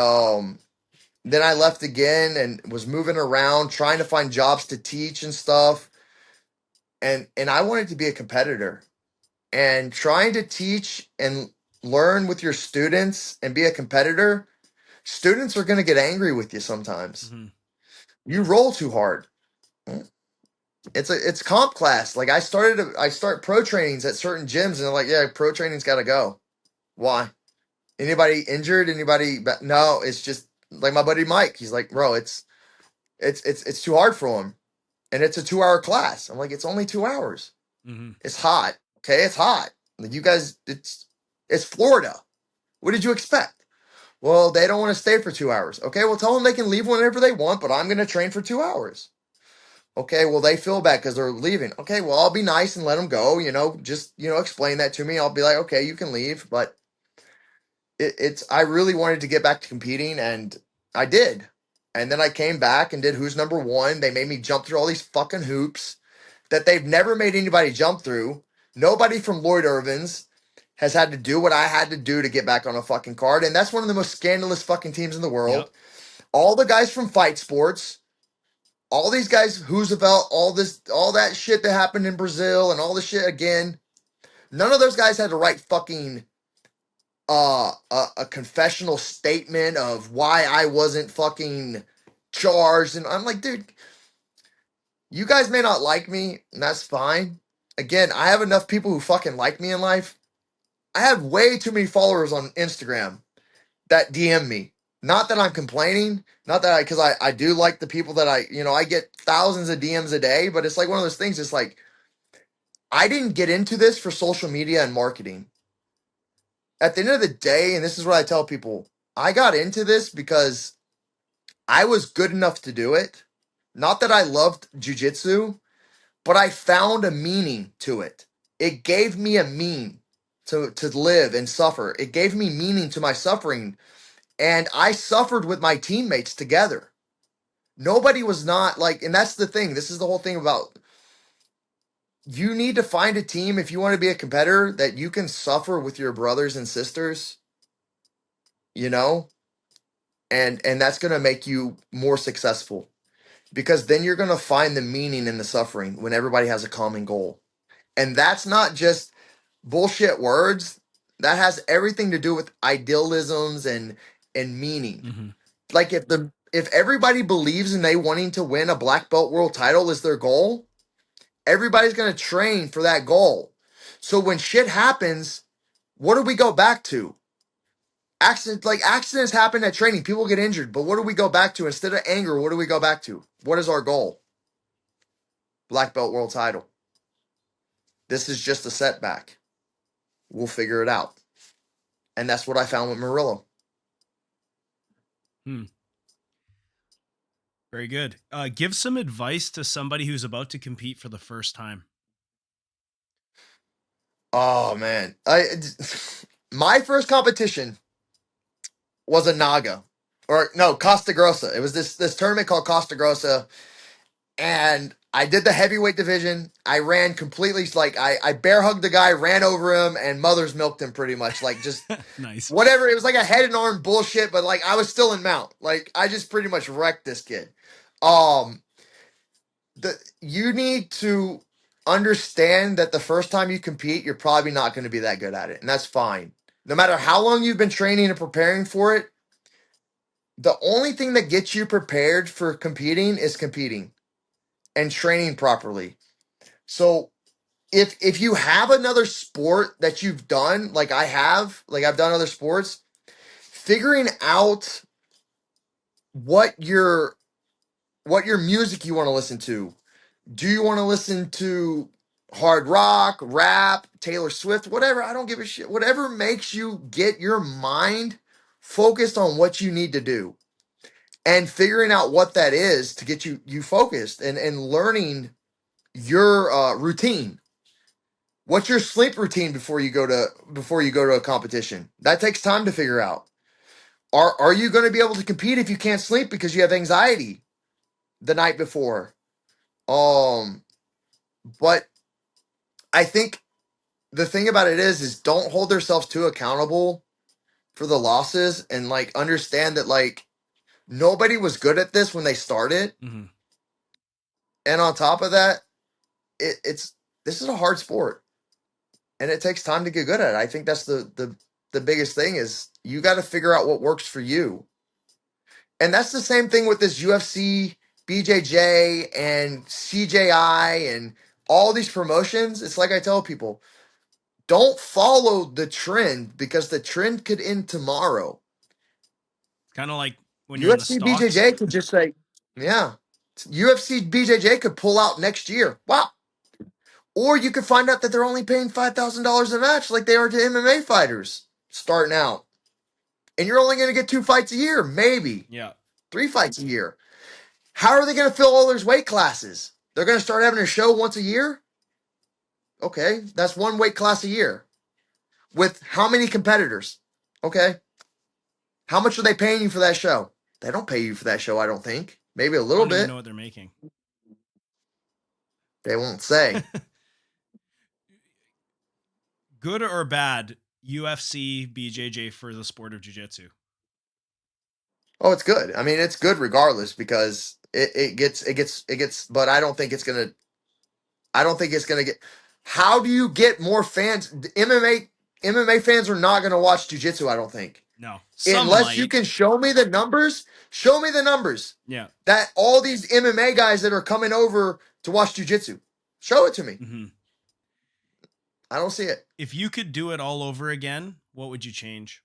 then I left again and was moving around trying to find jobs to teach and stuff. And I wanted to be a competitor. And trying to teach and learn with your students and be a competitor, students are going to get angry with you sometimes. Mhm. You roll too hard. It's comp class. Like I start pro trainings at certain gyms and they're like, yeah, pro training's got to go. Why? Anybody injured? No, it's just like my buddy Mike. He's like, bro, it's too hard for him, and it's a 2 hour class. I'm like, it's only 2 hours. Mhm. It's hot. Okay, it's hot. Like you guys, it's Florida. What did you expect? Well, they don't want to stay for 2 hours. Okay, well, tell them they can leave whenever they want, but I'm going to train for 2 hours. Okay, well, they feel bad because they're leaving. Okay, well, I'll be nice and let them go. You know, just, explain that to me. I'll be like, okay, you can leave. But I really wanted to get back to competing, and I did. And then I came back and did Who's Number One. They made me jump through all these fucking hoops that they've never made anybody jump through. Nobody from Lloyd Irvin's has had to do what I had to do to get back on a fucking card. And that's one of the most scandalous fucking teams in the world. Yep. All the guys from Fight Sports, all these guys, Roosevelt, all that shit that happened in Brazil and all the shit again. None of those guys had to write fucking a confessional statement of why I wasn't fucking charged. And I'm like, dude, you guys may not like me, and that's fine. Again, I have enough people who fucking like me in life. I have way too many followers on Instagram that DM me. Not that I'm complaining, not that because I do like the people that I get thousands of DMs a day, but it's like one of those things. It's like, I didn't get into this for social media and marketing. At the end of the day, and this is what I tell people, I got into this because I was good enough to do it. Not that I loved jujitsu, but I found a meaning to it. It gave me a mean to live and suffer. It gave me meaning to my suffering. And I suffered with my teammates together. Nobody was not like, and that's the thing. This is the whole thing about, you need to find a team if you want to be a competitor that you can suffer with your brothers and sisters, you know, and that's going to make you more successful, because then you're going to find the meaning in the suffering when everybody has a common goal. And that's not just bullshit words. That has everything to do with idealisms and meaning. Mm-hmm. Like if everybody believes in they wanting to win a black belt world title is their goal, everybody's going to train for that goal. So when shit happens, what do we go back to? Accidents happen at training. People get injured. But what do we go back to? Instead of anger, what do we go back to? What is our goal? Black belt world title. This is just a setback. We'll figure it out. And that's what I found with Murillo. Very good. Give some advice to somebody who's about to compete for the first time. Oh man. My first competition was a Naga. Or no, Costa Grossa. It was this tournament called Costa Grossa. And I did the heavyweight division. I ran completely, like I bear hugged the guy, ran over him, and mother's milked him pretty much. Like just Nice. whatever. It was like a head and arm bullshit, but like I was still in mount. Like I just pretty much wrecked this kid. You need to understand that the first time you compete, you're probably not going to be that good at it, and that's fine. No matter how long you've been training and preparing for it, the only thing that gets you prepared for competing is competing and training properly. So if you have another sport that you've done, like I have, like I've done other sports, figuring out what your music you want to listen to. Do you want to listen to hard rock, rap, Taylor Swift, whatever? I don't give a shit. Whatever makes you get your mind focused on what you need to do, and figuring out what that is to get you focused, and learning your routine. What's your sleep routine before you go to a competition? That takes time to figure out. Are you going to be able to compete if you can't sleep because you have anxiety the night before? But I think the thing about it is don't hold themselves too accountable for the losses, and like understand that like nobody was good at this when they started. Mm-hmm. And on top of that, it's this is a hard sport, and it takes time to get good at it. I think that's the biggest thing is you got to figure out what works for you. And that's the same thing with this UFC, BJJ, and CJI, and all these promotions. It's like I tell people, don't follow the trend, because the trend could end tomorrow. Kind of like when you're in the UFC, stocks. BJJ could just say, yeah, UFC, BJJ could pull out next year. Wow. Or you could find out that they're only paying $5,000 a match like they are to MMA fighters starting out. And you're only going to get 2 fights a year, maybe Yeah. 3 fights a year. How are they going to fill all those weight classes? They're going to start having a show once a year? Okay, that's 1 weight class a year. With how many competitors? Okay. How much are they paying you for that show? They don't pay you for that show, I don't think. Maybe a I little don't even bit. know what they're making. They won't say. Good or bad, UFC, BJJ for the sport of jiu-jitsu? Oh, it's good. I mean, it's good regardless, because it gets, but I don't think it's gonna get. How do you get more fans? MMA fans are not gonna watch jiu-jitsu, I don't think. No. Some Unless you might. can show me the numbers. Show me the numbers. Yeah. That all these MMA guys that are coming over to watch jiu-jitsu. Show it to me. Mm-hmm. I don't see it. If you could do it all over again, what would you change?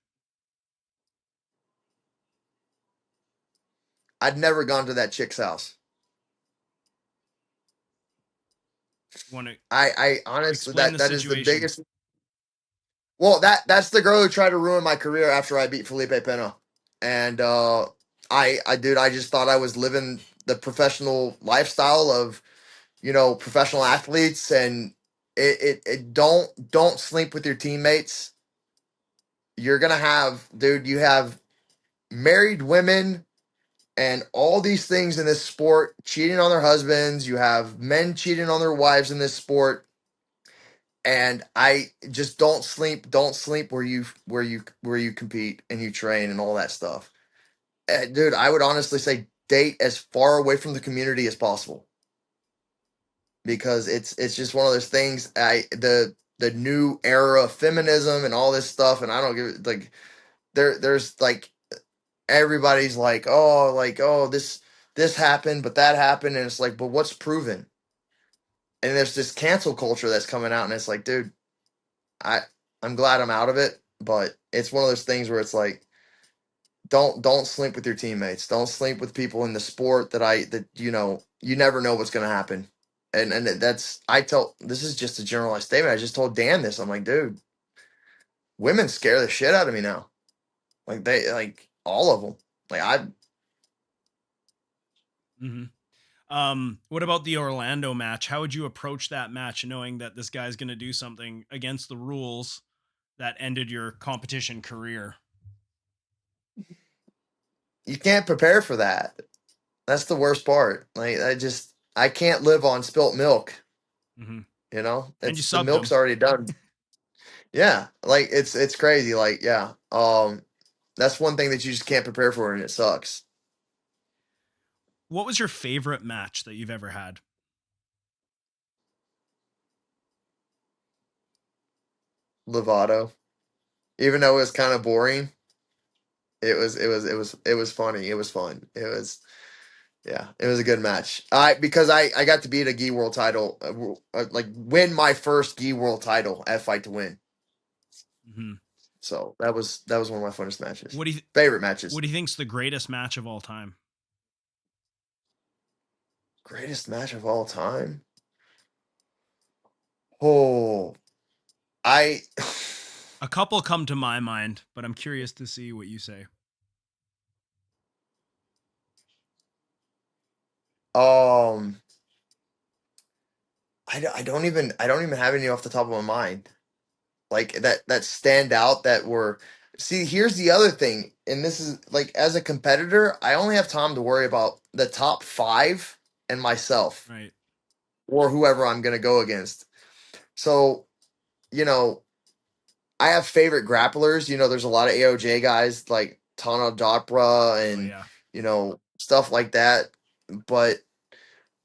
I'd never gone to that chick's house. Want to I honestly, explain the that is the situation? biggest. Well, that's the girl who tried to ruin my career after I beat Felipe Pena, and dude, I just thought I was living the professional lifestyle of, professional athletes, and it don't sleep with your teammates. You're gonna have, dude, you have married women and all these things in this sport cheating on their husbands. You have men cheating on their wives in this sport. And I just don't sleep where you compete and you train and all that stuff. Dude, I would honestly say date as far away from the community as possible, because it's just one of those things. The new era of feminism and all this stuff, and I don't give it, like, there's like, everybody's like, oh, this happened, but that happened, and it's like, but what's proven? And there's this cancel culture that's coming out, and it's like, dude, I I'm glad I'm out of it, but it's one of those things where it's like, don't sleep with your teammates. Don't sleep with people in the sport that you never know what's going to happen. And that's, this is just a generalized statement. I just told Dan this. I'm like, dude, women scare the shit out of me now. Like, all of them. Like, What about the Orlando match? How would you approach that match knowing that this guy's going to do something against the rules that ended your competition career? you can't prepare for that. That's the worst part. Like, I can't live on spilt milk. Mm-hmm. And you It's, the subbed milk's him. already done. Yeah, like, it's crazy. Like, yeah, that's one thing that you just can't prepare for, and it sucks. What was your favorite match that you've ever had? Lovato, even though it was kind of boring, it was funny. It was fun. Yeah, it was a good match. Because I got to beat a gi world title, like, win my first gi world title at Fight to Win. Mm-hmm. So that was one of my funnest matches. What do you Favorite matches. What do you think's the greatest match of all time? Greatest match of all time. Oh, I A couple come to my mind, but I'm curious to see what you say. um I don't even have any off the top of my mind, like, that stand out, that were. See, here's the other thing, and this is, like, as a competitor, I only have time to worry about the top 5 and myself, Right. or whoever I'm going to go against. So, you know I have favorite grapplers. There's a lot of AOJ guys like Tana Dopra Oh and, yeah. stuff like that, but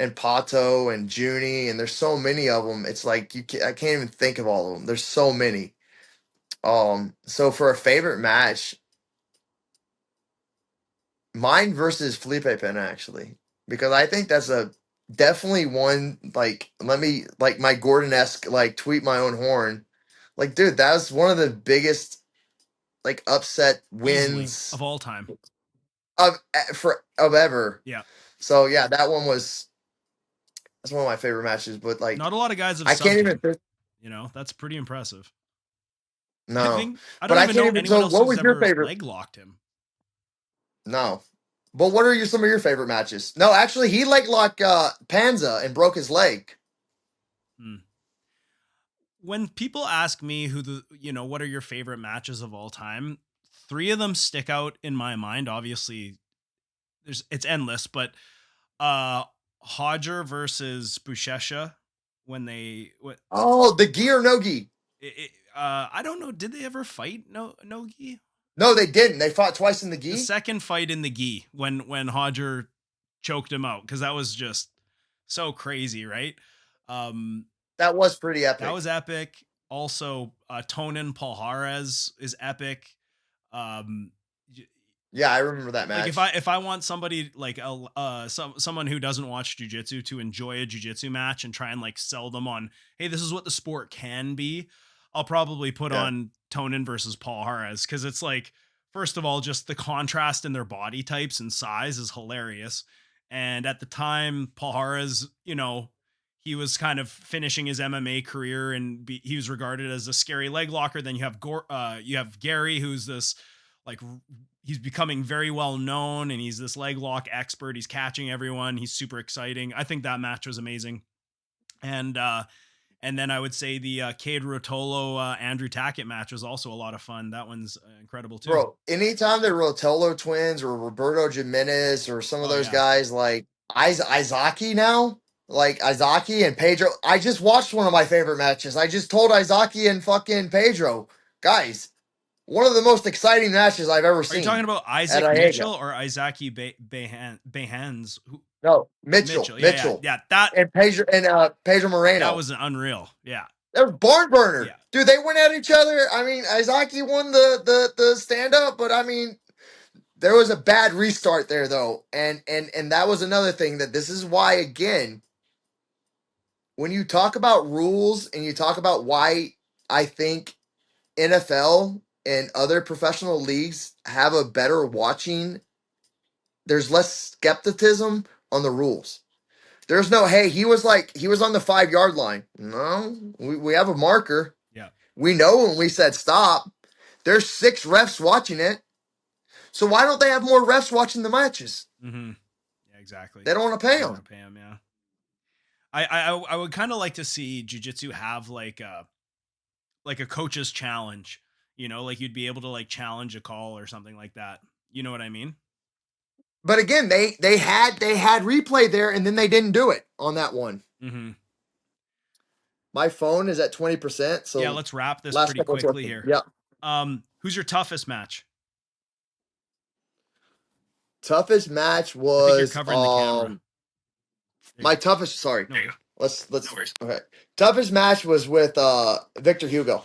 and Pato and Junie, and there's so many of them. It's like, I can't even think of all of them. There's so many. So for a favorite match, mine versus Felipe Pena, actually, because I think that's a definitely one. Like, let me, like, my Gordon-esque, like, tweet my own horn. Like, dude, that was one of the biggest, like, upset Easily wins of all time. of ever. Yeah. So yeah, that's one of my favorite matches. But, like, Not a lot of guys have I can't subbed even him. think. That's pretty impressive. No, I but don't I even can't know even. anyone So, else what who's was your ever favorite? leg locked him. No. But what are some of your favorite matches? No, actually, he leg locked Panza and broke his leg. Hmm. When people ask me what are your favorite matches of all time, 3 of them stick out in my mind. Obviously, it's endless, but Hodger versus Buchecha, when they Oh, the gi or no gi? I don't know, did they ever fight? No gi. No, they didn't. They fought twice in the The gi. second fight in the gi, when Hodger choked him out, because that was just so crazy, right? Um, That was pretty that epic. was epic. Also, Tonin Palhares is epic. Um, Yeah, I remember that like, if match. I want somebody like someone who doesn't watch jujitsu to enjoy a jujitsu match and try and, like, sell them on, hey, this is what the sport can be, I'll probably put Yeah. on Tonin versus Paul Harris, because it's like first of all, just the contrast in their body types and size is hilarious. And at the time, Paul Hara's, he was kind of finishing his MMA career, and he was regarded as a scary leg locker. Then you have Gary, who's this like he's becoming very well known, and he's this leg lock expert. He's catching everyone. He's super exciting. I think that match was amazing. And then I would say the Cade Rotolo Andrew Tackett match was also a lot of fun. That one's incredible too. Bro, anytime the Rotolo twins or Roberto Jimenez or some of those Yeah. guys like Izaki now, like Izaki and Pedro. I just watched one of my favorite matches. I just told Izaki and fucking Pedro, guys, one of the most exciting matches I've ever seen. Are you talking about Isaac Mitchell or Izaki Behans? No, Mitchell. Yeah, that and Pedro Moreno. That was an unreal. Yeah. That was barn burner. Yeah. Dude, they went at each other. I mean, Izaki won the stand up, but I mean, there was a bad restart there though. And that was another thing that this is why, again, when you talk about rules and you talk about why I think NFL and other professional leagues have a better watching, there's less skepticism on the rules. There's no, hey, he was on the 5-yard line. No, we have a marker. Yeah. We know when we said stop. There's 6 refs watching it. So why don't they have more refs watching the matches? Mm-hmm. Yeah, exactly. They don't want to pay them. Yeah. I would kind of like to see jiu-jitsu have like a coach's challenge, like you'd be able to like challenge a call or something like that. You know what I mean? But again, they had replay there, and then they didn't do it on that one. Mm-hmm. My phone is at 20%. So yeah, let's wrap this pretty quickly here. Yeah. Who's your toughest match? Toughest match was I think you're covering the camera. My toughest. Sorry. No. Let's. No worries. Okay. Toughest match was with Victor Hugo.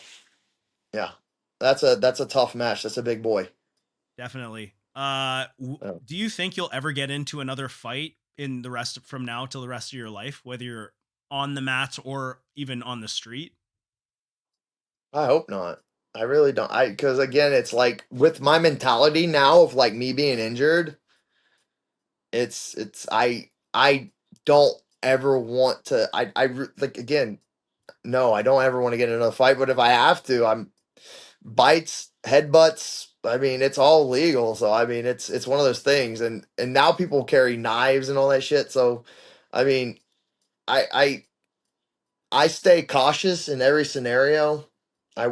Yeah, that's a tough match. That's a big boy. Definitely. Do you think you'll ever get into another fight in the rest from now till the rest of your life, whether you're on the mats or even on the street? I hope not. I really don't. Because again, it's like with my mentality now of like me being injured, I don't ever want to. Like again, no, I don't ever want to get in another fight. But if I have to, I'm bites, headbutts. I mean, it's all legal. So I mean, it's one of those things. And now people carry knives and all that shit. So, I mean, I stay cautious in every scenario. I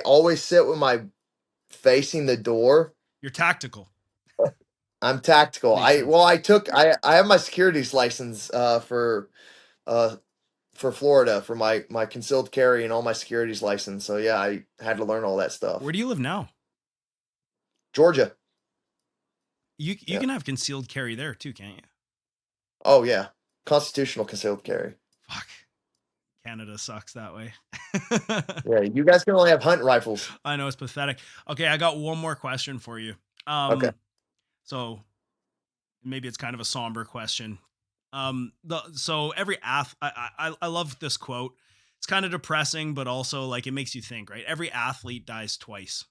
always sit with my facing the door. You're tactical. I'm tactical. I have my securities license for Florida for my concealed carry and all my securities license. So yeah, I had to learn all that stuff. Where do you live now? Georgia. You can have concealed carry there too, can't you? Oh yeah. Constitutional concealed carry. Fuck. Canada sucks that way. Yeah, you guys can only have hunt rifles. I know, it's pathetic. Okay, I got one more question for you. Okay. So maybe it's kind of a somber question. So every I love this quote. It's kind of depressing, but also like it makes you think, right? Every athlete dies twice.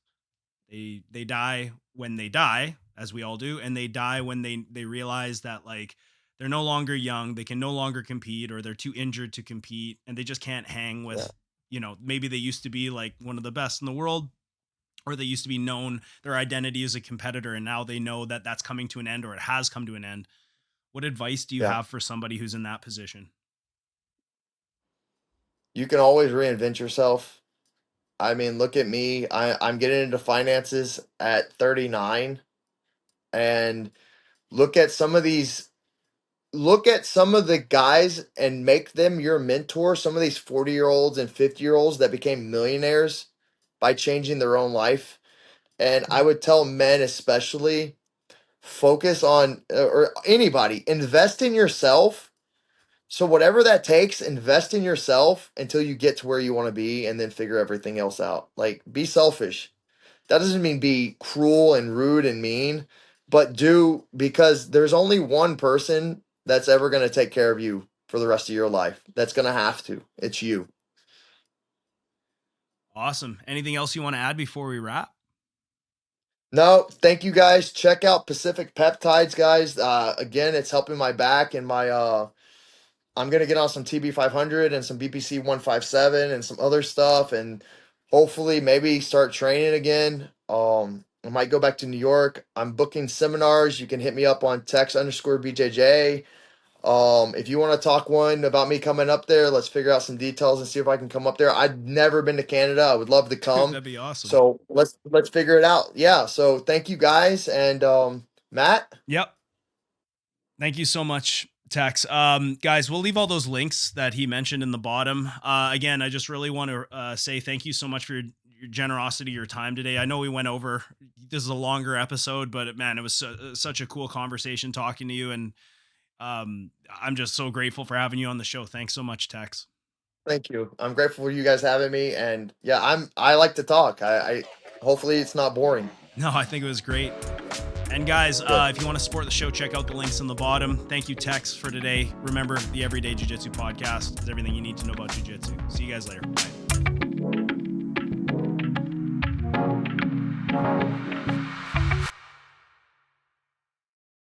They die when they die, as we all do, and they die when they realize that like they're no longer young, they can no longer compete, or they're too injured to compete, and they just can't hang with, maybe they used to be like one of the best in the world, or they used to be known, their identity as a competitor, and now they know that that's coming to an end, or it has come to an end. What advice do you have for somebody who's in that position? You can always reinvent yourself. I mean, look at me. I'm getting into finances at 39, and look at some of the guys and make them your mentor. Some of these 40-year-olds and 50-year-olds that became millionaires by changing their own life. And I would tell men especially, focus on, or anybody, invest in yourself. So whatever that takes, invest in yourself until you get to where you want to be, and then figure everything else out. Like, be selfish. That doesn't mean be cruel and rude and mean, but because there's only one person that's ever going to take care of you for the rest of your life. That's going to have to. It's you. Awesome. Anything else you want to add before we wrap? No, thank you guys. Check out Pacific Peptides, guys. Again, it's helping my back and my I'm gonna get on some TB 500 and some BPC 157 and some other stuff, and hopefully maybe start training again. I might go back to New York. I'm booking seminars. You can hit me up on Tex_BJJ. If you want to talk one about me coming up there, let's figure out some details and see if I can come up there. I've never been to Canada. I would love to come. That'd be awesome. So let's figure it out. Yeah. So thank you guys, and Matt. Yep. Thank you so much, Tex. Guys, we'll leave all those links that he mentioned in the bottom. Again, I just really want to say thank you so much for your generosity, your time today. I know we went over. This is a longer episode, but man, it was such a cool conversation talking to you, and I'm just so grateful for having you on the show. Thanks so much, Tex. Thank you. I'm grateful for you guys having me, and yeah, I like to talk. I hopefully it's not boring. No, I think it was great. And guys, Good. if you want to support the show, check out the links in the bottom. Thank you, Tex, for today. Remember, the Everyday Jiu Jitsu podcast is everything you need to know about Jiu Jitsu. See you guys later. Bye.